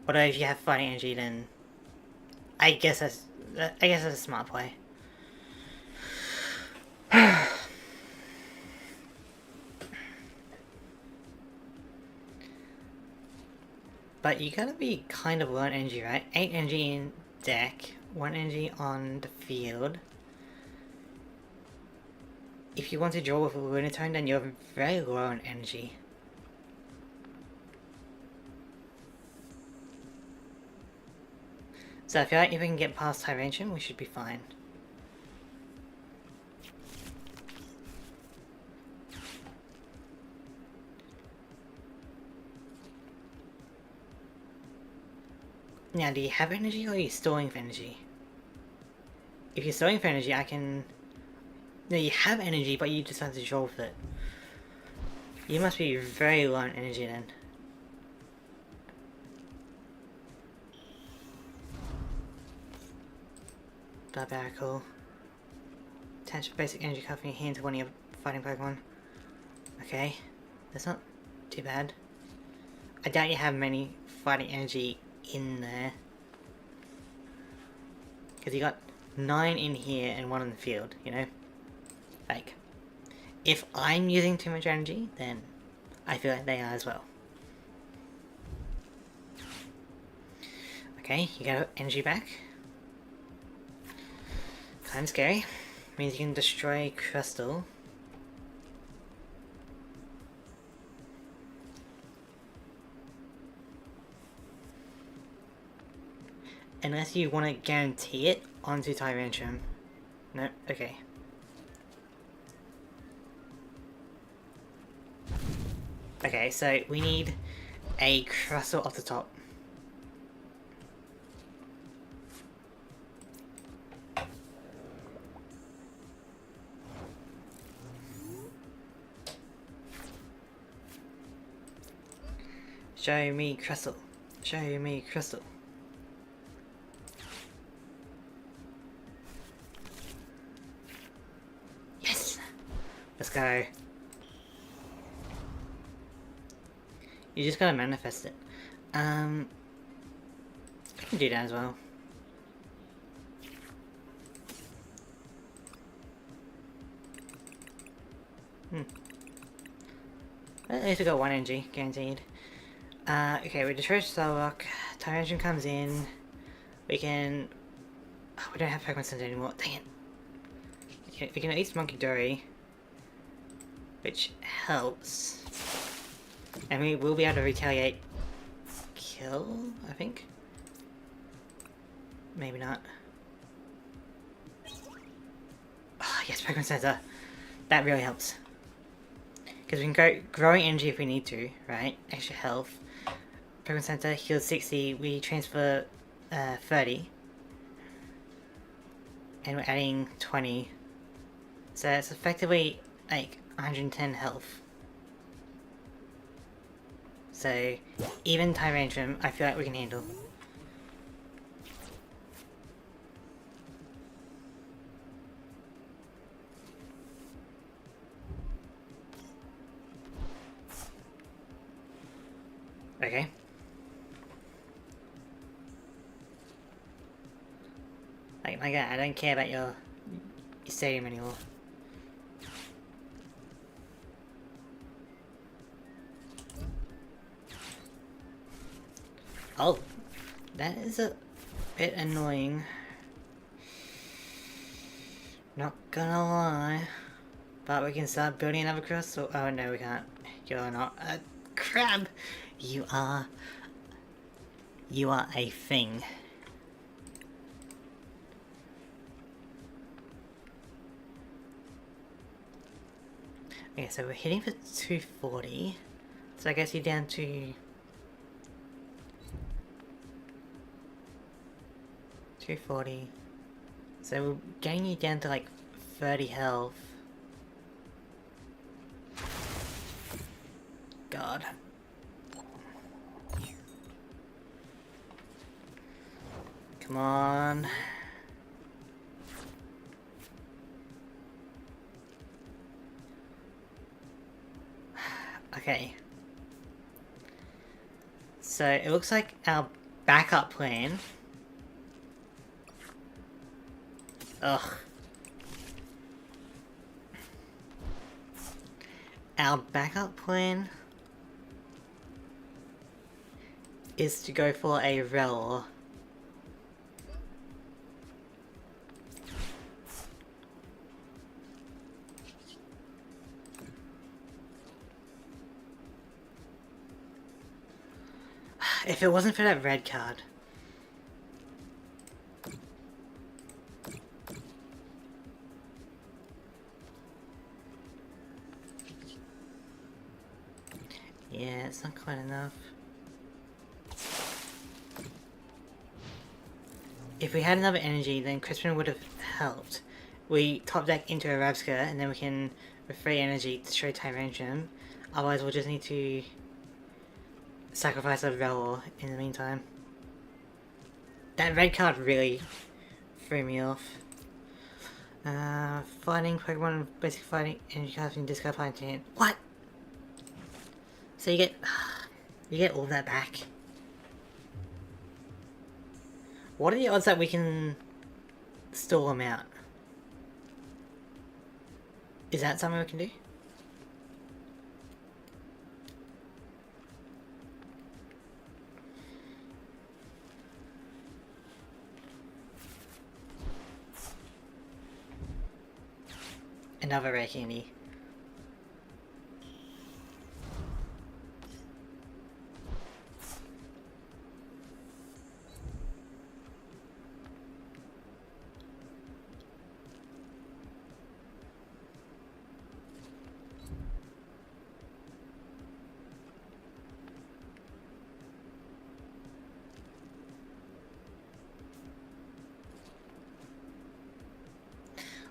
Although if you have fighting energy, then I guess that's a smart play. But you gotta be kind of low on energy, right? 8 energy in deck, 1 energy on the field. If you want to draw with a Lunatone, then you're very low on energy. So I feel like if we can get past Tyranium, we should be fine. Now, do you have energy or are you storing for energy? If you're storing for energy, I can... No, you have energy, but you decide to draw with it. You must be very low on energy then. Barbarical. Attach a basic energy card from your hand to one of your fighting Pokemon. Okay, that's not too bad. I doubt you have many fighting energy in there. Because you got 9 in here and 1 in the field, you know? Like, if I'm using too much energy, then I feel like they are as well. Okay, you got energy back. Kind of scary. Means you can destroy Crustle. Unless you want to guarantee it onto Tyranium. No, okay. Okay, so we need a Crustle off the top. Show me Crustle. Show me Crustle. Yes! Let's go. You just gotta manifest it. I can do that as well. At least we got 1 energy, guaranteed. Okay, we destroy Starlock. Tyranium comes in. We can... Oh, we don't have Pokemon Center anymore. Dang it. Okay, we can at least Monkey Dory, which helps. And we will be able to retaliate kill, I think. Maybe not. Oh, yes, Pokemon Center. That really helps. Because we can go growing energy if we need to, right? Extra health. Pokemon Center heals 60, we transfer 30. And we're adding 20. So it's effectively like 110 health. So even Tyranium, I feel like we can handle. Okay. Like my god, I don't care about your stadium anymore. Oh, that is a bit annoying. Not gonna lie. But we can start building another crystal. Oh no, we can't. You're not a crab. You are a thing. Okay, so we're hitting for 240. So I guess you're down to 240. So we're getting you down to like 30 health. God. Come on. Okay. So it looks like our backup plan. Ugh. Our backup plan is to go for a Rel. If it wasn't for that red card. Yeah, it's not quite enough. If we had another energy, then Crispin would have helped. We top deck into a Rabska, and then we can, with free energy, destroy Tyranium. Otherwise, we'll just need to sacrifice a Velor in the meantime. That red card really threw me off. Fighting Pokemon, basic fighting, energy cards and discard fighting hand. What? So you get all that back. What are the odds that we can stall them out? Is that something we can do? Another rare candy.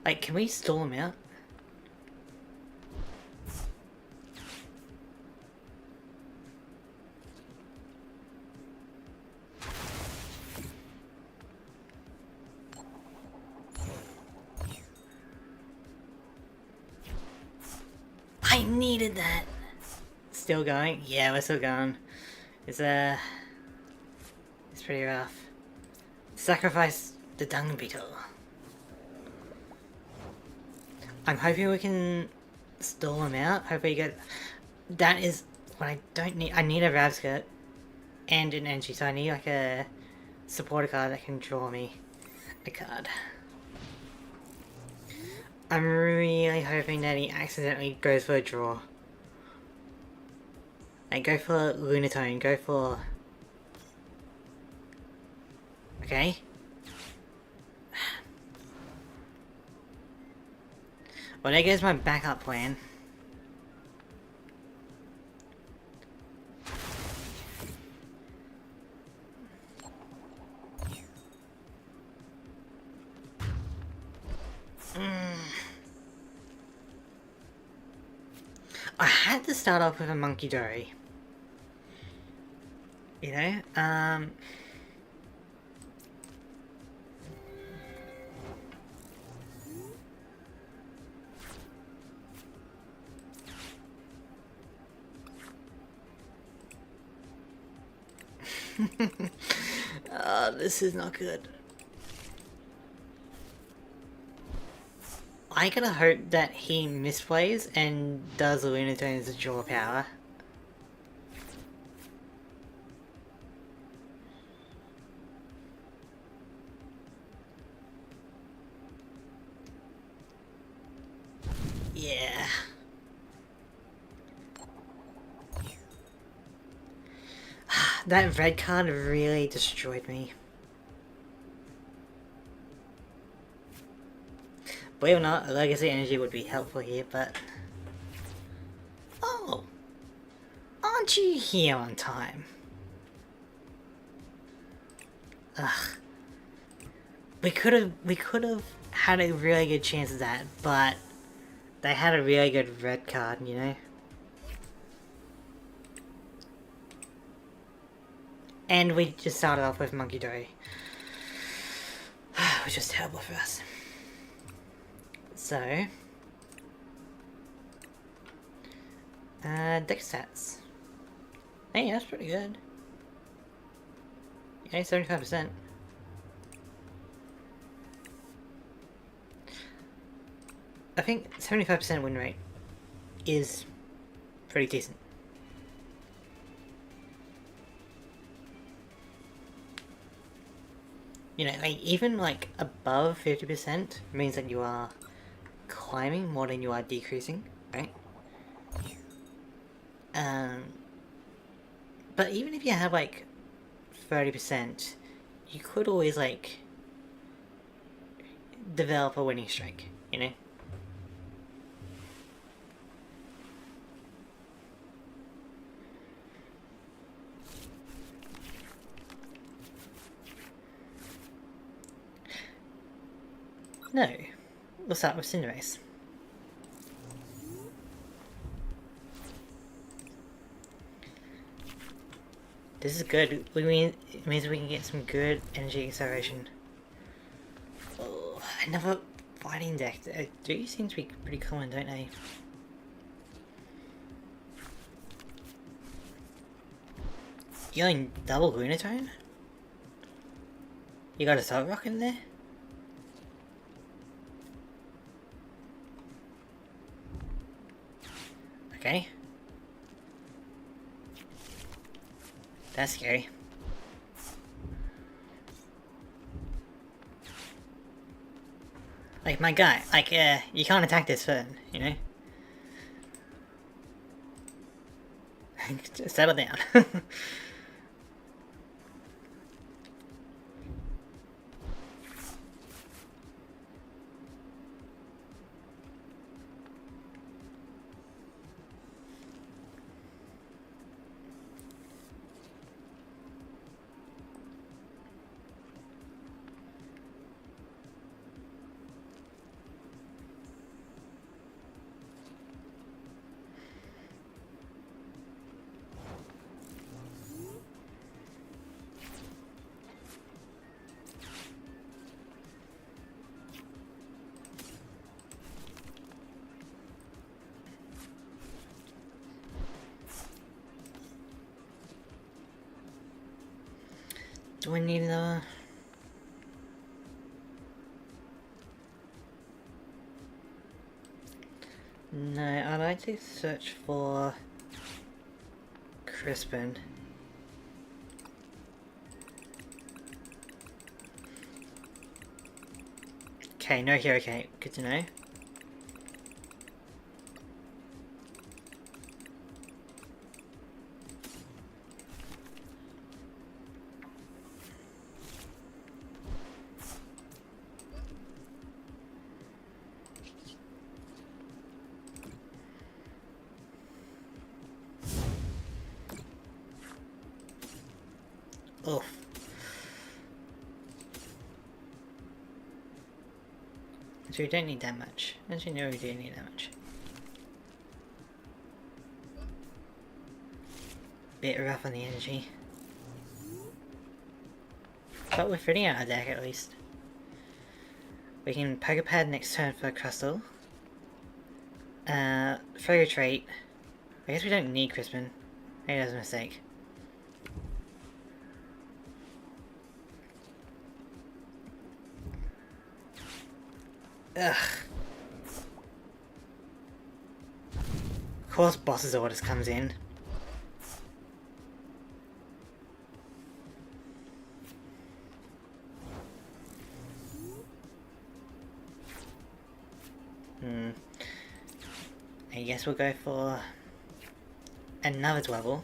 Like, can we stall them out? I needed that. Still going? Yeah, we're still going. It's pretty rough. Sacrifice the dung beetle. I'm hoping we can stall him out. Hopefully get That is what I don't need. I need a Ravskirt and an Energy, so I need like a supporter card that can draw me a card. I'm really hoping that he accidentally goes for a draw. Like, go for Lunatone, go for... Okay. Well, there goes my backup plan. I had to start off with a Monkey Dory. You know, oh, this is not good. I gotta hope that he misplays and does Lunatone as a draw power. Yeah. That red card really destroyed me. Believe it or not, a Legacy Energy would be helpful here, but... Oh! Aren't you here on time? Ugh. We could have had a really good chance of that, but... They had a really good red card, you know? And we just started off with Monkey Dory. Which was terrible for us. So... deck stats. Hey, that's pretty good. Okay, 75%. I think 75% win rate is pretty decent. You know, like, even like above 50% means that you are climbing more than you are decreasing, right? But even if you have like 30%, you could always like develop a winning streak, you know? No, we'll start with Cinderace. This is good. It means we can get some good energy acceleration. Oh, another fighting deck. Do seem to be pretty common, don't they? You're in double Lunatone? You got a Salt Rock in there? Okay. That's scary. Like, my guy, like, you can't attack this turn, you know? Just settle down. Do I need another? No, I'd like to search for Crispin. Okay, no hero cape. Good to know. Oof. So we don't need that much. Actually, no, we do need that much. Bit rough on the energy. But we're fitting out our deck at least. We can Poké Pad next turn for Crustle. Further trait. I guess we don't need Crispin. Maybe that was a mistake. Ugh. Of course Boss's Orders comes in. I guess we'll go for another Dwebble.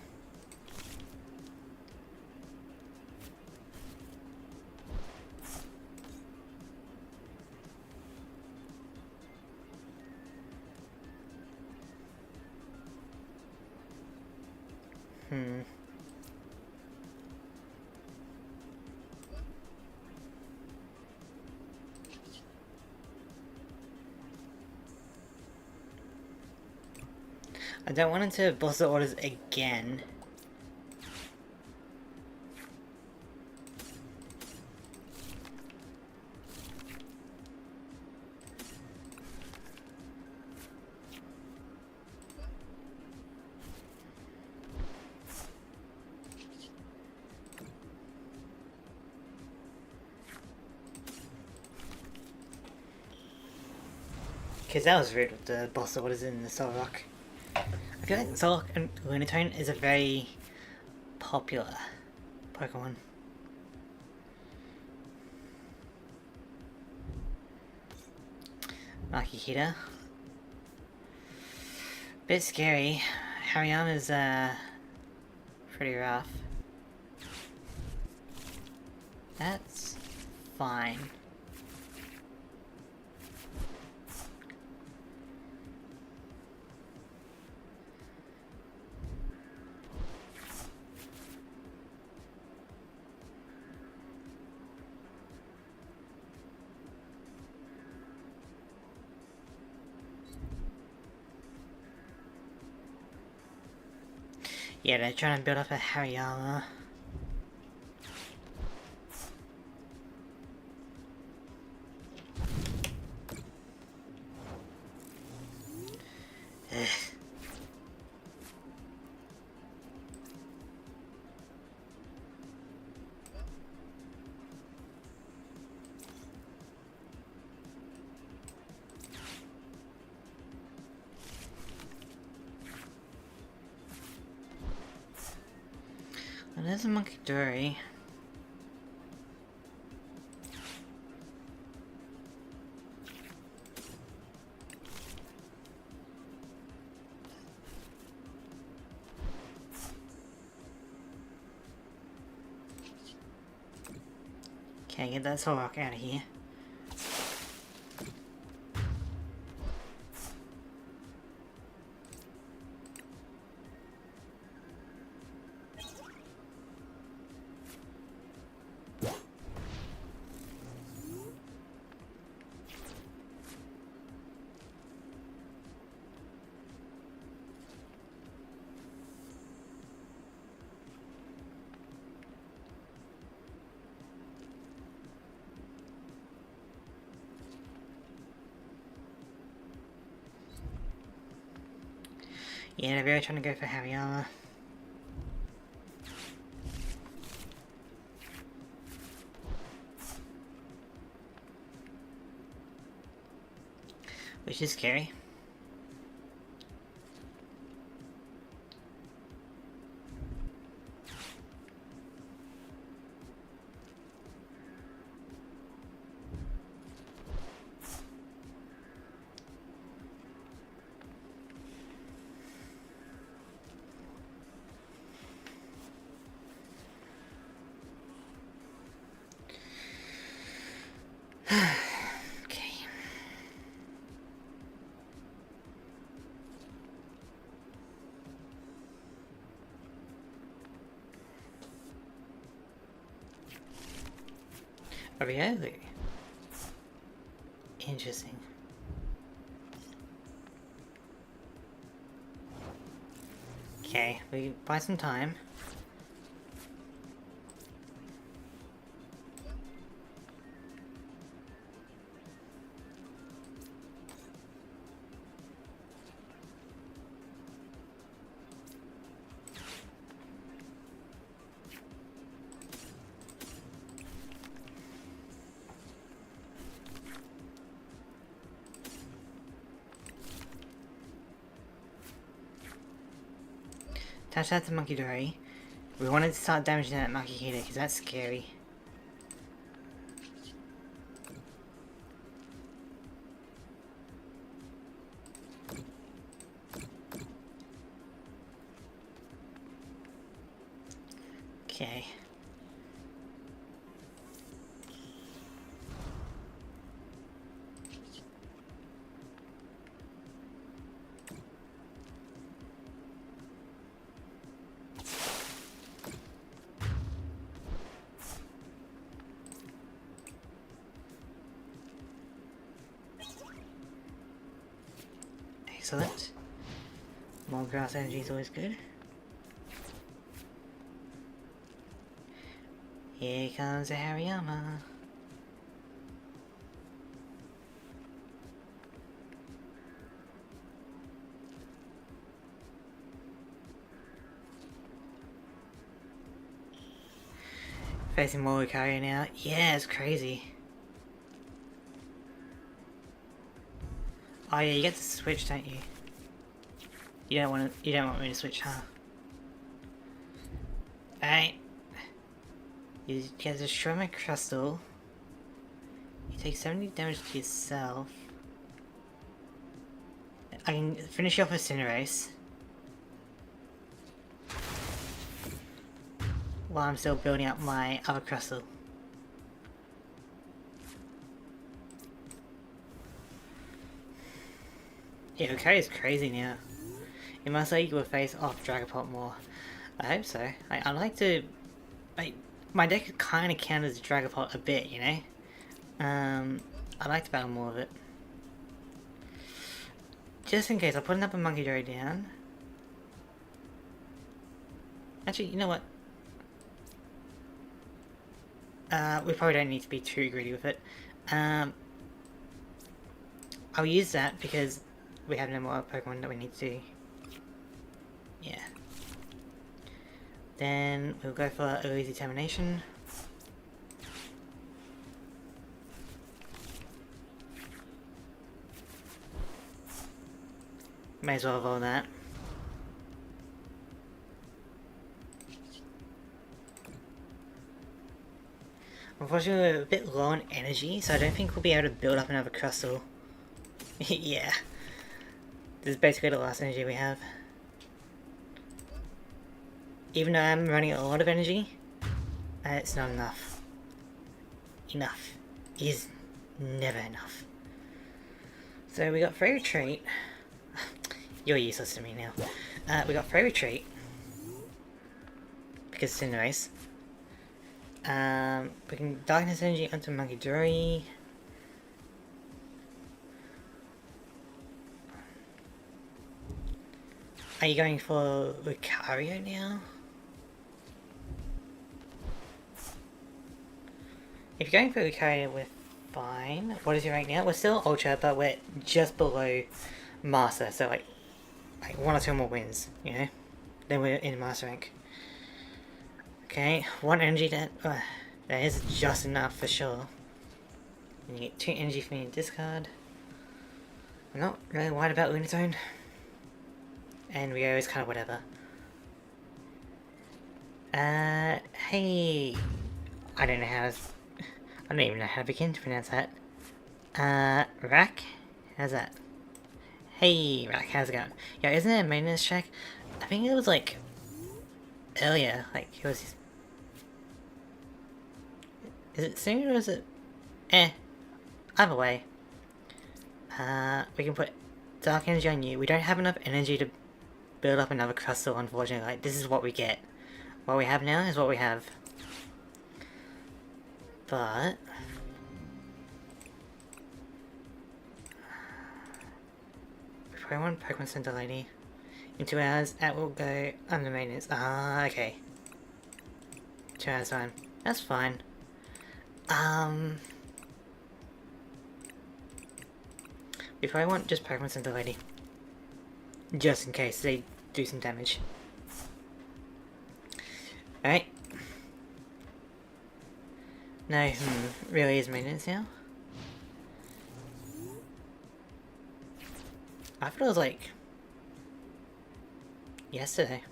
I don't want him to boss the orders again. Because that was rude with the boss orders in the Soul Rock. I feel like Zolok and Lunatone is a very popular Pokemon. Makihita. Bit scary. Hariyama's pretty rough. That's fine. Yeah, they're trying to build up a Hariyama. Ugh. Well, there's a Monkey Dory. Okay, get that Soul Rock out of here. Yeah, they're really trying to go for Hariyama. Which is scary. Oh, really? Interesting. Okay, we buy some time. Attach that to Monkey DRI. We wanted to start damaging that Monkey because that's scary. Okay. Excellent. More grass energy is always good. Here comes a Hariyama. Facing more Lucario now. Yeah, it's crazy. Oh yeah, you get to switch, don't you? You don't want me to switch, huh? Alright. You get to destroy my Crustle. You take 70 damage to yourself. I can finish you off with Cinderace. While I'm still building up my other Crustle. Yeah, Lucario is crazy now. It must like you will face off Dragapult more. I hope so. I like to... my deck kind of counters Dragapult a bit, you know? I like to battle more of it. Just in case, I'll put another Monkey DRI down. Actually, you know what? We probably don't need to be too greedy with it. I'll use that because we have no more Pokemon that we need to... Yeah. Then we'll go for Early Determination. May as well evolve that. Unfortunately, we're a bit low on energy, so I don't think we'll be able to build up another Crustle. Yeah. This is basically the last energy we have. Even though I'm running a lot of energy, it's not enough. Enough is never enough. So we got Free Retreat. You're useless to me now. We got Free Retreat. Because Cinderace. We can Darkness Energy onto Monkey DRI. Are you going for Lucario now? If you're going for Lucario, we're fine. What is your rank now? We're still Ultra, but we're just below Master, so like one or two more wins, you know? Then we're in Master rank. Okay, one energy that is just enough for sure. And you get 2 energy from your discard. I'm not really worried about Lunatone. And Rio is kind of whatever. Hey, I don't even know how to begin to pronounce that. Rack? How's that? Hey, Rack, how's it going? Yeah, isn't there a maintenance check? I think it was like earlier, like it was. Is it soon or is it? Either way. We can put Dark Energy on you. We don't have enough energy to build up another Crustle, unfortunately. Like, this is what we get. What we have now is what we have. But we probably want Pokemon Center Lady. In 2 hours, that will go under maintenance. Ah, okay. 2 hours time. That's fine. We probably want just Pokemon Center Lady. Just in case they do some damage. Alright. No, really is maintenance now. I thought it was like yesterday.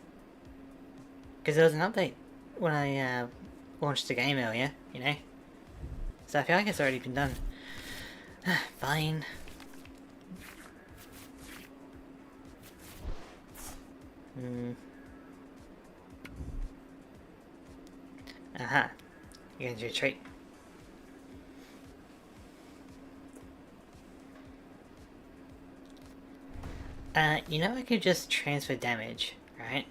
Because there was an update when I launched the game earlier, you know? So I feel like it's already been done. Fine. Aha. You're going to retreat. You know I could just transfer damage, right?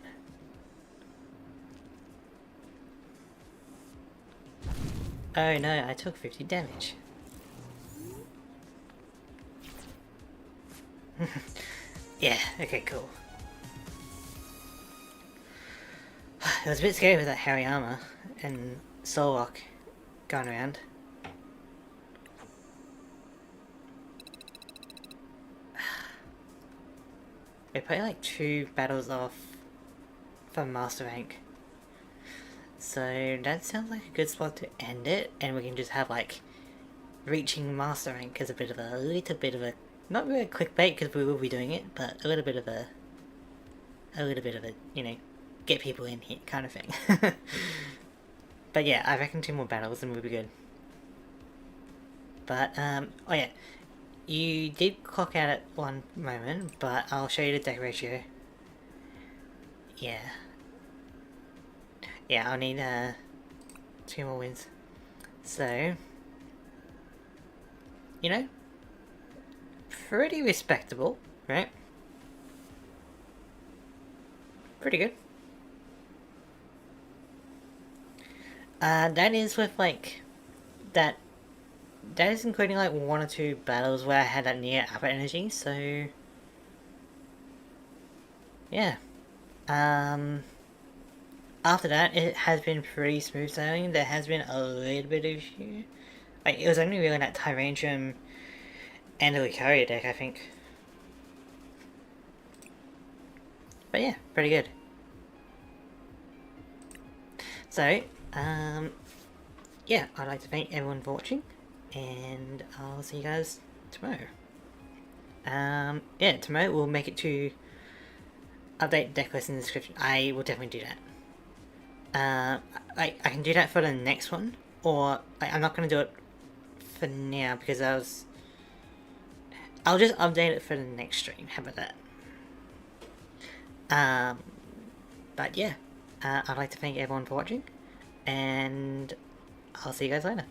Oh no, I took 50 damage. Yeah, okay, cool. It was a bit scary with that Hariyama and Solrock going around. We're probably like 2 battles off from Master Rank. So that sounds like a good spot to end it, and we can just have like reaching Master Rank as a little bit of a, not really a clickbait because we will be doing it, but a little bit of a, you know, get people in here kind of thing. But yeah, I reckon 2 more battles and we'll be good. But, oh yeah, you did clock out at one moment, but I'll show you the deck ratio. Yeah. Yeah, I'll need 2 more wins. So, you know, pretty respectable, right? Pretty good. That is with like that is including like 1 or 2 battles where I had that Neo Upper Energy, so yeah. After that, it has been pretty smooth sailing. There has been a little bit of issue. Like, it was only really that Tyranium and the Lucario deck, I think. But yeah, pretty good. So, yeah, I'd like to thank everyone for watching, and I'll see you guys tomorrow. Yeah, tomorrow we'll make it to update deck list in the description. I will definitely do that. I can do that for the next one, or I'm not going to do it for now because I'll just update it for the next stream. How about that? But yeah, I'd like to thank everyone for watching, and I'll see you guys later.